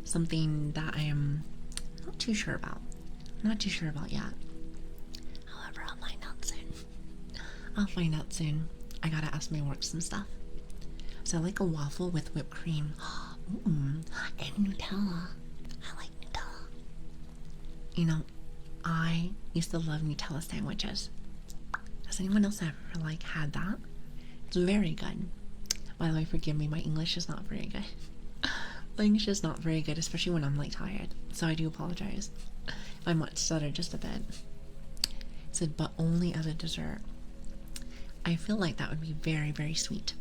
something that I am not too sure about. Not too sure about yet. However, I'll find out soon. I gotta ask my work some stuff. So I like a waffle with whipped cream. And Nutella. I like Nutella. You know, I used to love Nutella sandwiches. Has anyone else ever had that? It's very good. By the way, forgive me, my English is not very good. My English is not very good, especially when I'm tired. So I do apologize. I might stutter just a bit. It said, but only as a dessert. I feel like that would be very, very sweet.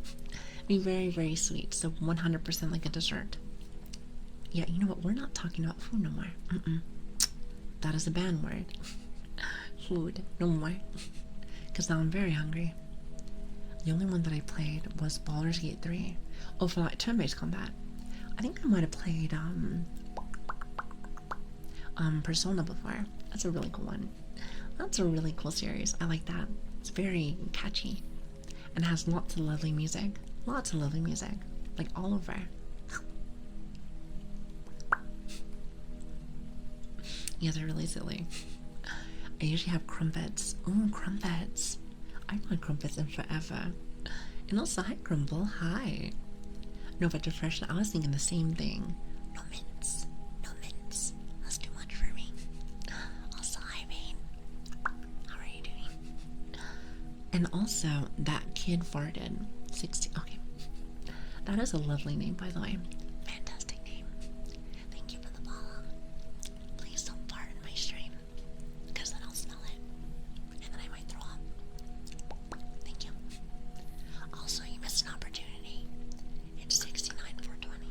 Be very, very sweet. So 100% like a dessert. Yeah, you know what? We're not talking about food no more. That is a bad word. Food, no more. Because now I'm very hungry. The only one that I played was Baldur's Gate 3. Oh, for turn-based combat. I think I might have played Persona before. That's a really cool one. That's a really cool series. I like that. It's very catchy and has lots of lovely music. Like all over. Yeah, they're really silly. I usually have crumpets. Oh, crumpets. I haven't had crumpets in forever. And also, hi, Crumble. Hi. No, but depression, I was thinking the same thing. No mints. That's too much for me. Also, hi, Bane. How are you doing? And also, that kid farted. 16. Okay. That is a lovely name, by the way. Fantastic name. Thank you for the follow. Please don't fart in my stream, because then I'll smell it, and then I might throw up. Thank you. Also, you missed an opportunity. It's 69,420.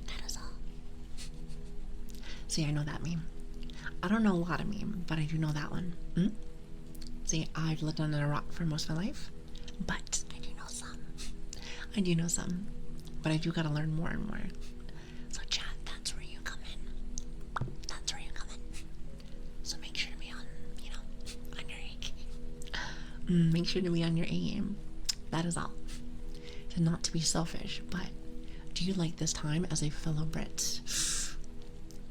That is all. See, I know that meme. I don't know a lot of meme, but I do know that one. See, I've lived under a rock for most of my life, but I do know some. But I do gotta learn more and more. So chat, that's where you come in. So make sure to be on, on your A game. Make sure to be on your A game. That is all. So not to be selfish, but do you like this time as a fellow Brit?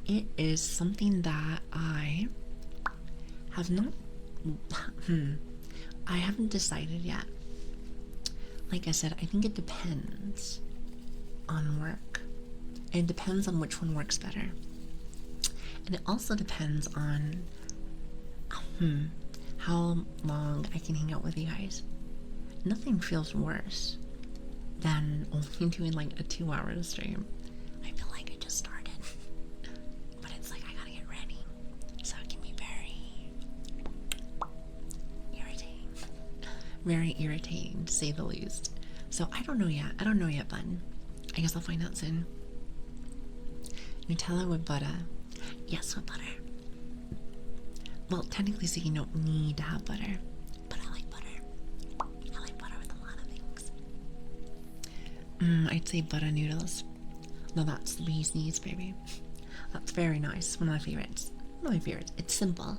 It is something that I have not... I haven't decided yet. Like I said, I think it depends on work. It depends on which one works better. And it also depends on how long I can hang out with you guys. Nothing feels worse than only doing a 2-hour stream. I feel like I just started. But it's I gotta get ready. So it can be very irritating. Very irritating, to say the least. So I don't know yet, bun. I guess I'll find out soon. Nutella with butter. Yes, with butter. Well, technically speaking, you don't need to have butter. But I like butter. I like butter with a lot of things. I'd say butter noodles. No, that's the bee's knees, baby. That's very nice. One of my favorites. It's simple,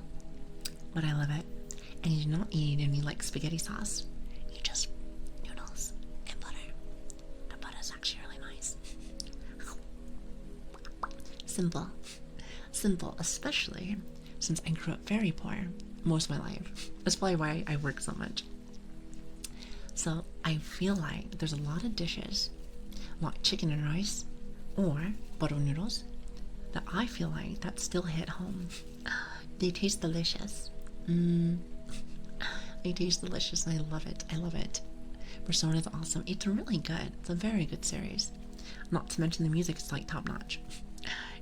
but I love it. And you do not need any spaghetti sauce. You just noodles and butter. The butter is actually really nice. Simple, especially since I grew up very poor most of my life. That's probably why I work so much. So I feel like there's a lot of dishes, like chicken and rice or butter noodles, that I feel like that still hit home. They taste delicious. They taste delicious and I love it. I love it. Persona is awesome. It's really good. It's a very good series. Not to mention the music is like top notch.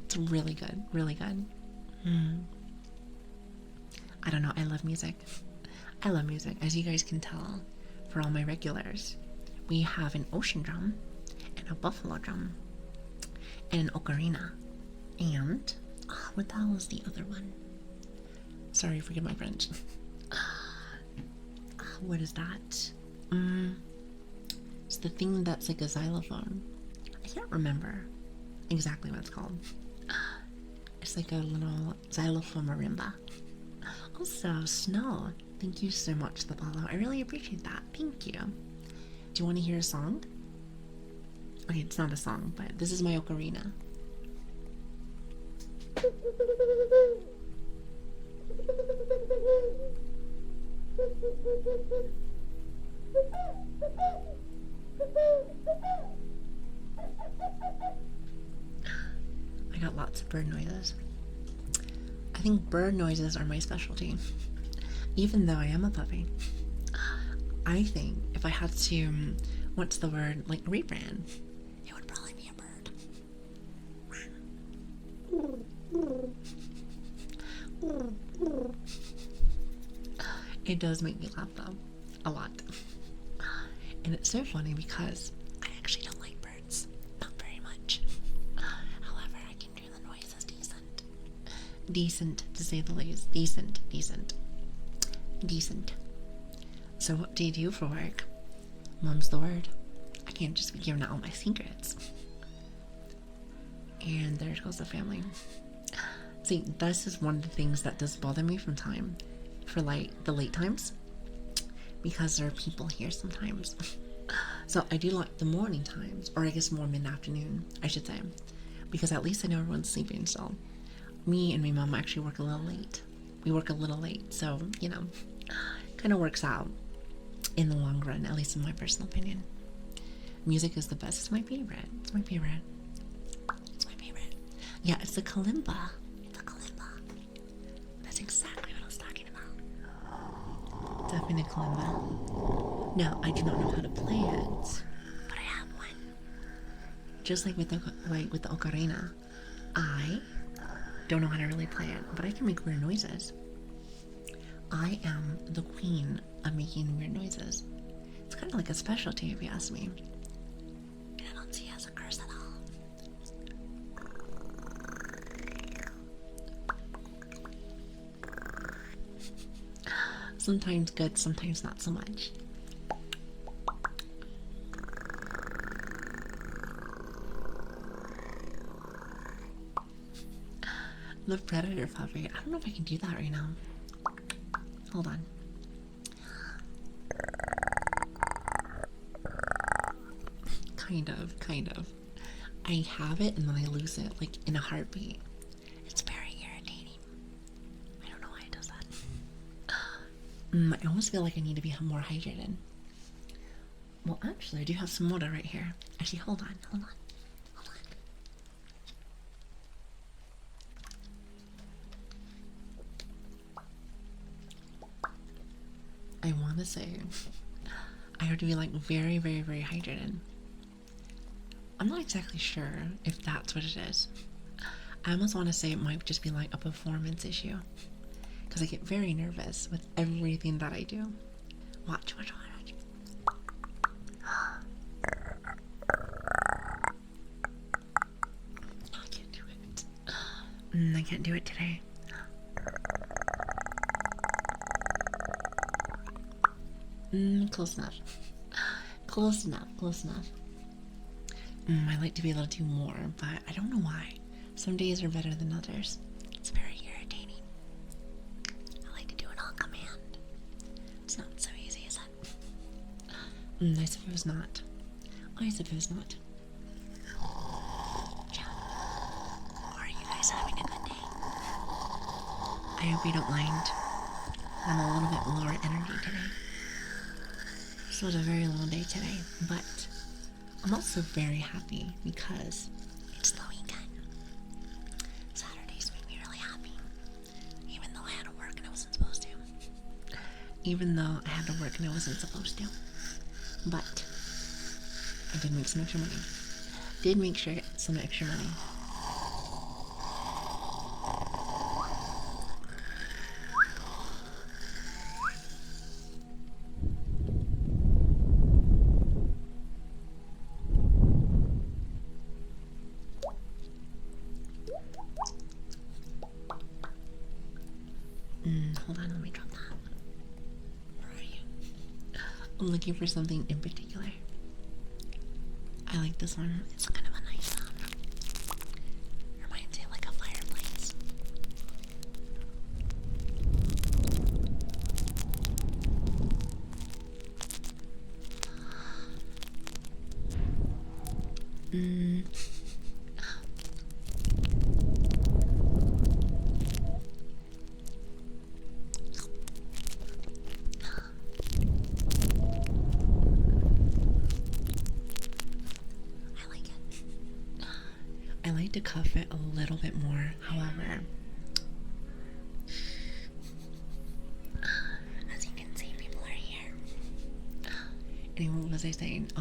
It's really good. Really good. I don't know. I love music. I love music. As you guys can tell, for all my regulars, we have an ocean drum and a buffalo drum and an ocarina. And what the hell is the other one? Sorry, forgive my French. What is that? It's the thing that's like a xylophone. I can't remember exactly what it's called. It's like a little xylophone marimba. Also, Snow, thank you so much for the follow. I really appreciate that. Thank you. Do you want to hear a song? Okay, it's not a song, but this is my ocarina. I got lots of bird noises. I think bird noises are my specialty. Even though I am a puppy, I think if I had to, what's the word, like rebrand, it would probably be a bird. It does make me laugh though, a lot. And it's so funny because I actually don't like birds, not very much. However, I can do the noises decent. Decent, to say the least. Decent. So what do you do for work? Mum's the word. I can't just be giving out all my secrets. And there goes the family. See, this is one of the things that does bother me from time for like the late times, because there are people here sometimes. So I do like the morning times, or I guess more mid-afternoon, I should say, because at least I know everyone's sleeping. So me and my mom actually work a little late. We work a little late, so you know, kind of works out in the long run, at least in my personal opinion. Music is the best. It's my favorite. It's my favorite. Yeah, it's the kalimba. That's exactly what I was talking about. Definitely a kalimba. Now, I do not know how to play it, but I have one. Just like with the ocarina, I don't know how to really play it, but I can make weird noises. I am the queen of making weird noises. It's kind of like a specialty, if you ask me. And I don't see it as a curse at all. Sometimes good, sometimes not so much. The predator puppy. I don't know if I can do that right now. Hold on. Kind of. I have it and then I lose it, like in a heartbeat. It's very irritating. I don't know why it does that. I almost feel like I need to be more hydrated. Well, actually, I do have some water right here. Actually, hold on. I want to say I have to be like very hydrated. I'm not exactly sure if that's what it is. I almost want to say it might just be like a performance issue, because I get very nervous with everything that I do. Watch. I can't do it. I can't do it today. Close enough. I like to be able to do more, but I don't know why. Some days are better than others. It's very irritating. I like to do it on command. It's not so easy, is it? I suppose not. Are you guys having a good day? I hope you don't mind. I'm a little bit lower energy today. This was a very long day today, but I'm also very happy because it's the weekend. Saturdays make me really happy. Even though I had to work and I wasn't supposed to. But I did make some extra money. Some extra money. Hold on, let me drop that. Where are you? I'm looking for something in particular. I like this one. It's kind of a nice sound. Reminds me of like a fireplace. I like to cuff it a little bit more, however, as you can see, people are here. Anyway, what was I saying?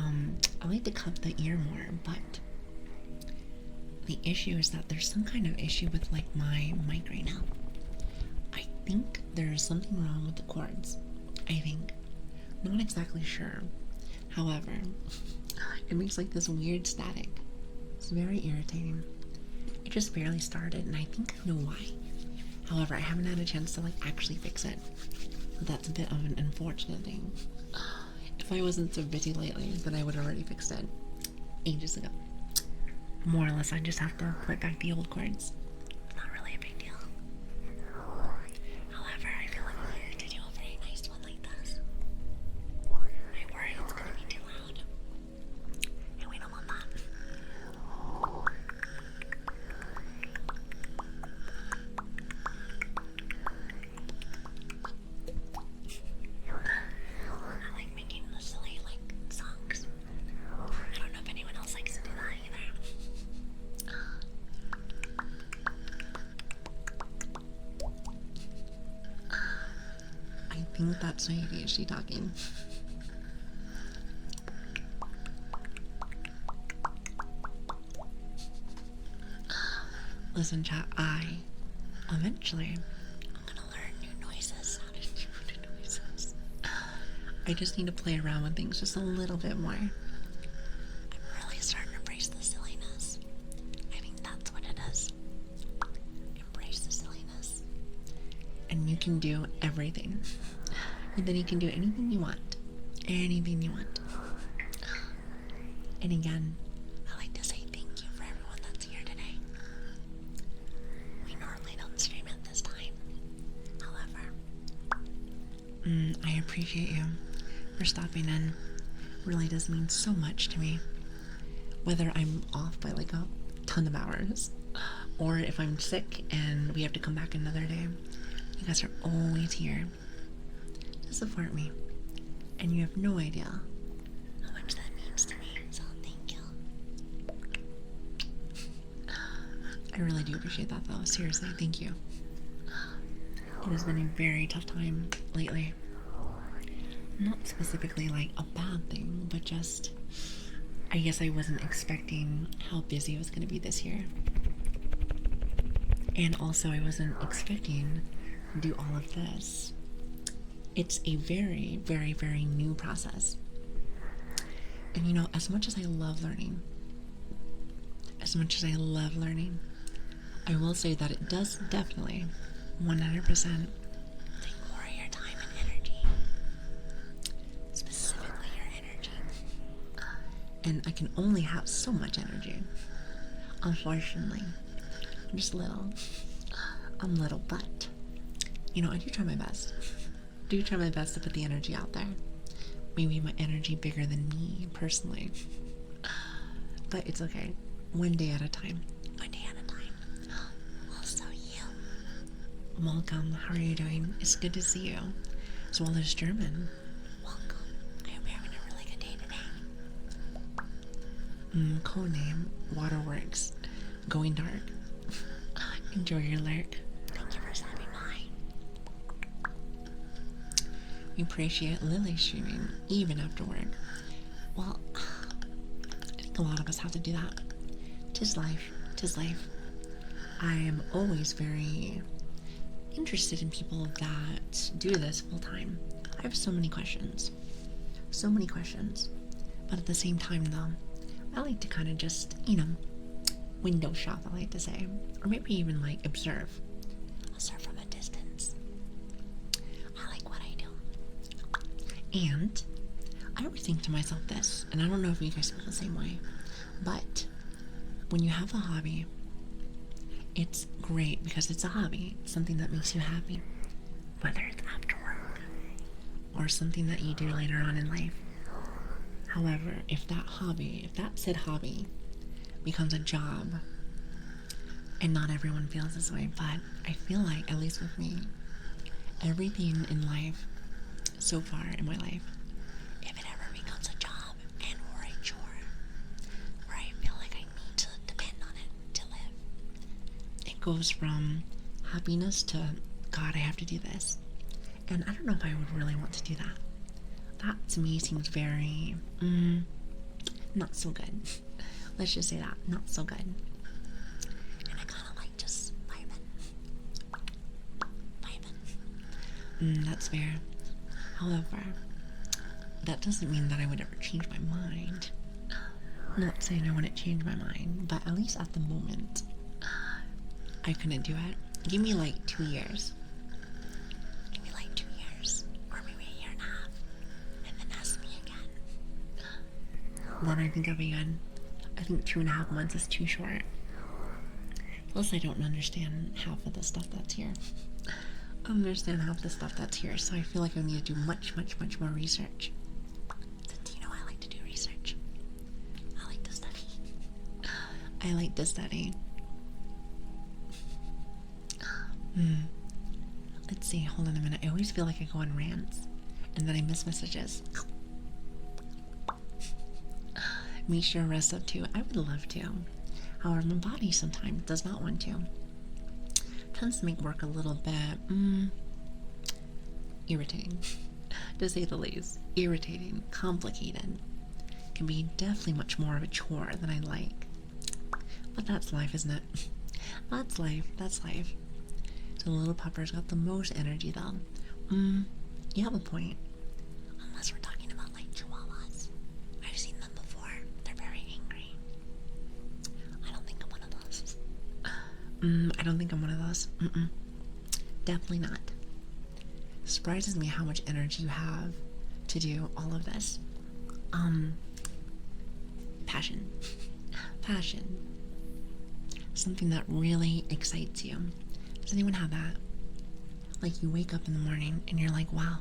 I like to cuff the ear more, but the issue is that there's some kind of issue with like my mic right now. I think there's something wrong with the cords. I think. Not exactly sure. However, it makes like this weird static. It's very irritating. It just barely started, and I think I know why. However, I haven't had a chance to like actually fix it. That's a bit of an unfortunate thing. If I wasn't so busy lately, then I would have already fixed it ages ago. More or less, I just have to put back the old cords. Not really a big deal. However, I feel like I'm here to do a very nice one like this. I worry it's gonna be too loud. And we don't want that. I like making the silly like songs. I don't know if anyone else likes to do that either. I think that's my ADHD talking. Listen, chat, eventually, I'm gonna learn new noises, how to do new noises. I just need to play around with things just a little bit more. I'm really starting to embrace the silliness. I think that's what it is. Embrace the silliness. And you can do everything. And then you can do anything you want. Anything you want. And again, I like to say thank you for everyone that's here today. We normally don't stream at this time. However, I appreciate you for stopping in. Really does mean so much to me. Whether I'm off by like a ton of hours, or if I'm sick and we have to come back another day, you guys are always here to support me. And you have no idea how much that means to me, so thank you. I really do appreciate that though, seriously, thank you. It has been a very tough time lately. Not specifically like a bad thing, but just, I guess I wasn't expecting how busy it was going to be this year. And also I wasn't expecting to do all of this. It's a very, very, very new process. And you know, as much as I love learning, I will say that it does definitely 100% take more of your time and energy. Specifically your energy. And I can only have so much energy. Unfortunately. I'm just little. I'm little, but you know, I do try my best. I do try my best to put the energy out there. Maybe my energy bigger than me, personally. But it's okay. One day at a time. One day at a time. Also you. Welcome. How are you doing? It's good to see you. As well as German. Welcome. I hope you're having Codename Waterworks. Going dark. Enjoy your lurk. Thank you for stopping by. We appreciate Lili streaming even after work. Well, I think a lot of us have to do that. Tis life. Tis life. I am always very interested in people that do this full time. I have so many questions. So many questions. But at the same time, though, I like to kind of just, window shop, I like to say. Or maybe even, like, observe. Observe from a distance. I like what I do. And I always think to myself this, and I don't know if you guys feel the same way, but when you have a hobby, it's great because it's a hobby. It's something that makes you happy. Whether it's after work or something that you do later on in life. However, if that said hobby becomes a job, and not everyone feels this way, but I feel like, at least with me, everything in life, so far in my life, if it ever becomes a job and or a chore, where I feel like I need to depend on it to live, it goes from happiness to, God, I have to do this. And I don't know if I would really want to do that. That to me seems very, not so good. Let's just say that, not so good. And I kind of like just vibing. That's fair. However, that doesn't mean that I would ever change my mind. I'm not saying I wouldn't change my mind, but at least at the moment, I couldn't do it. Give me like 2 years. Then I think I'll be good. I think 2.5 months is too short. Plus, I don't understand half of the stuff that's here. I don't understand half the stuff that's here, so I feel like I need to do much, much, much more research. Since I like to do research. I like to study. I like to study. Let's see, hold on a minute. I always feel like I go on rants, and then I miss messages. Me sure rest up too. I would love to. However, my body sometimes does not want to. Tends to make work a little bit irritating, to say the least. Irritating, complicated. Can be definitely much more of a chore than I like. But that's life, isn't it? That's life. That's life. So the little pupper's got the most energy though. You have a point. Unless we're talking about like chihuahuas. I've seen them before. They're very angry. I don't think I'm one of those. I don't think I'm one of those. Definitely not. Surprises me how much energy you have to do all of this. Passion. Passion. Something that really excites you. Does anyone have that? Like you wake up in the morning and you're like, wow,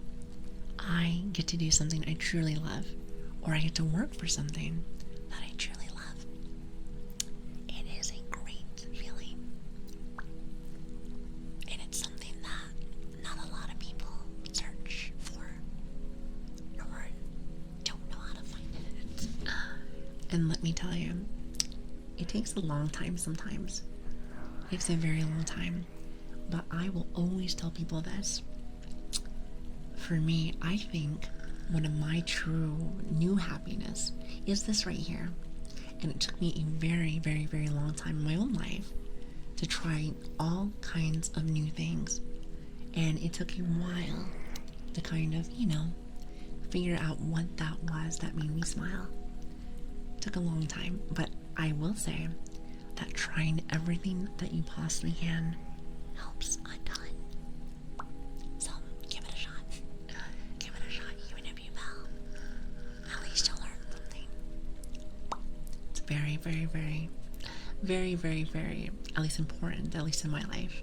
I get to do something I truly love, or I get to work for something that I truly love. It is a great feeling. And it's something that not a lot of people search for, or don't know how to find it. And let me tell you, it takes a long time sometimes. It takes a very long time. But I will always tell people this. For me, I think one of my true new happiness is this right here. And it took me a very, very, very long time in my own life to try all kinds of new things. And it took a while to kind of, figure out what that was that made me smile. It took a long time, but I will say that trying everything that you possibly can helps a ton. So give it a shot. Give it a shot, even if you fail. At least you'll learn something. It's very, very, very, very, very, very, at least important, at least in my life.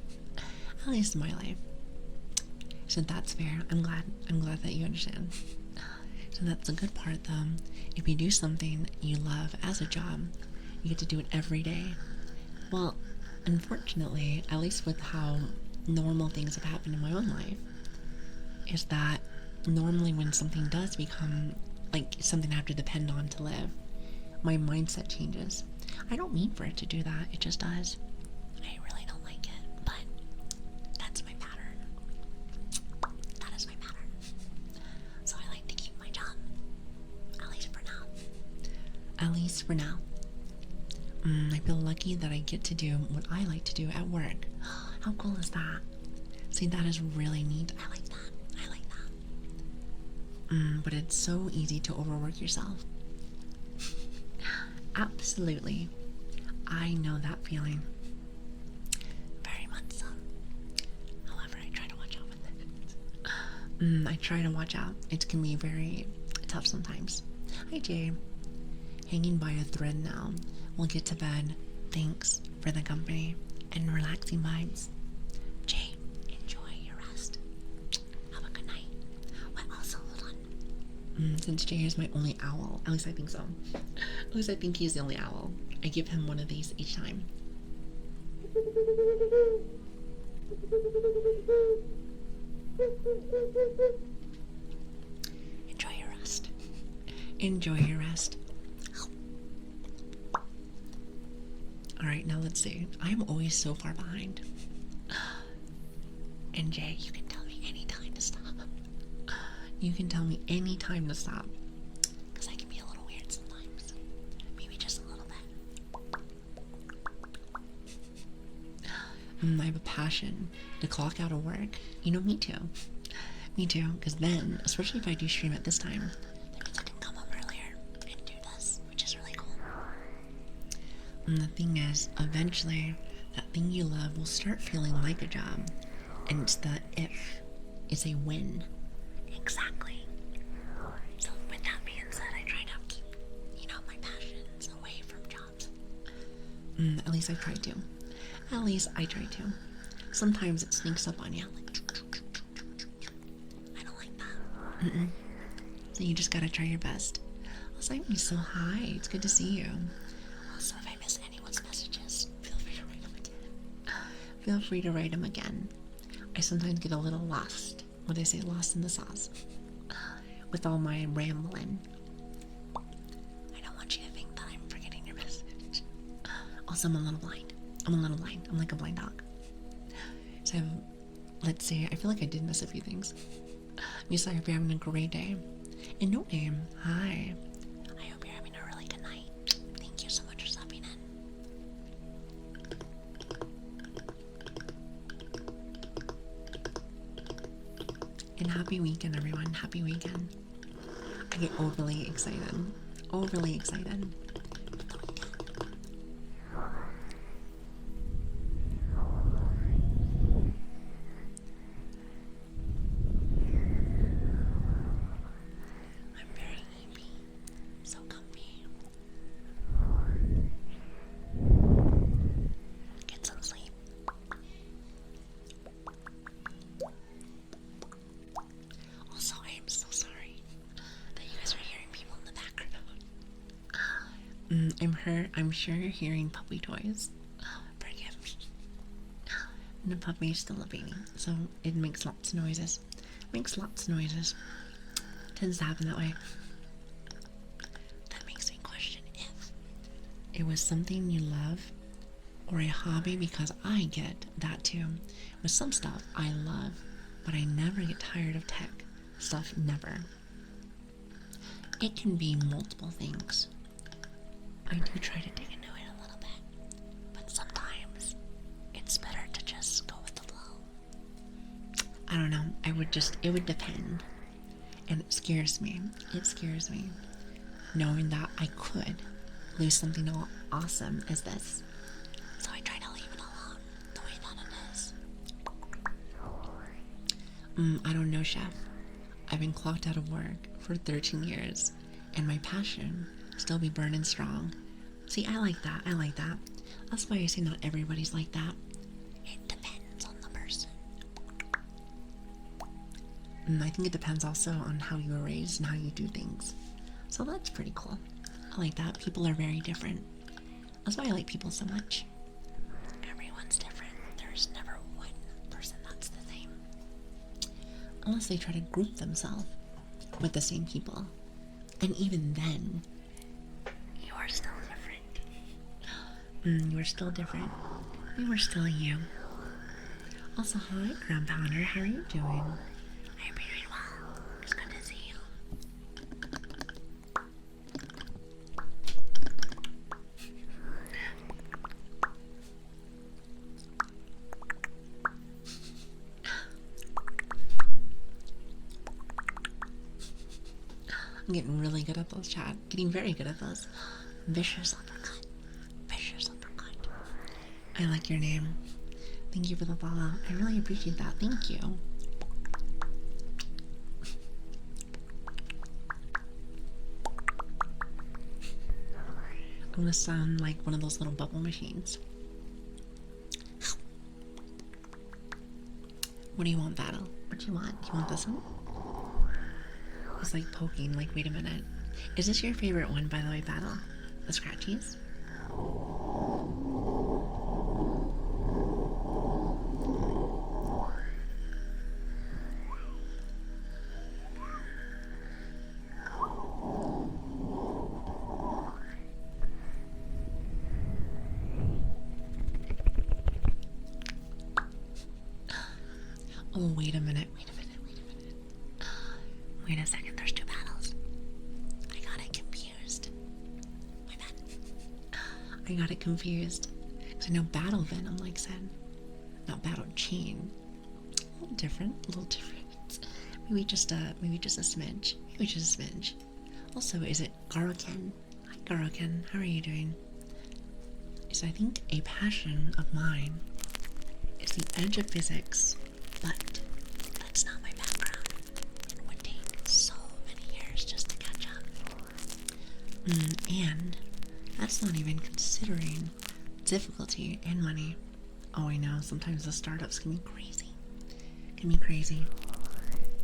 At least in my life. So that's fair. I'm glad that you understand. So that's a good part though. If you do something you love as a job, you get to do it every day. Well, unfortunately, at least with how normal things have happened in my own life, is that normally when something does become like something I have to depend on to live, my mindset changes. I don't mean for it to do that, it just does. I really don't like it, but that's my pattern. That is my pattern. So I like to keep my job, at least for now. At least for now. I feel lucky that I get to do what I like to do at work. How cool is that? See, that is really neat. I like that. I like that. But it's so easy to overwork yourself. Absolutely. I know that feeling. Very much so. However, I try to watch out with it. I try to watch out. It can be very tough sometimes. Hi, Jay. Hanging by a thread now. We'll get to bed. Thanks for the company and relaxing vibes. Jay, enjoy your rest. Have a good night. What also, hold on. Since Jay is my only owl, at least I think so. At least I think he's the only owl. I give him one of these each time. Enjoy your rest. Enjoy your rest. Alright, now let's see. I'm always so far behind. And Jay, you can tell me any time to stop. You can tell me any time to stop. Because I can be a little weird sometimes. Maybe just a little bit. I have a passion to clock out of work. You know, me too. Me too, because then, especially if I do stream at this time, that means I can come home earlier and do this, which is really cool. And the thing is, eventually, that thing you love will start feeling like a job. And it's the if is a win. Exactly. So with that being said, I try to keep, my passions away from jobs. At least I try to. At least I try to. Sometimes it sneaks up on you. Like, I don't like that. So you just gotta try your best. Also, I'm so hi. It's good to see you. Also, if I miss anyone's messages, feel free to write them again. Feel free to write them again. I sometimes get a little lost. What do I say? Lost in the sauce. With all my rambling. I don't want you to think that I'm forgetting your message. Also, I'm a little blind. I'm like a blind dog. So, let's see. I feel like I did miss a few things. Misa, I hope you're having a great day. And no name. Hi. I hope you're having a really good night. Thank you so much for stopping in. And happy weekend, everyone. Happy weekend. I get overly excited. Overly excited. I'm very happy. So comfy. Get some sleep. Also, I am so sorry that you guys are hearing people in the background. I'm sure you're hearing puppy toys. Forgive me. And the puppy is still a baby, so it makes lots of noises. Tends to happen that way. That makes me question if it was something you love or a hobby, because I get that too. With some stuff I love, but I never get tired of tech stuff, never. It can be multiple things. I do try to dig into it a little bit, but sometimes it's better to just go with the flow. I don't know, it would depend. And it scares me. Knowing that I could lose something awesome as this. So I try to leave it alone the way that it is. I don't know, Chef. I've been clocked out of work for 13 years, and my passion still be burning strong. See, I like that. That's why I say not everybody's like that. It depends on the person. I think it depends also on how you were raised and how you do things. So that's pretty cool. I like that. People are very different. That's why I like people so much. Everyone's different. There's never one person that's the same. Unless they try to group themselves with the same people. And even then, you are still different. You were still different. You were still you. Also, hi, Grand Pounder. How are you doing? I'm doing well. It's good to see you. I'm getting really good at those, Chad. Getting very good at those. Vicious uppercut. Vicious uppercut. I like your name. Thank you for the follow. I really appreciate that. Thank you. I'm gonna sound like one of those little bubble machines. What do you want, Battle? What do you want? You want this one? It's like poking, like, wait a minute. Is this your favorite one, by the way, Battle? The scratchies? Oh, wait a minute. Wait a second, there's two battles. I got it confused. My bad. I got it confused. Because I know Battle Venom, like said. Not Battle Chain. A little different, Maybe just a smidge. Maybe just a smidge. Also, is it Garoken? Hi, Garoken. How are you doing? Is, I think, a passion of mine is the edge of physics, but that's not my background. It would take so many years just to catch up. And that's not even considering difficulty and money. Oh, I know, sometimes the startups can be crazy.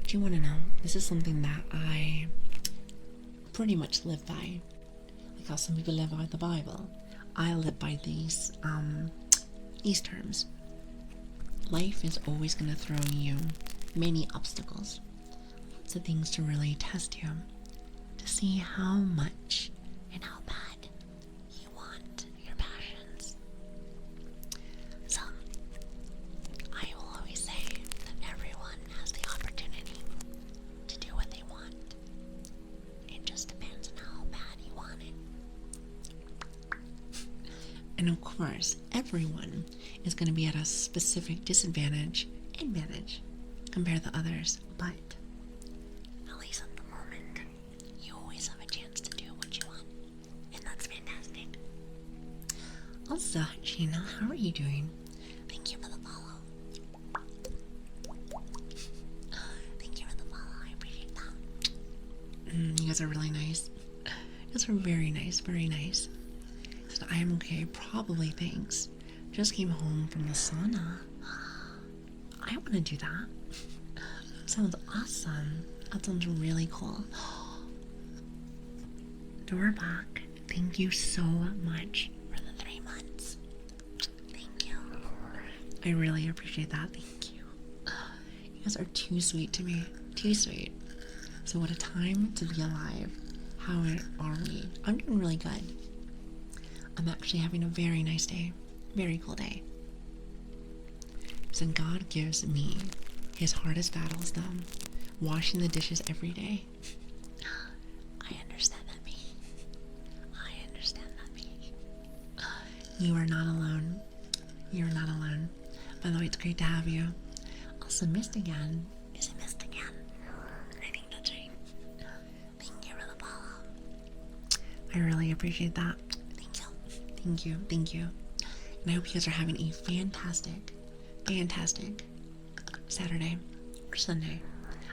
Do you want to know? This is something that I pretty much live by. Like how some people live by the Bible. I live by these terms. Life is always going to throw you many obstacles. Lots of things to really test you. To see how much and how bad you want your passions. So, I will always say that everyone has the opportunity to do what they want. It just depends on how bad you want it. And of course, everyone is going to be at a specific disadvantage, advantage, compared to others, but at least at the moment, you always have a chance to do what you want, and that's fantastic. Also, Sheena, how are you doing? Thank you for the follow. Thank you for the follow, I appreciate that. You guys are really nice. You guys are very nice, very nice. Said, I am okay, probably thanks. Just came home from the sauna. I want to do that. Sounds awesome. That sounds really cool. Doorbach, thank you so much for the 3 months. Thank you. I really appreciate that. Thank you. You guys are too sweet to me. Too sweet. So what a time to be alive. How are we? I'm doing really good. I'm actually having a very nice day. Very cool day. So God gives me his hardest battles, though. Washing the dishes every day. I understand that pain. I understand that pain. You are not alone. You are not alone. By the way, it's great to have you. Also, missed again. Is it missed again? I think that's right. Thank you for the follow. I really appreciate that. Thank you. And I hope you guys are having a fantastic Saturday or Sunday.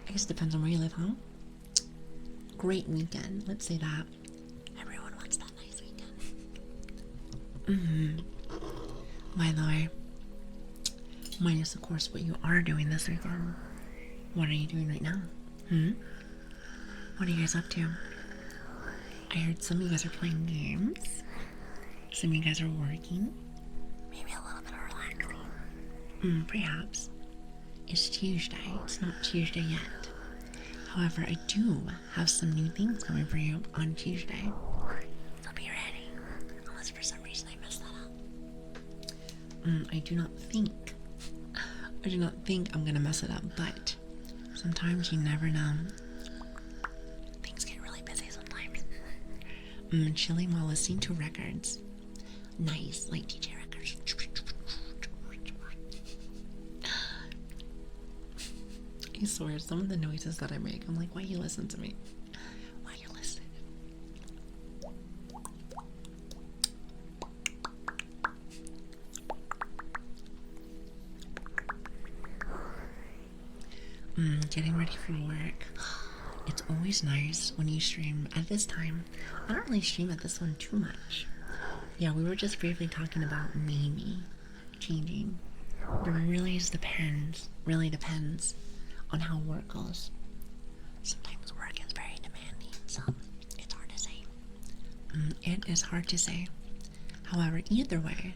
I guess it depends on where you live, huh? Great weekend. Let's say that. Everyone wants that nice weekend. By the way, minus of course what you are doing this weekend. What are you doing right now? What are you guys up to? I heard some of you guys are playing games. Some of you guys are working. Maybe a little bit of relaxing. Perhaps. It's Tuesday. It's not Tuesday yet. However, I do have some new things coming for you on Tuesday. So be ready. I do not think I'm gonna mess it up, but sometimes you never know. Things get really busy sometimes. Chili Mall listening to records. Nice, like DJ records. I swear, some of the noises that I make, I'm like, why you listen to me? Why you listen? Getting ready for work. It's always nice when you stream at this time. I don't really stream at this one too much. Yeah, we were just briefly talking about maybe changing. But it really depends on how work goes. Sometimes work is very demanding, so it's hard to say. It is hard to say. However, either way,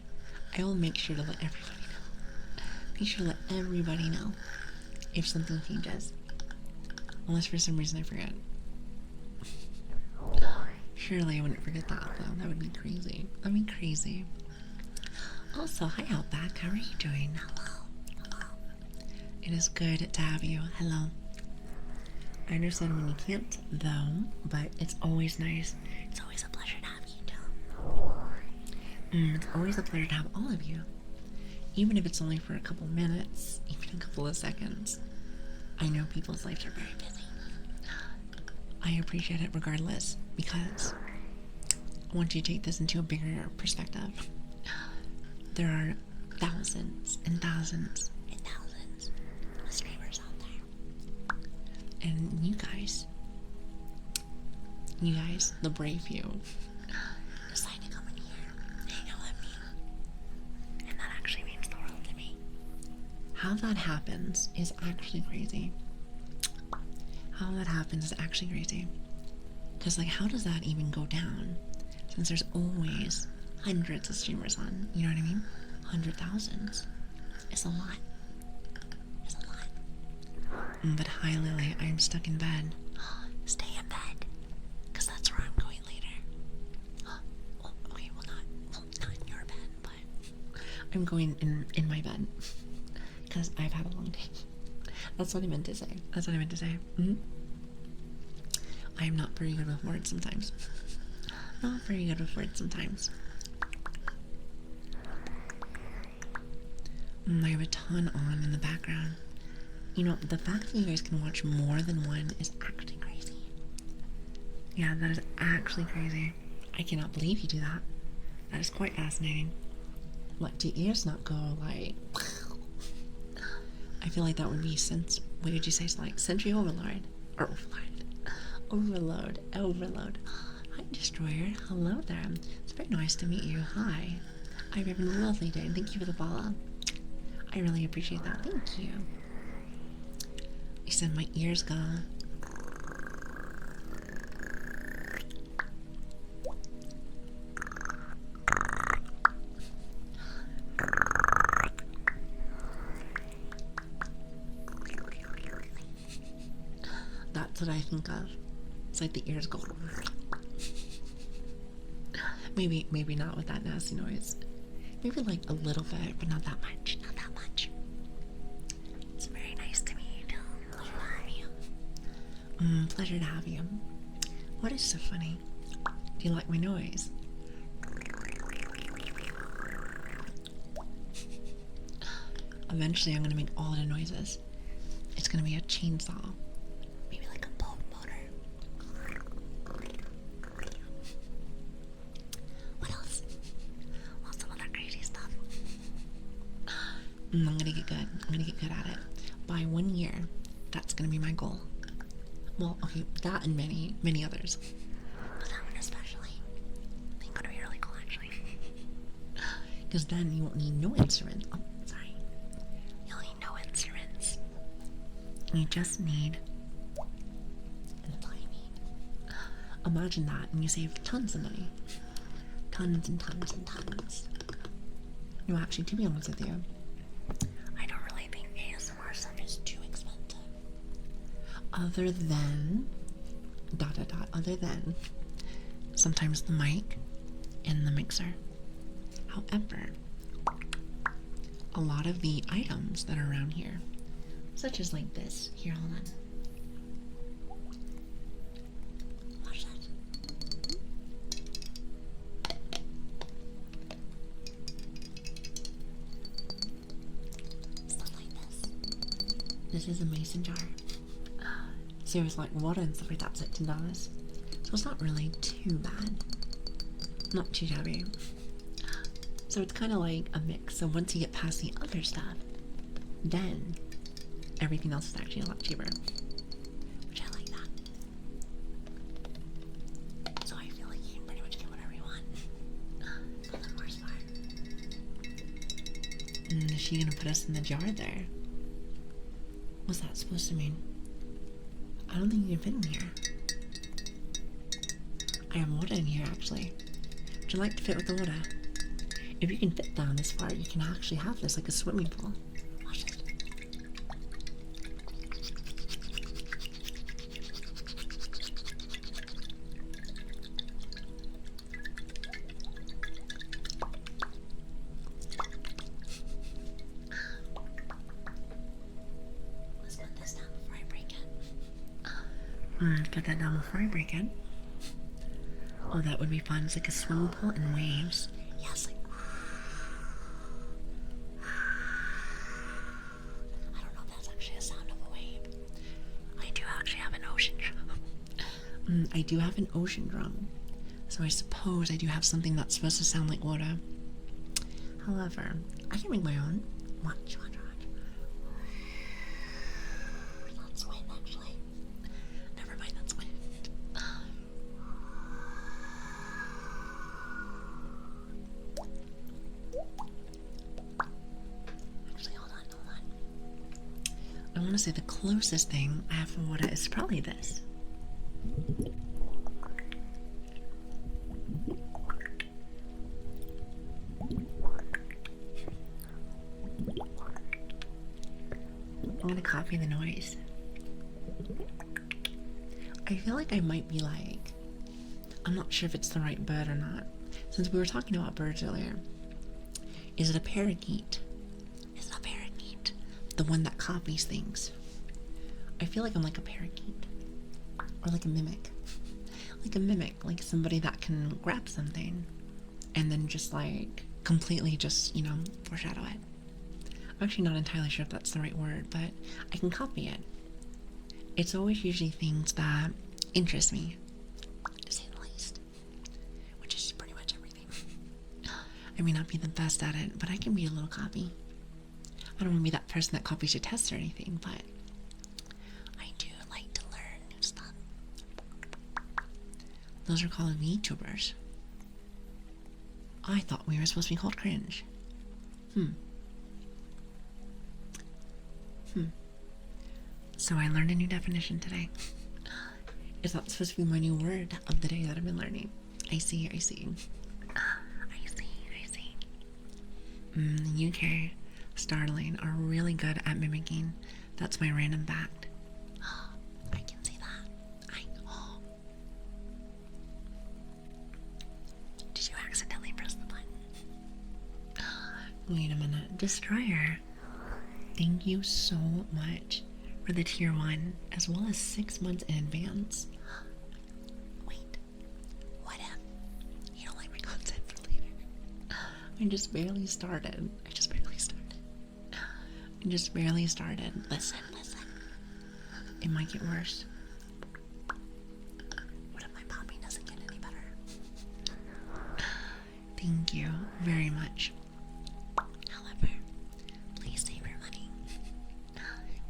I will make sure to let everybody know. Make sure to let everybody know if something changes. Unless for some reason I forget. Surely I wouldn't forget that though. That would be crazy. That'd be crazy. Also, hi Outback. How are you doing? Hello. Hello. It is good to have you. Hello. I understand when you can't though, but it's always nice. It's always a pleasure to have you too. It's always a pleasure to have all of you. Even if it's only for a couple minutes, even a couple of seconds. I know people's lives are very busy. I appreciate it regardless, because once you take this into a bigger perspective, there are thousands and thousands and thousands of streamers out there. And you guys, the brave few, decide to come in here, hang out with me. And that actually means the world to me. How that happens is actually crazy. How that happens is actually crazy. Because, like, how does that even go down? Since there's always hundreds of streamers on, you know what I mean? 100,000s. It's a lot. It's a lot. But hi, Lili. I'm stuck in bed. Stay in bed. Because that's where I'm going later. Well, okay, not in your bed, but I'm going in my bed. Because I've had a long day. That's what I meant to say. I am not very good with words sometimes. Not very good with words sometimes. I have a ton on in the background. You know, the fact that you guys can watch more than one is actually crazy. Yeah, that is actually crazy. I cannot believe you do that. That is quite fascinating. What, do ears not go like... I feel like that would be what did you say? It's like Century Overlord. Or Overload. Hi, Destroyer. Hello there. It's very nice to meet you. Hi. I hope you're having a lovely day, and thank you for the follow. I really appreciate that. Thank you. You said my ears go. That's what I think of. It's like the ears go. Maybe not with that nasty noise. Maybe like a little bit, but not that much. Not that much. It's very nice to meet you too. Pleasure to have you. Pleasure to have you. What is so funny? Do you like my noise? Eventually I'm gonna make all the noises. It's gonna be a chainsaw. I'm gonna get good. I'm gonna get good at it. By 1 year, that's gonna be my goal. Well, okay, that and many, many others. But that one especially. I think it'll be really cool, actually. Because then you won't need no instruments. Oh, sorry. You'll need no instruments. You just need... And that's all you need. Imagine that, and you save tons of money. Tons and tons and tons. No, actually, to be honest with you, I don't really think ASMR stuff is too expensive. Other than, other than sometimes the mic and the mixer. However, a lot of the items that are around here, such as like this. Here, hold on. Watch that. Stuff like this. This is a mason jar. So it was like water and stuff like that's at $10. So it's not really too bad. Not too shabby. So it's kind of like a mix. So once you get past the other stuff, then everything else is actually a lot cheaper. Which I like that. So I feel like you can pretty much get whatever you want. For the most part. And is she gonna put us in the jar there? What's that supposed to mean? I don't think you can fit in here. I have water in here actually. Would you like to fit with the water? If you can fit down this far, you can actually have this like a swimming pool. Watch it. Let's put this down before I break it. Put that down before I break it. Oh, that would be fun. It's like a swimming pool and waves. Yes, like. I don't know if that's actually a sound of a wave. I do actually have an ocean drum. I do have an ocean drum. So I suppose I do have something that's supposed to sound like water. However, I can make my own. Watch. That's wind, actually. Never mind, that's wind. Actually, hold on. I want to say the closest thing I have for water is probably this. I'm gonna copy the noise. I feel like I might be like, I'm not sure if it's the right bird or not. Since we were talking about birds earlier, is it a parakeet? Is it a parakeet? The one that copies things. I feel like I'm like a parakeet. Or like a mimic. Like a mimic, like somebody that can grab something and then just like completely just, you know, foreshadow it. I'm actually not entirely sure if that's the right word, but I can copy it. It's always usually things that interest me, to say the least. Which is pretty much everything. I may not be the best at it, but I can be a little copy. I don't want to be that person that copies your tests or anything, but I do like to learn new stuff. Those are called vtubers. I thought we were supposed to be called cringe. So I learned a new definition today. Is that supposed to be my new word of the day that I've been learning? I see. The UK starling are really good at mimicking. That's my random fact. I can see that. Did you accidentally press the button? Wait a minute. Destroyer. Thank you so much for the tier 1, as well as 6 months in advance. Wait, what if you don't like my content for later? I just barely started. Listen. It might get worse. What if my popping doesn't get any better? Thank you very much. However, please save your money.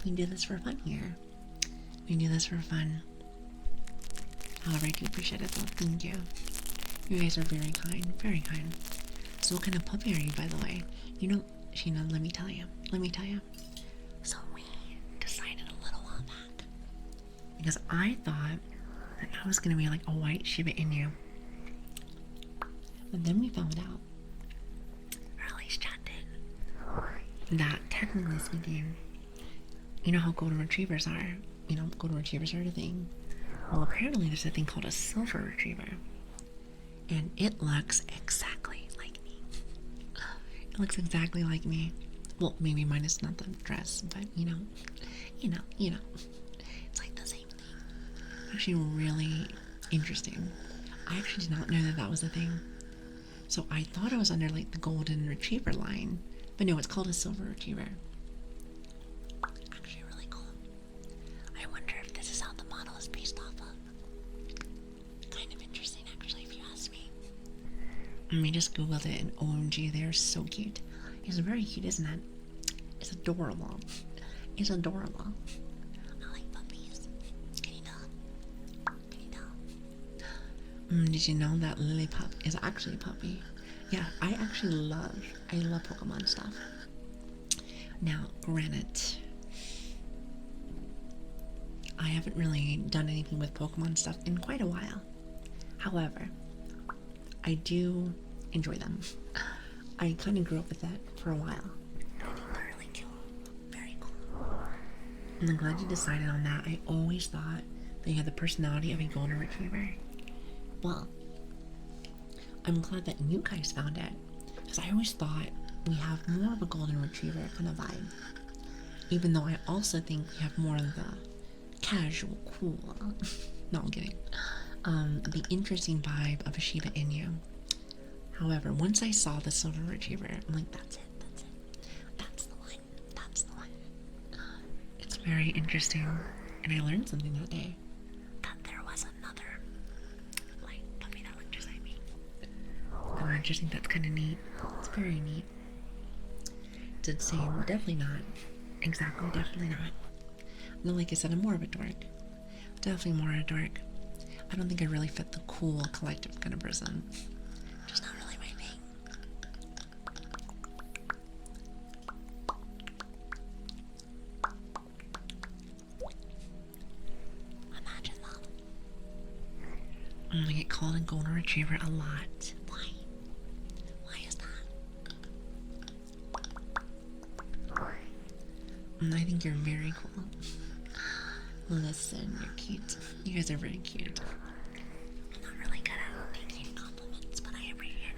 We do this for fun here. However, I do appreciate it though. Thank you. You guys are very kind. So what kind of puppy are you, by the way? You know, Sheena, let me tell you. So we decided a little while back, because I thought that I was going to be like a white Shiba Inu. But then we found out, or at least Chad did, that technically speaking, you know how golden retrievers are? Golden retrievers are a thing. Well, apparently there's a thing called a silver retriever. And it looks exactly like me. Well, maybe mine is not the dress, but you know. It's like the same thing. Actually, really interesting. I actually did not know that that was a thing. So I thought it was under like the golden retriever line, but no, it's called a silver retriever. Actually, really cool. I wonder if this is how the model is based off of. Kind of interesting, actually, if you ask me. We just googled it, and OMG, they are so cute. It's very cute, isn't it? It's adorable. It's adorable. I like puppies. Can you tell? Can you tell? Did you know that Lili pup is actually a puppy? Yeah, I love Pokemon stuff. Now, granted, I haven't really done anything with Pokemon stuff in quite a while. However, I do enjoy them. I kind of grew up with that for a while. I think they're really cool. Very cool. And I'm glad you decided on that. I always thought that you had the personality of a golden retriever. Well, I'm glad that you guys found it, because I always thought we have more of a golden retriever kind of vibe. Even though I also think we have more of the casual, cool, no, I'm kidding, the interesting vibe of a Shiba Inu. However, once I saw the silver retriever, I'm like, that's it. That's the one. That's the one. It's very interesting, and I learned something that day. That there was another, like, puppy that looked just like me. And I just think that's kind of neat. It's very neat. Did say, definitely not. Exactly, definitely not. No, like I said, I'm more of a dork. Definitely more of a dork. I don't think I really fit the cool, collective kind of person. Just not really my thing. Imagine that. I get called a golden retriever a lot. Why? Why is that? I think you're very cool. Listen, you're cute. You guys are very cute. I'm not really good at making compliments, but I appreciate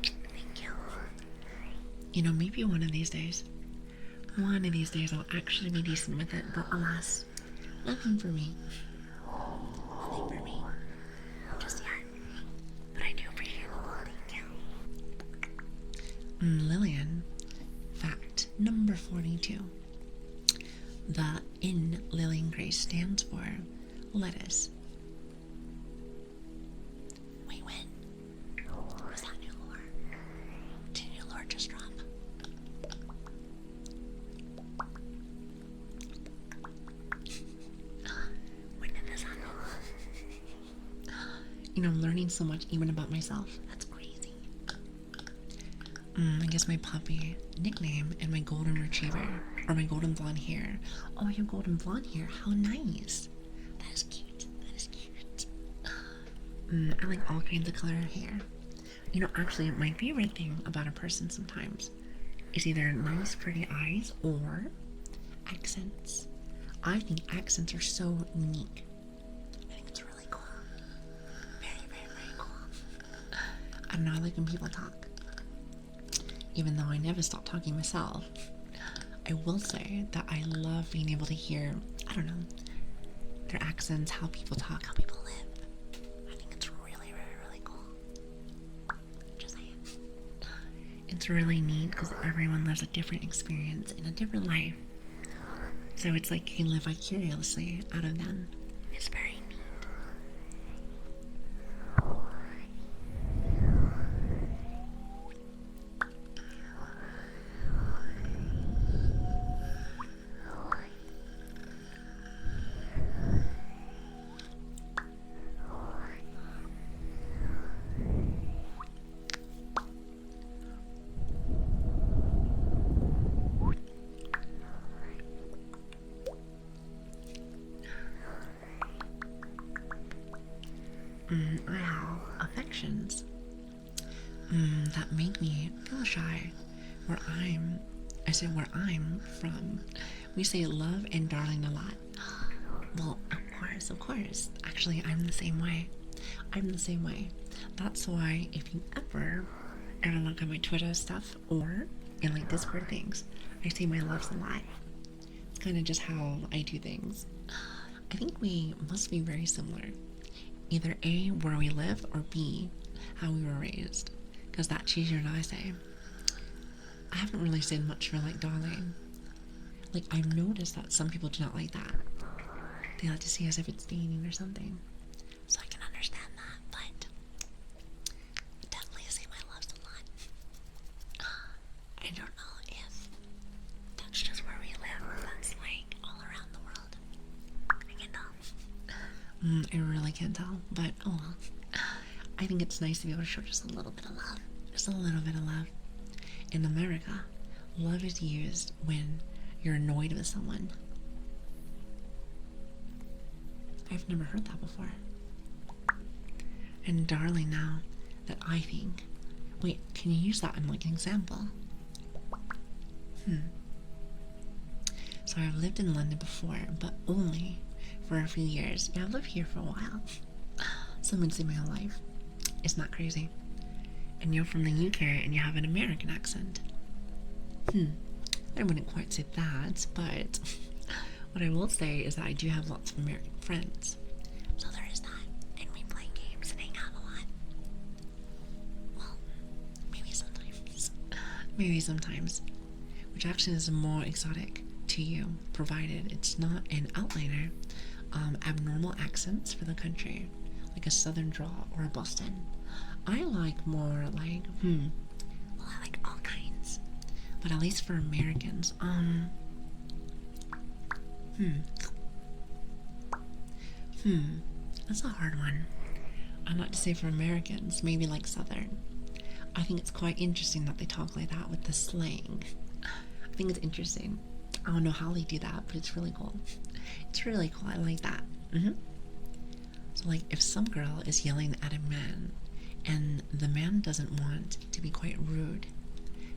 it. Thank you. You know, maybe one of these days I'll actually be decent with it, but alas, nothing for me. Nothing for me. Just yet. But I do appreciate it. Thank you. Lilian. Fact number 42. The in liliiangrace stands for lettuce. Wait, when? Was that new lore? Did new lore just drop? When did this happen? You know, I'm learning so much even about myself. That's crazy. I guess my puppy nickname and my golden retriever, or my golden blonde hair. Oh, you have golden blonde hair. How nice. That is cute. That is cute. I like all kinds of color hair. You know, actually, my favorite thing about a person sometimes is either nice, pretty eyes or accents. I think accents are so unique. I think it's really cool. Very, very, very cool. I don't know, I like when people talk. Even though I never stop talking myself. I will say that I love being able to hear, I don't know, their accents, how people talk, how people live. I think it's really, really, really cool. Just saying. It's really neat because everyone lives a different experience in a different life. So it's like you can live vicariously out of them. It's very neat. I have affections that make me feel shy. Where I'm from, we say love and darling a lot. Well, of course. Actually, I'm the same way. That's why if you ever look at my Twitter stuff or in like Discord things. I say my loves a lot. It's kind of just how I do things. I think we must be very similar. Either A, where we live, or B, how we were raised. Because that's easier than I say. I haven't really said much for like darling. Like, I've noticed that some people do not like that. They like to see as if it's dating or something. So I can understand that, but definitely say my loves a lot. I don't know if that's just where we live or that's like all around the world. I can't tell. I really can't tell, but oh well. I think it's nice to be able to show just a little bit of love. Just a little bit of love. In America, love is used when you're annoyed with someone. I've never heard that before. And darling, now that I think, wait, can you use that in like an example? So I've lived in London before, but only for a few years. And I've lived here for a while. Some would say my whole life. Isn't that crazy? And you're from the UK and you have an American accent. I wouldn't quite say that, but what I will say is that I do have lots of American friends. So there is that. And we play games and hang out a lot. Well, maybe sometimes. Maybe sometimes. Which actually is more exotic to you, provided it's not an outliner. Abnormal accents for the country, like a southern drawl or a Boston. I like more like, well, I like all kinds. But at least for Americans, that's a hard one. I'd like to say for Americans, maybe like Southern. I think it's quite interesting that they talk like that with the slang. I think it's interesting. I don't know how they do that, but it's really cool. It's really cool. I like that. So like if some girl is yelling at a man and the man doesn't want to be quite rude,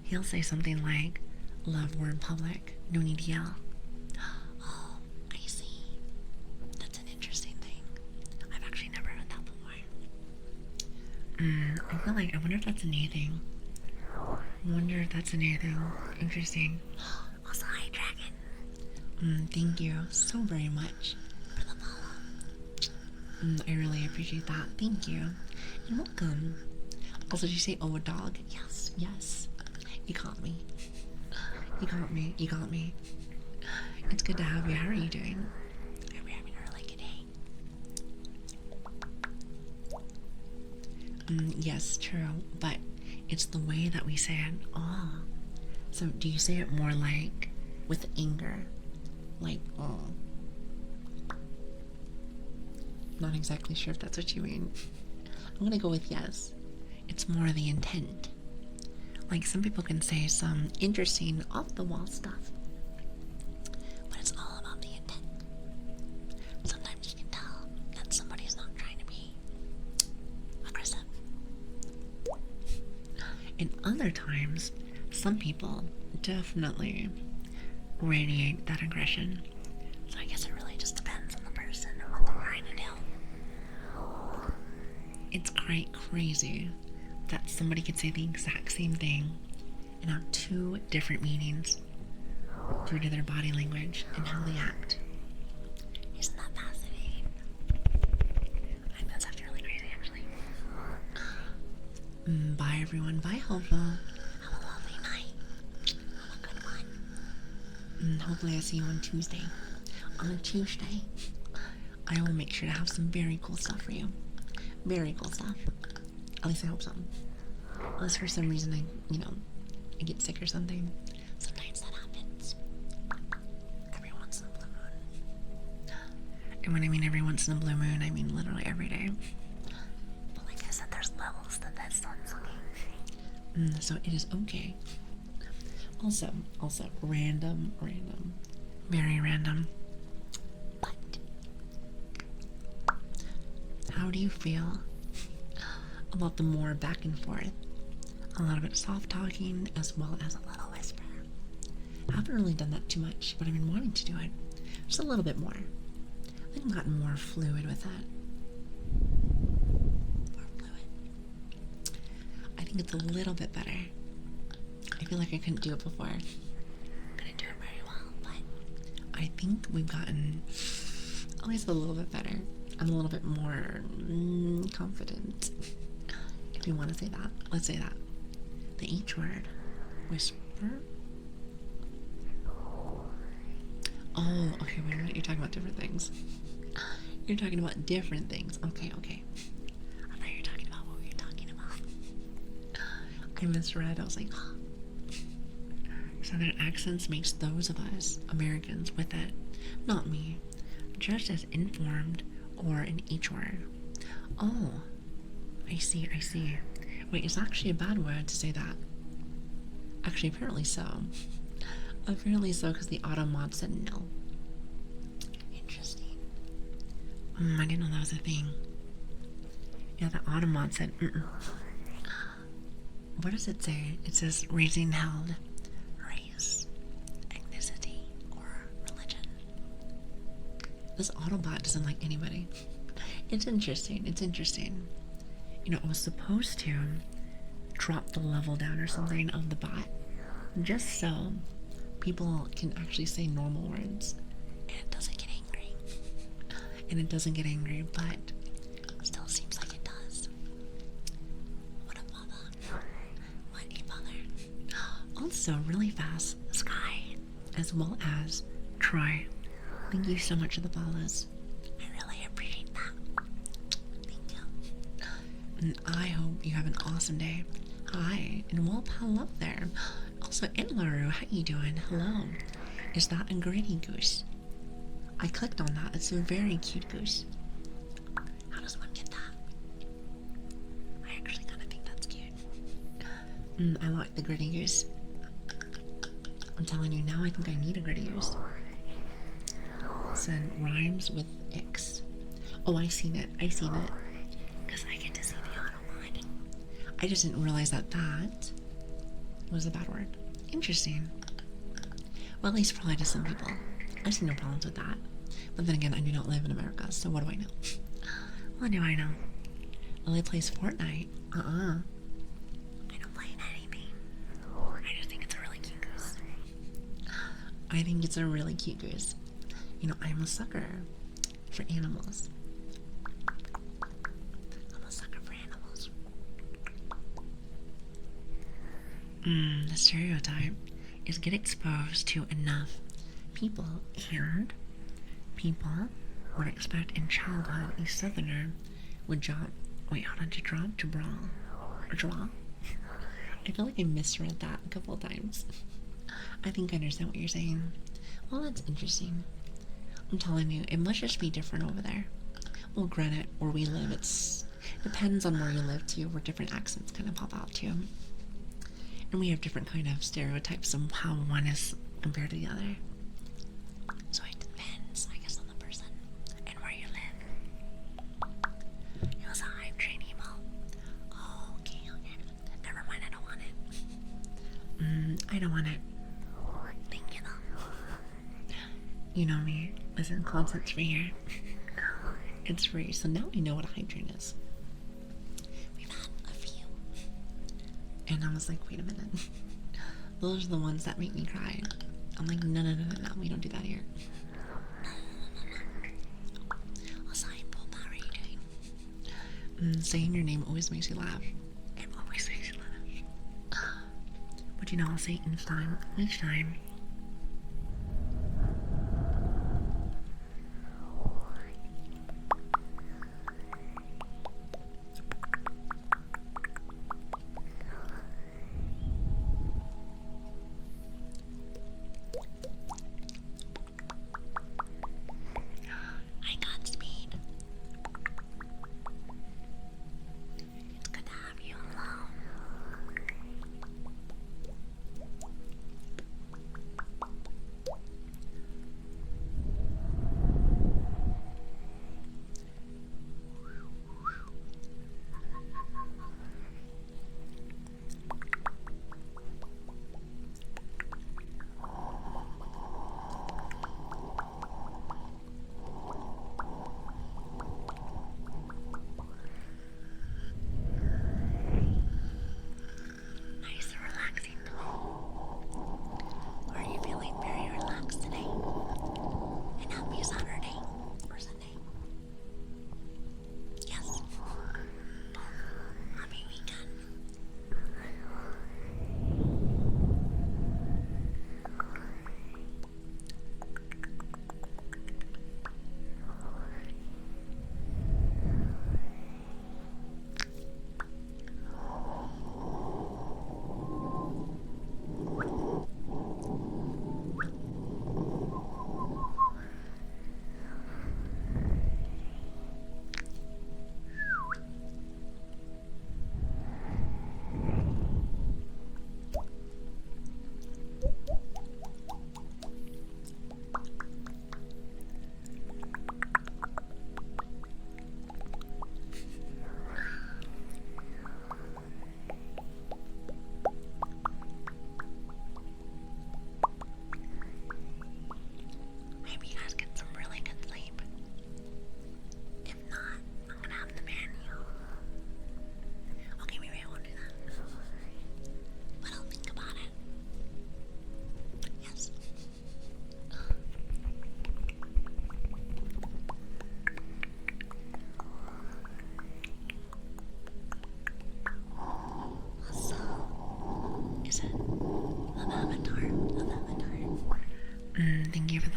he'll say something like, "Love, we're in public, no need to yell." Oh, I see. That's an interesting thing. I've actually never heard that before. I feel like, I wonder if that's a new thing. Interesting. Also, hi, Dragon. Thank you so very much for the follow. I really appreciate that. Thank you. And welcome. Also, did you say, oh, a dog? Yes. You caught me. You got me. It's good to have you. How are you doing? Are we having a really good day? Yes, true. But it's the way that we say it. Oh. So do you say it more like with anger? Like, oh. Not exactly sure if that's what you mean. I'm gonna go with yes. It's more the intent. Like, some people can say some interesting off-the-wall stuff, but it's all about the intent. Sometimes you can tell that somebody's not trying to be aggressive. And other times, some people definitely radiate that aggression. So I guess it really just depends on the person and what they're trying to do. It's quite crazy that somebody could say the exact same thing and have two different meanings due to their body language and how they act. Isn't that fascinating? I think that's actually really crazy, actually. Bye, everyone. Bye, Hullo. Have a lovely night. Have a good one. Hopefully I see you on Tuesday. On a Tuesday, I will make sure to have some very cool stuff for you. Very cool stuff. At least I hope so. Unless for some reason I get sick or something. Sometimes that happens. Every once in a blue moon. And when I mean every once in a blue moon, I mean literally every day. But like I said, there's levels to this sunscreen. So it is okay. Also, random. Very random. But how do you feel about the more back and forth? A little bit of soft talking as well as a little whisper. I haven't really done that too much, but I've been wanting to do it just a little bit more. I think I've gotten more fluid with that. I think it's a little bit better. I feel like I couldn't do it before. Couldn't do it very well, but I think we've gotten at least a little bit better. I'm a little bit more confident. If you want to say that, let's say that. The H word. Whisper. Oh, okay, wait a minute. You're talking about different things. You're talking about different things. Okay, okay. I thought you were talking about what we were talking about. I misread. I was like, oh. Southern accents makes those of us, Americans, with it, not me, just as informed or an H word. Oh, I see, I see. Wait, it's actually a bad word to say that. Actually, apparently so. Apparently so, because the auto mod said no. Interesting. I didn't know that was a thing. Yeah, the auto mod said What does it say? It says raising held, race, ethnicity, or religion. This Autobot doesn't like anybody. It's interesting. It's interesting. You know, I was supposed to drop the level down or something of the bot, just so people can actually say normal words and it doesn't get angry. And it doesn't get angry, but still seems like it does. What a bother. What a bother. Also, really fast, Sky, as well as Troy. Thank you so much for the follows. I really appreciate that. Thank you. And I hope you have an awesome day. Hi, and well, hello there. Also, Inlaru, how you doing? Hello. Is that a gritty goose? I clicked on that. It's a very cute goose. How does one get that? I actually kind of think that's cute. I like the gritty goose. I'm telling you now, I think I need a gritty goose. Said rhymes with X. Oh, I seen it. I seen it. Because I get to see the auto mod. I just didn't realize that that was a bad word. Interesting. Well, at least probably to some people. I see no problems with that. But then again, I do not live in America, so what do I know? What do I know? Lily plays Fortnite. I don't play anything. I just think it's a really cute goose. I think it's a really cute goose. You know, I'm a sucker for animals. I'm a sucker for animals. The stereotype is get exposed to enough people, and people would expect in childhood a southerner would drop. Wait, how did you drop? To brawl? Or draw? I feel like I misread that a couple of times. I think I understand what you're saying. Well, that's interesting. I'm telling you, it must just be different over there. Well, granted, where we live, it depends on where you live too, where different accents kind of pop out too. And we have different kind of stereotypes of how one is compared to the other. So it depends, I guess, on the person and where you live. It was a hype train emo. Oh, okay. Never mind, I don't want it. I don't want it. Thank you though. You know me. Listen, content's free here. It's free, so now we know what a hype train is. We've had a few. And I was like, wait a minute. Those are the ones that make me cry. I'm like, no, we don't do that here. Also, how are you doing? Saying your name always makes you laugh. It always makes you laugh. But you know, I'll say each time.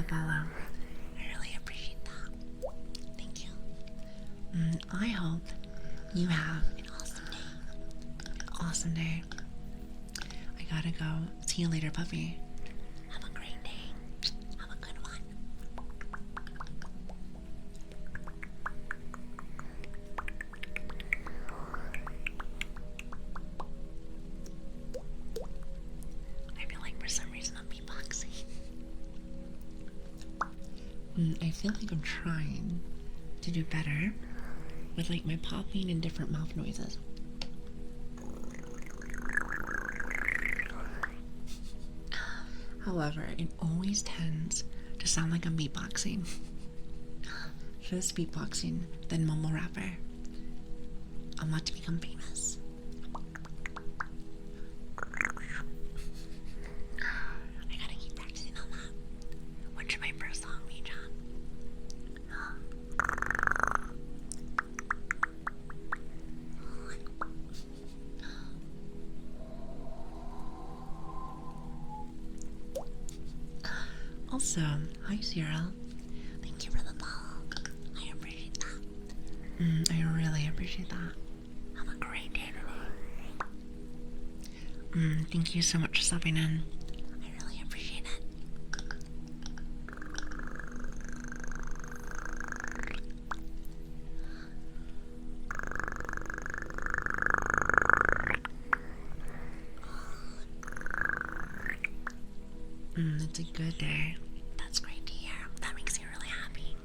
follow. I really appreciate that. Thank you. I hope you have an awesome day. An awesome day. I gotta go. See you later, puppy. Have a great day. Have a good one. I feel like for some reason I'm beatboxing. I feel like I'm trying to do better with like my popping and different mouth noises. However, it always tends to sound like I'm beatboxing. First beatboxing, then mumble rapper. I'm about to become famous. I gotta keep practicing on that. What should my first song be, John? Also, hi Cyril. Thank you for the follow. I appreciate that. I really appreciate that. Have a great day today. Thank you so much for stopping in. I really appreciate it. It's a good day. That's great to hear. That makes you really happy.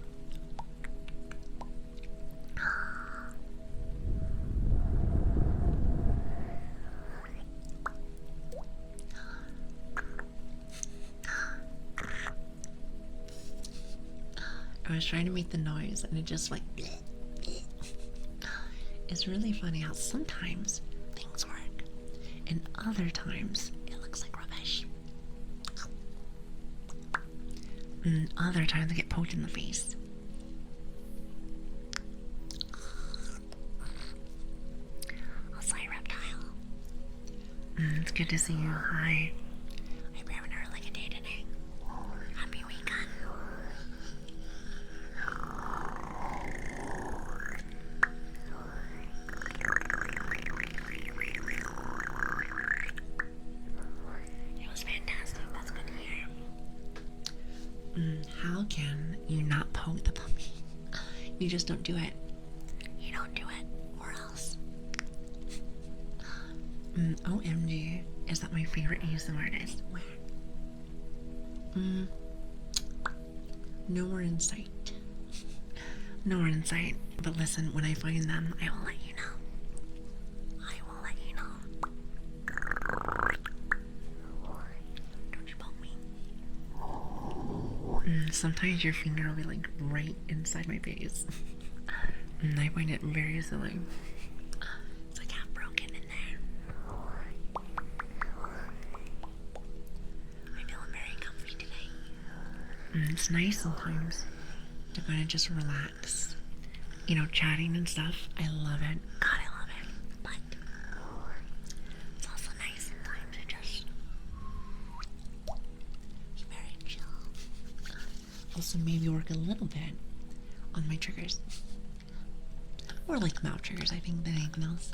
I was trying to make the noise and it just like it's really funny how sometimes things work and other times it looks like rubbish. Other times I get poked in the face. I'll say reptile. It's good to see you. Hi. I hope you're having a really good day today. Happy weekend. It was fantastic. That's good to hear. How can you not poke the puppy? You just don't do it. You don't do it, or else. OMG, is that my favorite ASMR artist? Where? Nowhere in sight. Nowhere in sight. But listen, when I find them, I will let you know. I will let you know. Don't you poke me. Sometimes your finger will be like right inside my face. I find it very silly. It's like half broken in there. I feel very comfy today. It's nice sometimes to kind of just relax. You know, chatting and stuff. I love it. God, I love it. But it's also nice sometimes to just be very chill. Also, maybe work a little bit on my triggers. More like mouth triggers, I think, than anything else.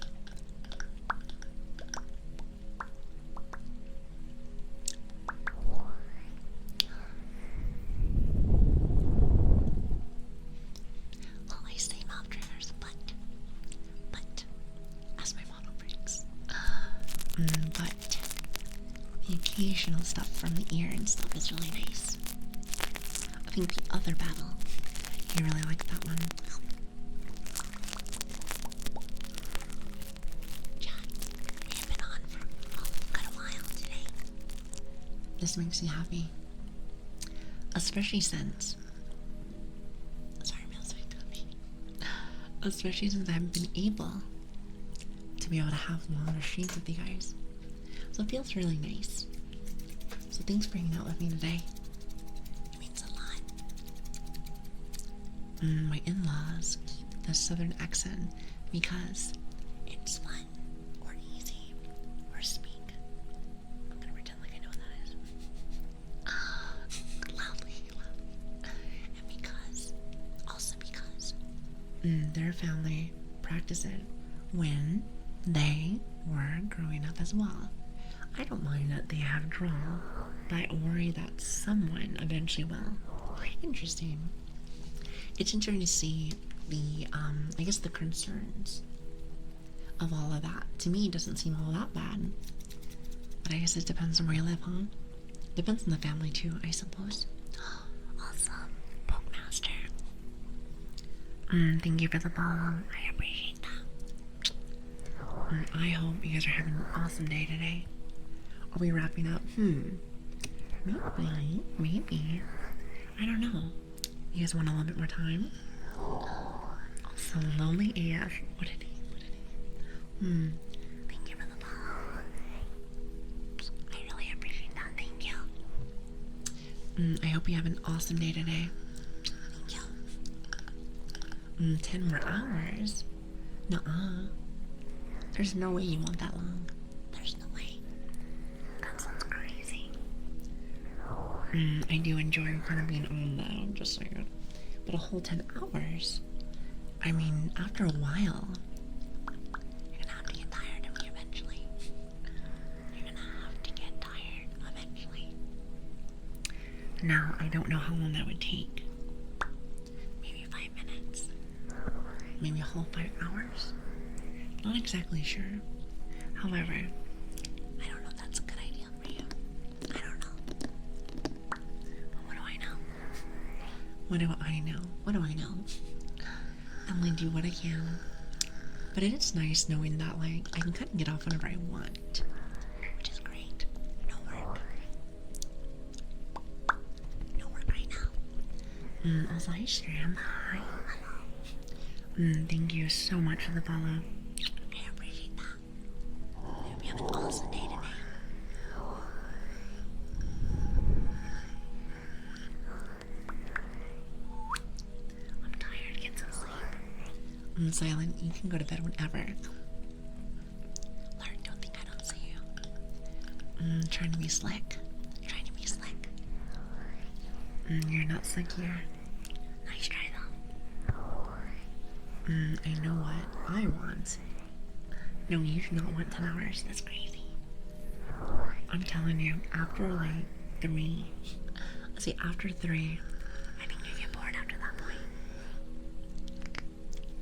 Well, I say mouth triggers, but, as my model brings. But the occasional stuff from the ear and stuff is really nice. I think the other battle, you really like that one. This makes me happy, especially since I've been able to be able to have a lot of streams with you guys, so it feels really nice. So thanks for hanging out with me today. It means a lot. My in-laws keep the southern accent because it's fun or easy or speak. I'm gonna pretend like I know what that is. Loudly. their family practiced it when they were growing up as well. I don't mind that they have drawn, but I worry that someone eventually will. Interesting. It's interesting to see the, I guess the concerns of all of that. To me, it doesn't seem all that bad. But I guess it depends on where you live, huh? Depends on the family too, I suppose. Awesome. Pokemaster. Thank you for the follow. I appreciate that. I hope you guys are having an awesome day today. Are we wrapping up? Maybe. I don't know. You guys want a little bit more time? Also, lonely AF. What did he? Thank you for the follow. I really appreciate that. Thank you. I hope you have an awesome day today. Thank you. 10 more hours? Nuh-uh. There's no way you want that long. There's no way. That sounds crazy. I do enjoy kind of being on though, just so you know. But a whole 10 hours? I mean, after a while, you're gonna have to get tired of me eventually. You're gonna have to get tired eventually. Now, I don't know how long that would take. Maybe 5 minutes. Maybe a whole 5 hours. Not exactly sure. However, I don't know if that's a good idea for you. I don't know. But what do I know? What do I know? What do I know? I only do what I can. But it is nice knowing that, like, I can kind of get off whenever I want. Which is great. No work. No work right now. Also, hi, Shram. Hi. Thank you so much for the follow. I appreciate that. I hope you have an awesome day today. I'm tired. Get some sleep. Silent, you can go to bed whenever. Lark, don't think I don't see you. Trying to be slick. Trying to be slick. You're not slick here. Nice try though. I know what I want. No, you do not want 10 hours. That's crazy. I'm telling you, after like 3, after 3, I think you get bored after that point.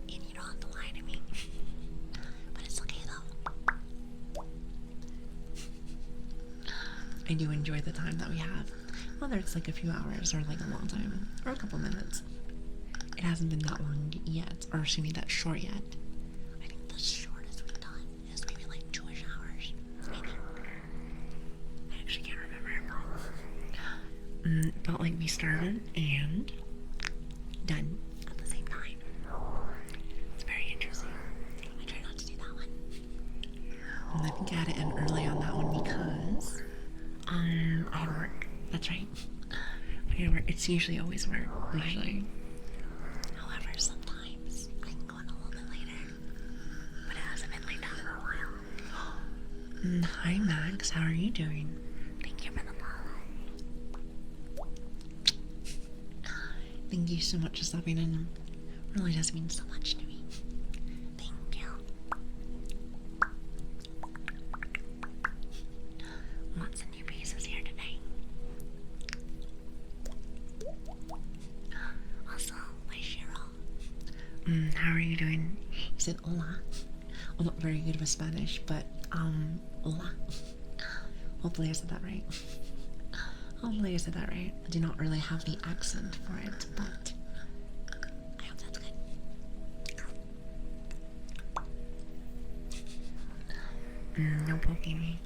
And you don't have to lie to me. But it's okay though. I do enjoy the time that we have. Whether it's like a few hours or like a long time, or a couple minutes. It hasn't been that long yet, or excuse me, that short yet. I think the shortest we've done is maybe like 2-ish hours. Maybe. I actually can't remember. It felt like we started and done at the same time. It's very interesting. I try not to do that one. I think I had to end early on that one because I had work. That's right. I had work. It's usually always work. Usually. However, sometimes I can go on a little bit later. But it hasn't been like that for a while. Hi Max, how are you doing? Thank you for the follow. Thank you so much for stopping in. It really does mean so much to me. Thank you. Lots of new faces here today. Also, my Cheryl. How are you doing? You said hola. I'm not very good with Spanish, but hola. Hopefully I said that right. Hopefully I said that right. I do not really have the accent for it, but I hope that's good. No poking me.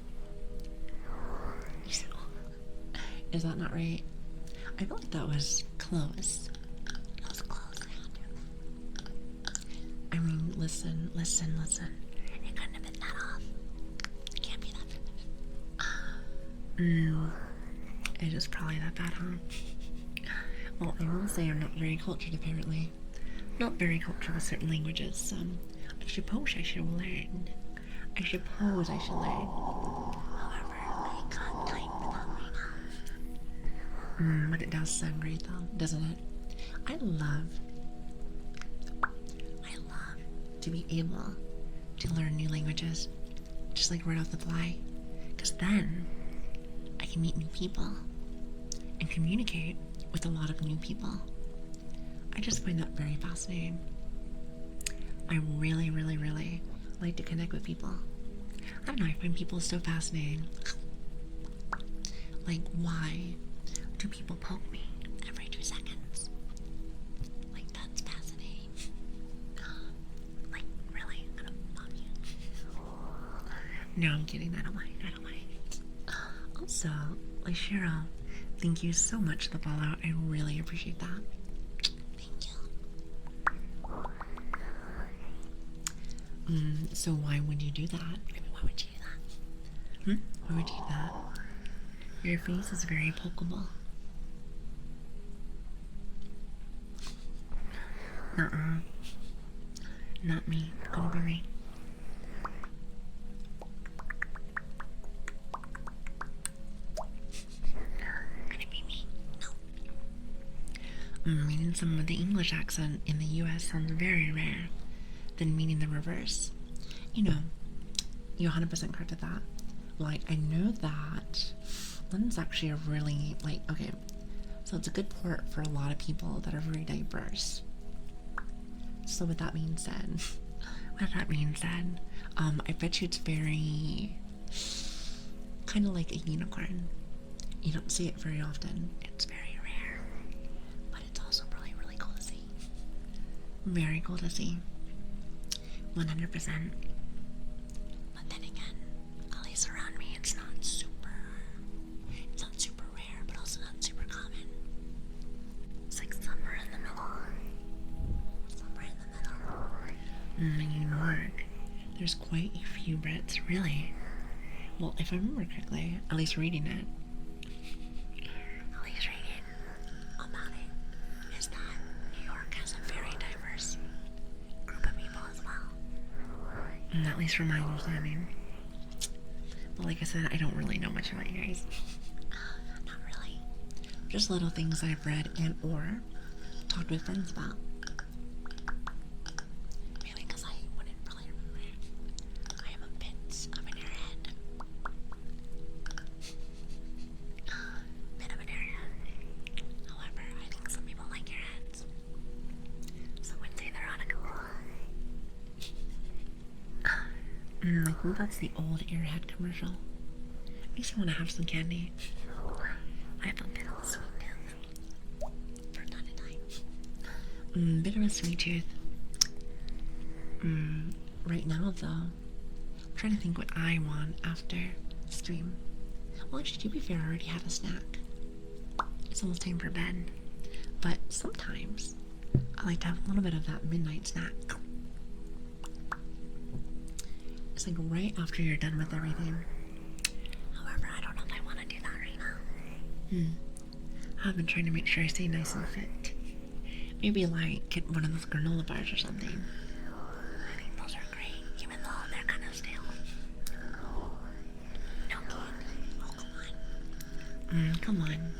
You said hola. Is that not right? I feel like that was close. That was close. I mean, listen. It couldn't have been that off. It can't be that. It is probably that bad, huh? Well, I will say I'm not very cultured, apparently. Not very cultured with certain languages, I suppose I should learn. However, I can't type that right now. But it does sound great, though, doesn't it? I love to be able to learn new languages, just like right off the fly. Because then I can meet new people and communicate with a lot of new people. I just find that very fascinating. I really, really, really like to connect with people. I don't know, I find people so fascinating. Like, why do people poke me every 2 seconds? Like, that's fascinating. Like, really? I'm gonna mom you. No, I'm kidding. I don't mind. Also, like, Cheryl, thank you so much for the follow. I really appreciate that. Thank you. So why would you do that? I mean, why would you do that? Why would you do that? Your face is very pokeable. Not me. It's gonna be me. Meaning some of the English accent in the US sounds very rare than meaning the reverse. You know, you're 100% correct with that. Like, I know that London's actually a really, like, okay, so it's a good port for a lot of people that are very diverse. So with that being said, I bet you it's very, kind of like a unicorn. You don't see it very often. It's very rare. But it's also really, really cool to see. Very cool to see. 100%. But then again, at least around me, it's not super rare, but also not super common. It's like somewhere in the middle. In New York, there's quite a few Brits, really. Well, if I remember correctly, at least reading it about it, is that New York has a very diverse group of people as well. At least from my understanding. But like I said, I don't really know much about you guys. Not really. Just little things I've read and or talked with friends about. Mainly because I wouldn't really remember. I am a bit of an airhead. Bit of an airhead. However, I think some people like airheads. Some would say they're on a cool. I think that's the old airhead commercial. Makes me want to have some candy. I have a bit of a sweet tooth. For time to time. Bit of a sweet tooth. Right now, though, I'm trying to think what I want after stream. Well, actually, to be fair, I already had a snack. It's almost time for bed. But sometimes, I like to have a little bit of that midnight snack. It's like right after you're done with everything. However, I don't know if I want to do that right now. I've been trying to make sure I stay nice and fit. Maybe like get one of those granola bars or something. I think those are great, even though they're kind of stale. No candy. Oh, come on. Come on.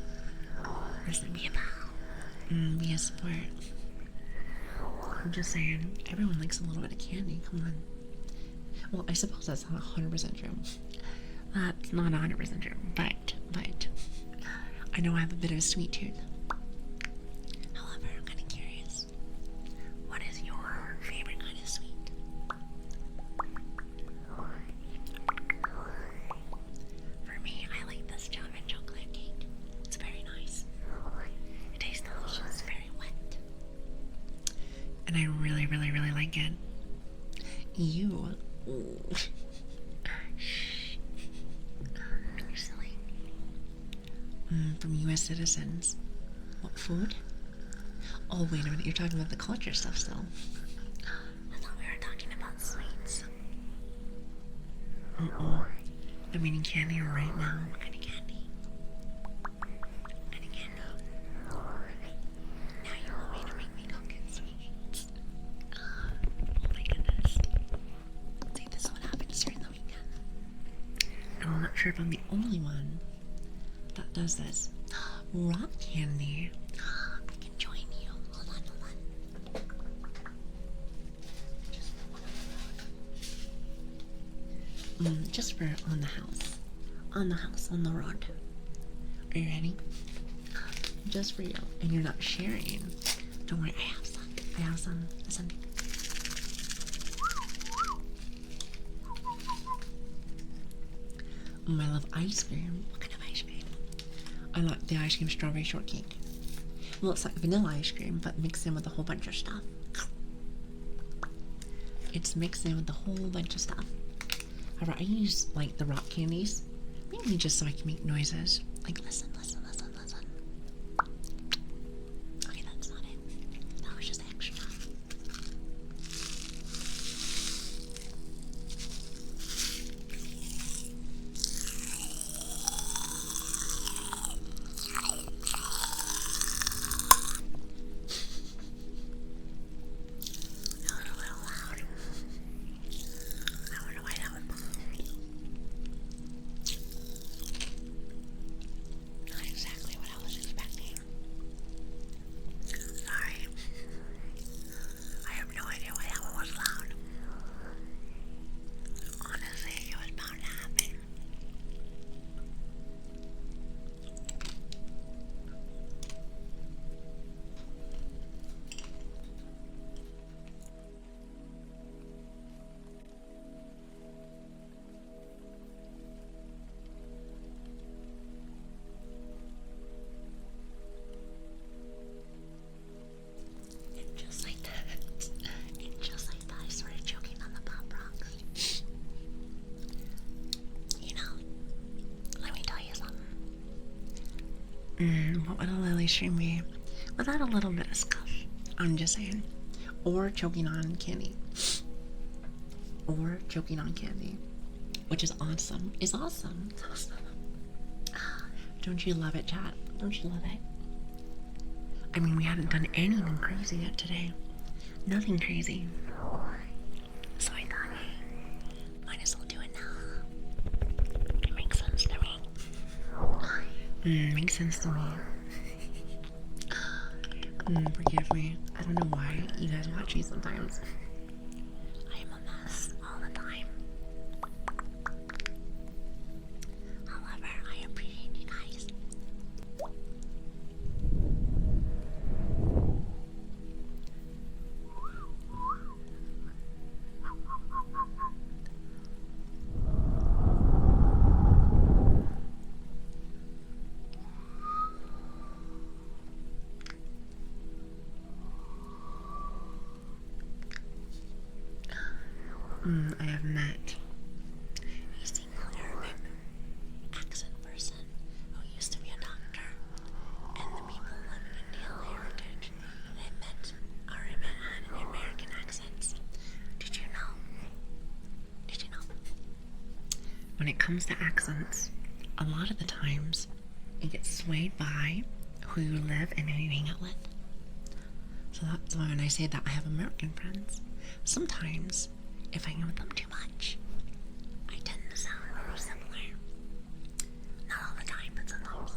Listen, be a pal. Be a support. I'm just saying, everyone likes a little bit of candy. Come on. Well, I suppose that's not 100% true. That's not 100% true, but I know I have a bit of a sweet tooth. However, I'm kind of curious. What is your favorite kind of sweet? For me, I like this German chocolate cake. It's very nice. It tastes delicious, very wet. And I really, really, really like it. You... You're silly. From US citizens. What food? Oh, wait a minute, you're talking about the culture stuff still. I thought we were talking about sweets. I'm eating candy right now. What kind of candy? What kind of candy? Now you want me to make me go get sweets. Oh my goodness. See, this is what happens during the weekend. And I'm not sure if I'm the only one that does this. Rock candy. I can join you. Hold on. Just one Just for on the house. On the house, on the road. Are you ready? Just for you. And you're not sharing. Don't worry, I have some. I have some. Listen. I love ice cream. What kind of ice cream? I like the ice cream strawberry shortcake. Well, it's like vanilla ice cream, but mixed in with a whole bunch of stuff. It's mixed in with a whole bunch of stuff. However, I use like the rock candies, mainly just so I can make noises. Like listen, listen, listen, listen. Okay, that's not it. That was just extra. What would a Lili stream be without a little bit of scuff? I'm just saying. Or choking on candy. Or choking on candy. Which is awesome. It's awesome. It's awesome. Don't you love it, chat? Don't you love it? I mean, we hadn't done anything crazy yet today. Nothing crazy. So I thought, might as well do it now. It makes sense to me. Makes sense to me. Forgive me. I don't know why you guys watch me sometimes. I am a mess all the time. However, I appreciate you guys. I have met a single Arabic accent person who used to be a doctor, and the people of Indian heritage I met had American accents. Did you know? Did you know? When it comes to accents, a lot of the times it gets swayed by who you live and who you hang out with. So that's why when I say that I have American friends, sometimes if I hang with them too much, I tend to sound very similar. Not all the time, but sometimes.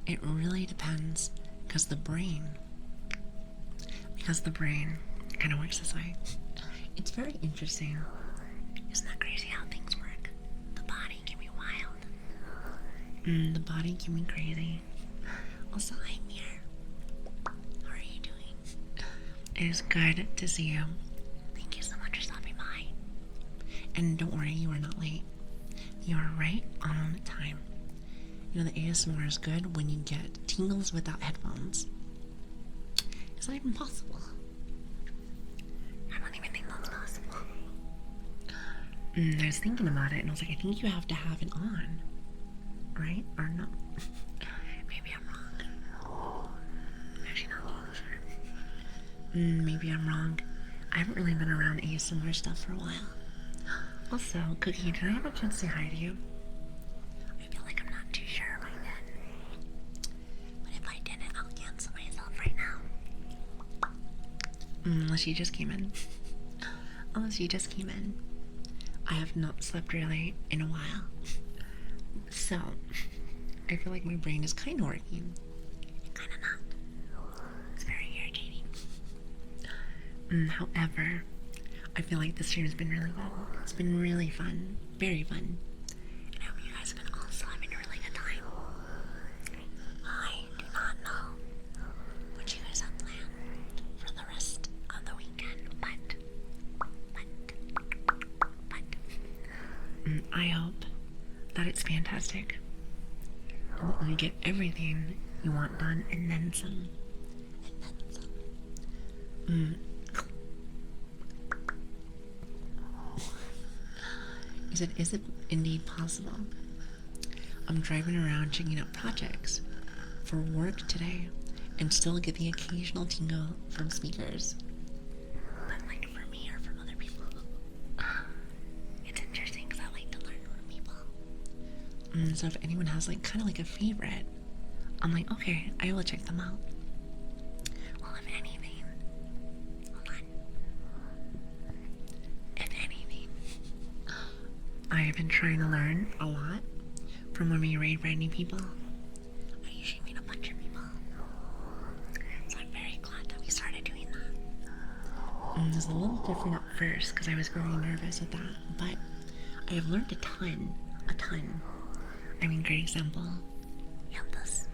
It really depends, because the brain kind of works this way. It's very interesting. Isn't that crazy how things work? The body can be wild. The body can be crazy. Also, I'm here. How are you doing? It is good to see you. And don't worry, you are not late. You are right on time. You know, the ASMR is good when you get tingles without headphones. It's not even possible. I don't even think that's possible. I was thinking about it and I was like, I think you have to have it on. Right? Or no? Maybe I'm wrong. Actually, not sure. Maybe I'm wrong. I haven't really been around ASMR stuff for a while. Also, Cookie, can I have a chance to say hi to you? I feel like I'm not too sure if I did. But if I didn't, I'll cancel myself right now. Unless you just came in. Unless you just came in. I have not slept really in a while. So, I feel like my brain is kind of working. Kind of not. It's very irritating. However, I feel like this stream has been really good. It's been really fun. Very fun. And I hope you guys have been also having a really good time. I do not know what you guys have planned for the rest of the weekend, but I hope that it's fantastic. And that you get everything you want done and then some. Is it indeed possible? I'm driving around checking out projects for work today and still get the occasional tingle from speakers. But like for me or from other people, it's interesting because I like to learn from people. So if anyone has like kind of like a favorite, I'm like, okay, I will check them out. Well, if anything, hold on. If anything, I have been trying to learn a lot from when we raid brand new people. I usually meet a bunch of people. So I'm very glad that we started doing that. It was a little different at first because I was very nervous at that, but I have learned a ton. I mean, great example. You have this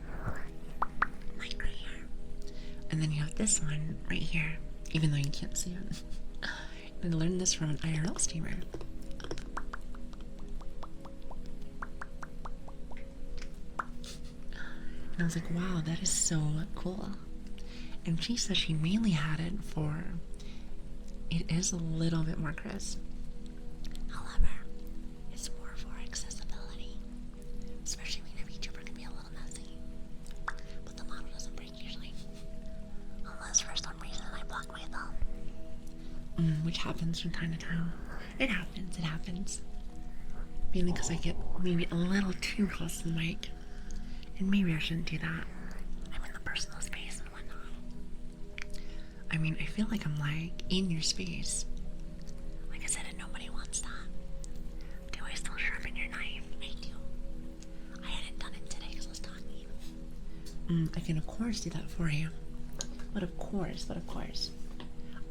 mic right here. And then you have this one right here, even though you can't see it. And I learned this from an IRL streamer. And I was like, wow, that is so cool. And she said she mainly had it for, it is a little bit more crisp. However, it's more for accessibility. Especially when a VTuber can be a little messy. But the model doesn't break usually. Unless for some reason I block my thumb. Which happens from time to time. It happens. Mainly because I get maybe a little too close to the mic. And maybe I shouldn't do that. I'm in the personal space and whatnot. I mean, I feel like I'm like in your space. Like I said, and nobody wants that. Do I still sharpen your knife? I do. I hadn't done it today because I was talking. I can of course do that for you. But of course.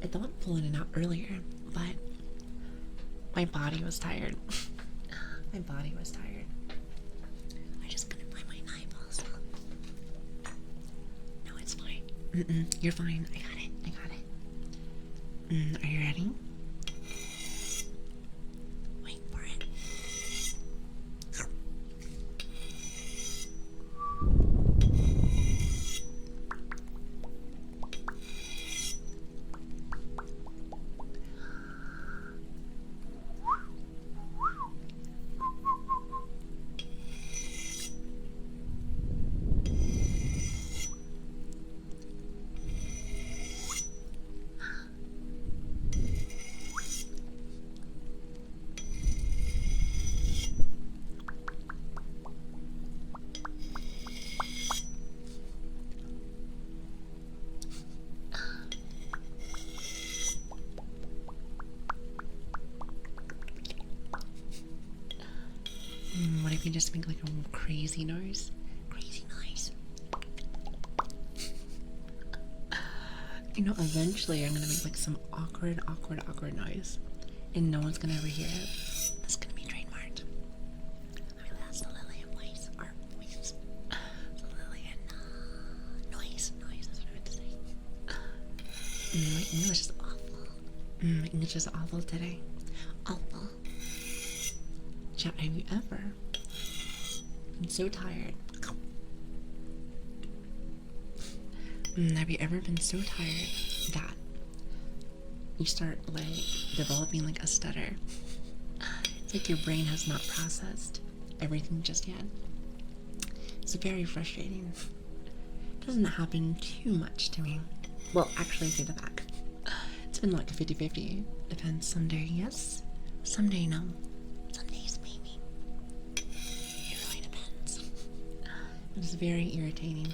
I thought pulling it out earlier, but my body was tired. My body was tired. I just couldn't find my knife also. No, it's fine. You're fine. I got it. Are you ready? Wait for it. What if you just make like a crazy noise? Crazy noise. You know, eventually I'm gonna make like some awkward noise. And no one's gonna ever hear it. That's gonna be trademarked. I mean, that's the Lilian voice. Or voice. The Lilian noise. That's what I meant to say. My English is awful. My English is awful today. Awful. Chat, have you ever been so tired? Have you ever been so tired that you start like developing like a stutter? It's like your brain has not processed everything just yet. It's very frustrating. It doesn't happen too much to me. Well, actually, I take that back. It's been like a 50-50. Depends. Someday yes, someday no. Some days maybe. It really depends. It's very irritating.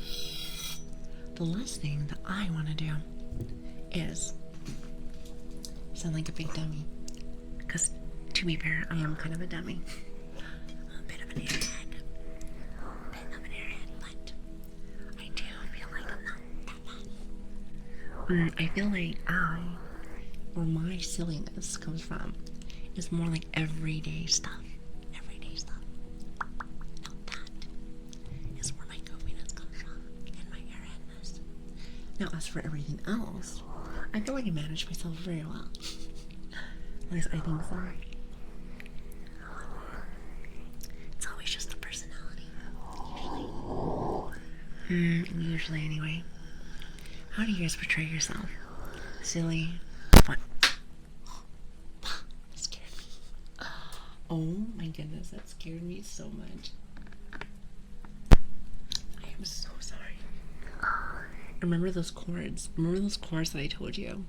The last thing that I want to do is sound like a big dummy. Because, to be fair, I am kind of a dummy. I'm a bit of an airhead. But I do feel like I'm not that bad. I feel like I where my silliness comes from is more like everyday stuff. Everyday stuff. Now that is where my goofiness comes from and my airheadness. Now as for everything else, I feel like I manage myself very well. At least I think so. It's always just the personality. Usually anyway. How do you guys portray yourself? Silly? Fun? That scared me. Oh my goodness, that scared me so much. I am so sorry. Remember those chords? Remember those chords that I told you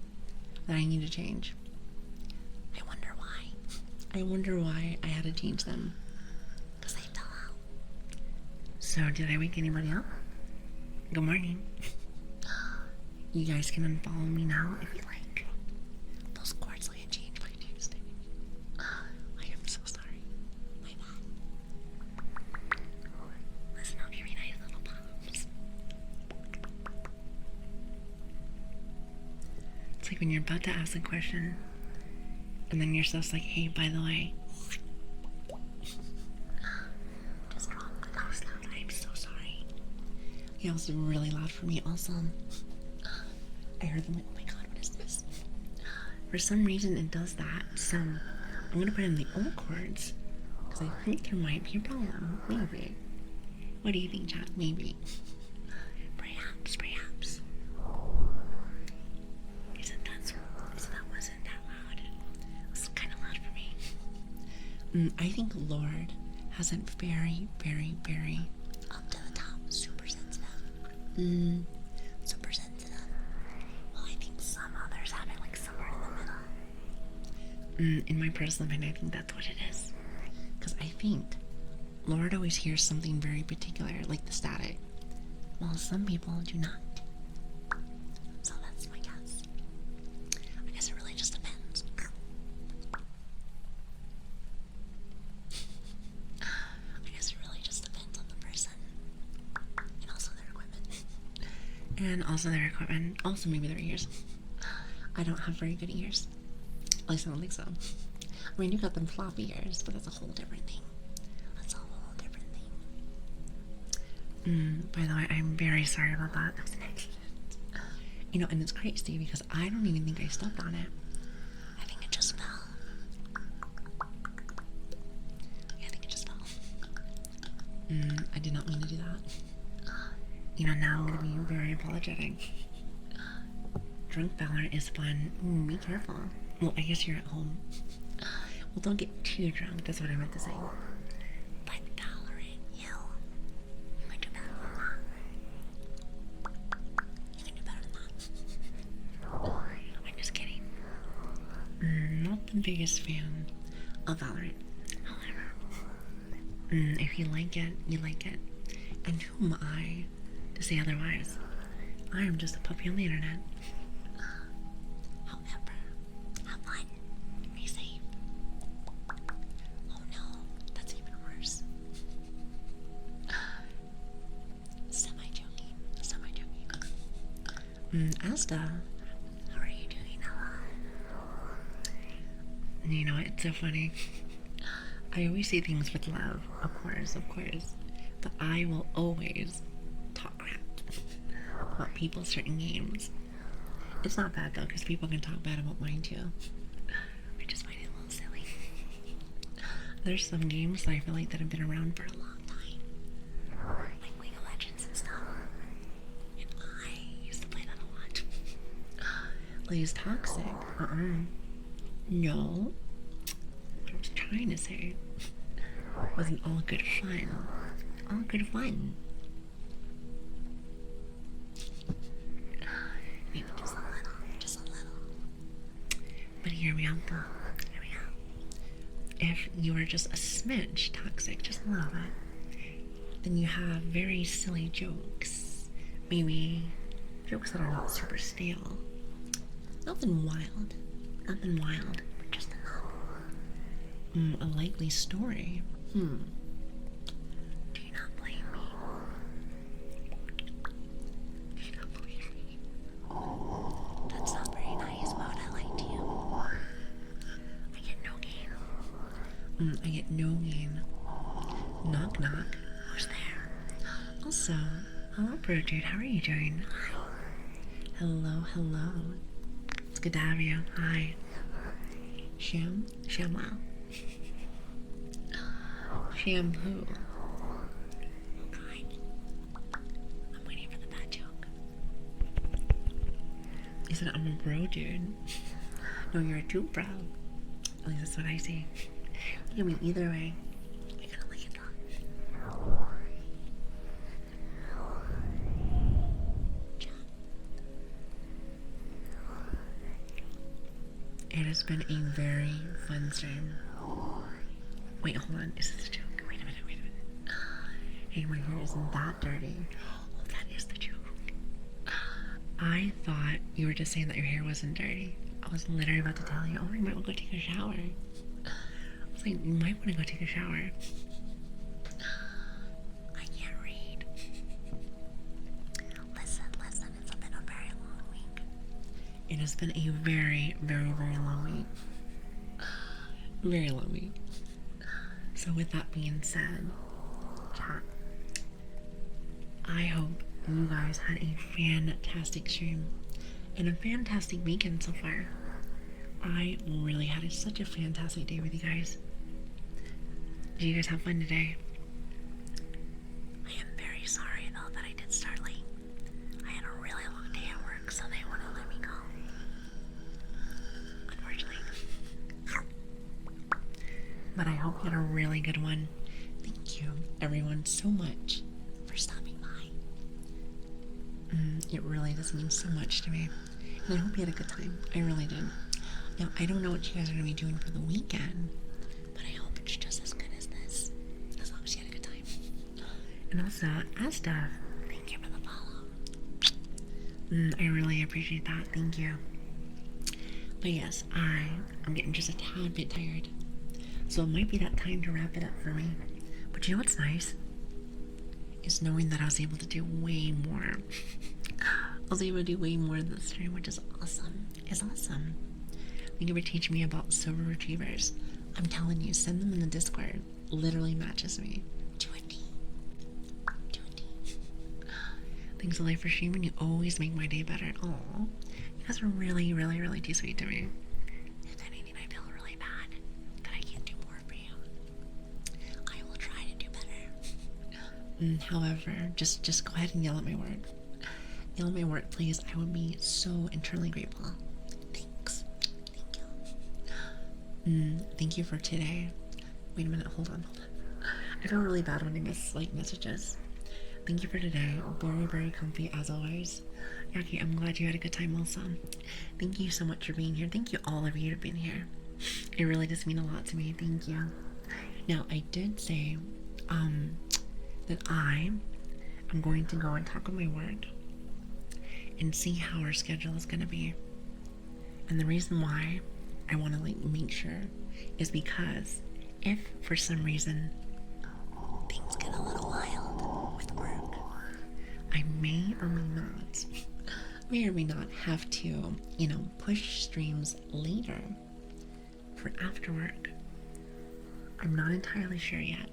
that I need to change? I wonder why. I wonder why I had to change them. Because they fell out. So, did I wake anybody up? Good morning. You guys can unfollow me now if you like. Those chords I changed by Tuesday. I am so sorry. My bad. Listen, I'll give you nice little pops. It's like when you're about to ask a question, and then you're just like, hey, by the way. Just wrong. That was loud. I am so sorry. Yeah, it was really loud for me also. I heard them like, oh my god, what is this? For some reason it does that, so I'm gonna put in the old chords, because I think there might be a problem. Maybe. What do you think, chat? Maybe. Perhaps. He said that wasn't that loud. It was kind of loud for me. I think Lord has it very, very, very up to the top, super sensitive. Super sensitive. In my personal opinion, I think that's what it is. Because I think Lord always hears something very particular, like the static, while some people do not. So that's my guess. I guess it really just depends. I guess it really just depends on the person. And also their equipment. Also maybe their ears. I don't have very good ears. At least I don't think so. I mean, you got them floppy ears, but that's a whole different thing. By the way, I'm very sorry about that. That was an accident. You know, and it's crazy because I don't even think I stepped on it. I think it just fell. Yeah, I think it just fell. I did not mean to do that. You know, now I'm going to be very apologetic. Drunk Valor is fun. Be careful. Well, I guess you're at home. Well, don't get too drunk. That's what I meant to say. But Valorant, you can do better than that. You can do better than that. I'm just kidding. Not the biggest fan of Valorant. However, if you like it, you like it. And who am I to say otherwise? I am just a puppy on the internet. Asta, how are you doing? You know, it's so funny. I always say things with love, of course, but I will always talk crap about people's certain games. It's not bad though, because people can talk bad about mine too. I just find it a little silly. There's some games that I feel like that have been around for a long time, like League of Legends and stuff. Is toxic. No. What I was trying to say wasn't all good fun. All good fun. Maybe just a little. But here we are. If you are just a smidge toxic, just a little bit, then you have very silly jokes. Maybe jokes that are not super stale. Nothing wild, but just enough. A likely story. Do you not blame me? Do you not believe me? That's not very nice. Why would I lie to you? I get no gain. Knock knock. Who's there? Also, hello bro dude, how are you doing? Hello, hello. It's good to have you. Hi. Shamwow. Shampoo. God. I'm waiting for the bad joke. He said I'm a bro dude. No, you're a true bro. At least that's what I see. I mean, either way, I kind of like it though. It has been a very fun stream. Wait, hold on. Is this a joke? Wait a minute. Hey, my hair isn't that dirty. Oh, that is the joke. I thought you were just saying that your hair wasn't dirty. I was literally about to tell you, oh, you might want to go take a shower. I was like, you might want to go take a shower. I can't read. Listen, it's been a very long week. It has been a very, very, very long week. Very long week. So with that being said, chat, I hope you guys had a fantastic stream and a fantastic weekend so far. I really had such a fantastic day with you guys. Did you guys have fun today? I am very sorry though that I did start late. I had a really long day at work, so they wouldn't let me go. Unfortunately. But I hope you had a really good one. Thank you, everyone, so much for stopping by. It really does mean so much to me. And I hope you had a good time. I really did. Now, I don't know what you guys are going to be doing for the weekend, but I hope it's just as good as this. As long as you had a good time. And also, Asta, thank you for the follow. I really appreciate that. Thank you. But yes, I'm getting just a tad bit tired. So it might be that time to wrap it up for me. But you know what's nice? Is knowing that I was able to do way more. I was able to do way more this stream, which is awesome. It's awesome. Thank you for teaching me about silver retrievers. I'm telling you, send them in the Discord. Literally matches me. To a T. Thanks a lot for streaming. You always make my day better. Aw. You guys are really, really, really too sweet to me. If anything, I feel really bad that I can't do more for you. I will try to do better. However, just go ahead and yell at my work. Yell at my work, please. I would be so eternally grateful. Thanks. Thank you. Thank you for today. Wait a minute. Hold on. I feel really bad when I miss like messages. Thank you for today. Very, very comfy as always. Yaki, I'm glad you had a good time also. Thank you so much for being here. Thank you all of you for being here. It really does mean a lot to me. Thank you. Now, I did say that I am going to go and talk with my work and see how our schedule is going to be. And the reason why I want to like make sure is because if for some reason things get a little wild with work, I may or may not have to, push streams later for after work. I'm not entirely sure yet.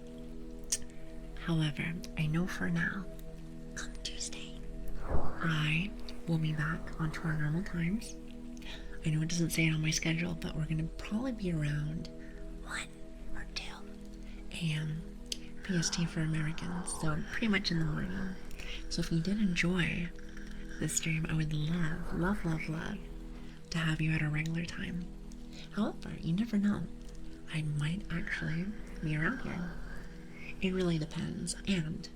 However, I know for now, come Tuesday, I will be back onto our normal times. I know it doesn't say it on my schedule, but we're going to probably be around 1 or 2 a.m. PST for Americans, so pretty much in the morning. So if you did enjoy this stream, I would love to have you at a regular time. However, you never know. I might actually be around here. It really depends, and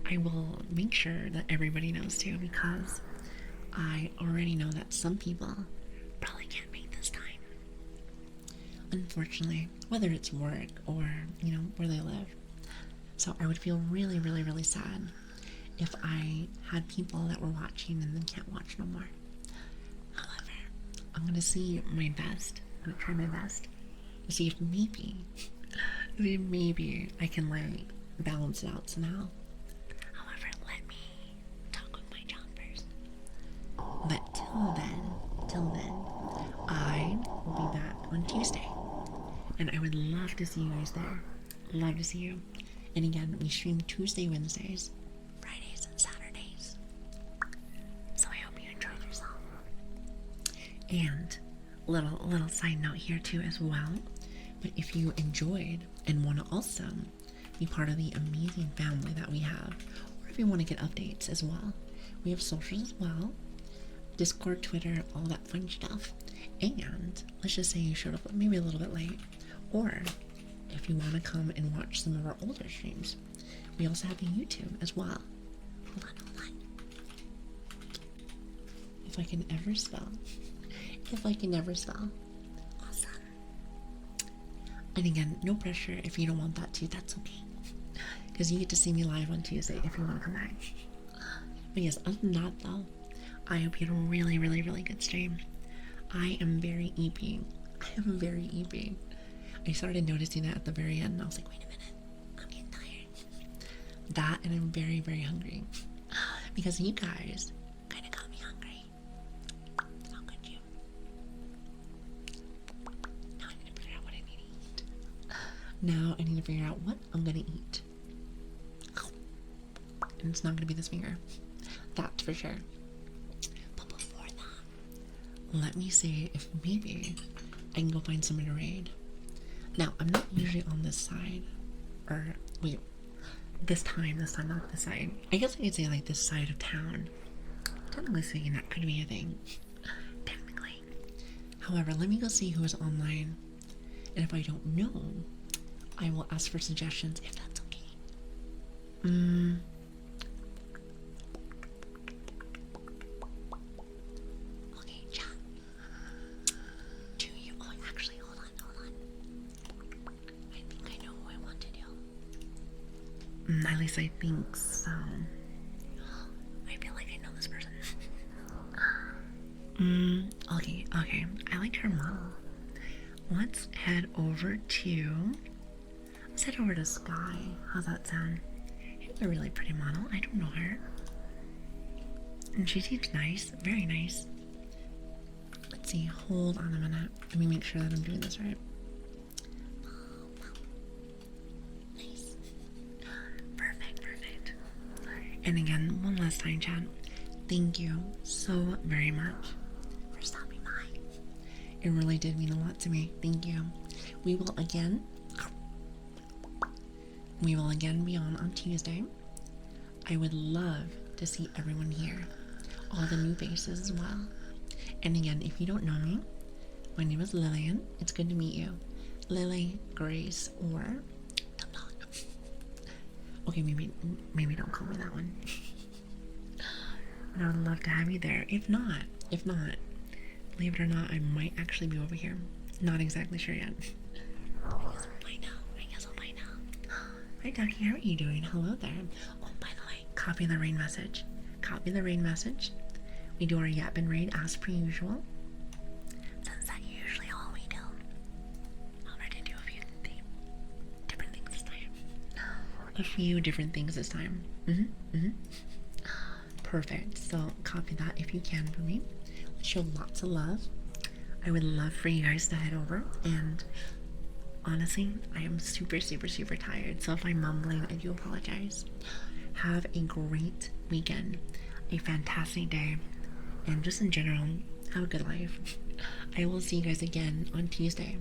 I will make sure that everybody knows too, because I already know that some people probably can't make this time. Unfortunately, whether it's work or, where they live. So I would feel really, really, really sad if I had people that were watching and then can't watch no more. However, I'm going to see my best. I'm going to try my best to see if maybe I can like balance it out somehow. However, let me talk with my job first. But till then, I will be back on Tuesday. And I would love to see you guys there. Love to see you. And again, we stream Tuesday, Wednesdays, Fridays, and Saturdays. So I hope you enjoyed yourself. And little side note here too as well. But if you enjoyed and want to also be part of the amazing family that we have, or if you want to get updates as well, we have socials as well. Discord, Twitter, all that fun stuff. And let's just say you showed up maybe a little bit late, or if you want to come and watch some of our older streams, we also have a YouTube as well. Hold on. If I can ever spell. Awesome. And again, no pressure if you don't want that too, that's okay. Because you get to see me live on Tuesday if you want to come back. But yes, other than that though, I hope you had a really, really, really good stream. I am very EP. I started noticing that at the very end and I was like, wait a minute, I'm getting tired. That, and I'm very, very hungry. Because you guys kind of got me hungry. How could you? Now I need to figure out what I need to eat. Now I need to figure out what I'm gonna eat. And it's not gonna be this finger. That's for sure. But before that, let me see if maybe I can go find someone to raid. Now, I'm not usually on this side. Or, wait. This time, not this side. I guess I could say like this side of town. Technically speaking, that could be a thing. Technically. However, let me go see who is online. And if I don't know, I will ask for suggestions if that's okay. Okay, chat. Do you? Oh, actually, hold on. I think I know who I want to do. At least I think so. I feel like I know this person. Okay. I like her model. Let's head over to Sky. How's that sound? She's a really pretty model. I don't know her. And she seems nice. Very nice. Let's see. Hold on a minute. Let me make sure that I'm doing this right. Nice. Perfect. And again, one last time, chat. Thank you so very much for stopping by. It really did mean a lot to me. Thank you. We will again be on Tuesday. I would love to see everyone here. All the new faces as well. And again, if you don't know me, my name is Lilian. It's good to meet you. Lili, Grace, or okay, maybe don't call me that one. But I would love to have you there. If not, believe it or not, I might actually be over here. Not exactly sure yet. I guess I'll find out. Hi Ducky, how are you doing? Hello there. Oh, by the way, copy the raid message. We do our Yapin raid as per usual. Since that's usually all we do. I'll try to do a few different things this time. A few different things this time. Perfect. So copy that if you can for me. Let's show lots of love. I would love for you guys to head over, and honestly, I am super tired, so if I'm mumbling, I do apologize. Have a great weekend, a fantastic day, and just in general, have a good life. I will see you guys again on Tuesday.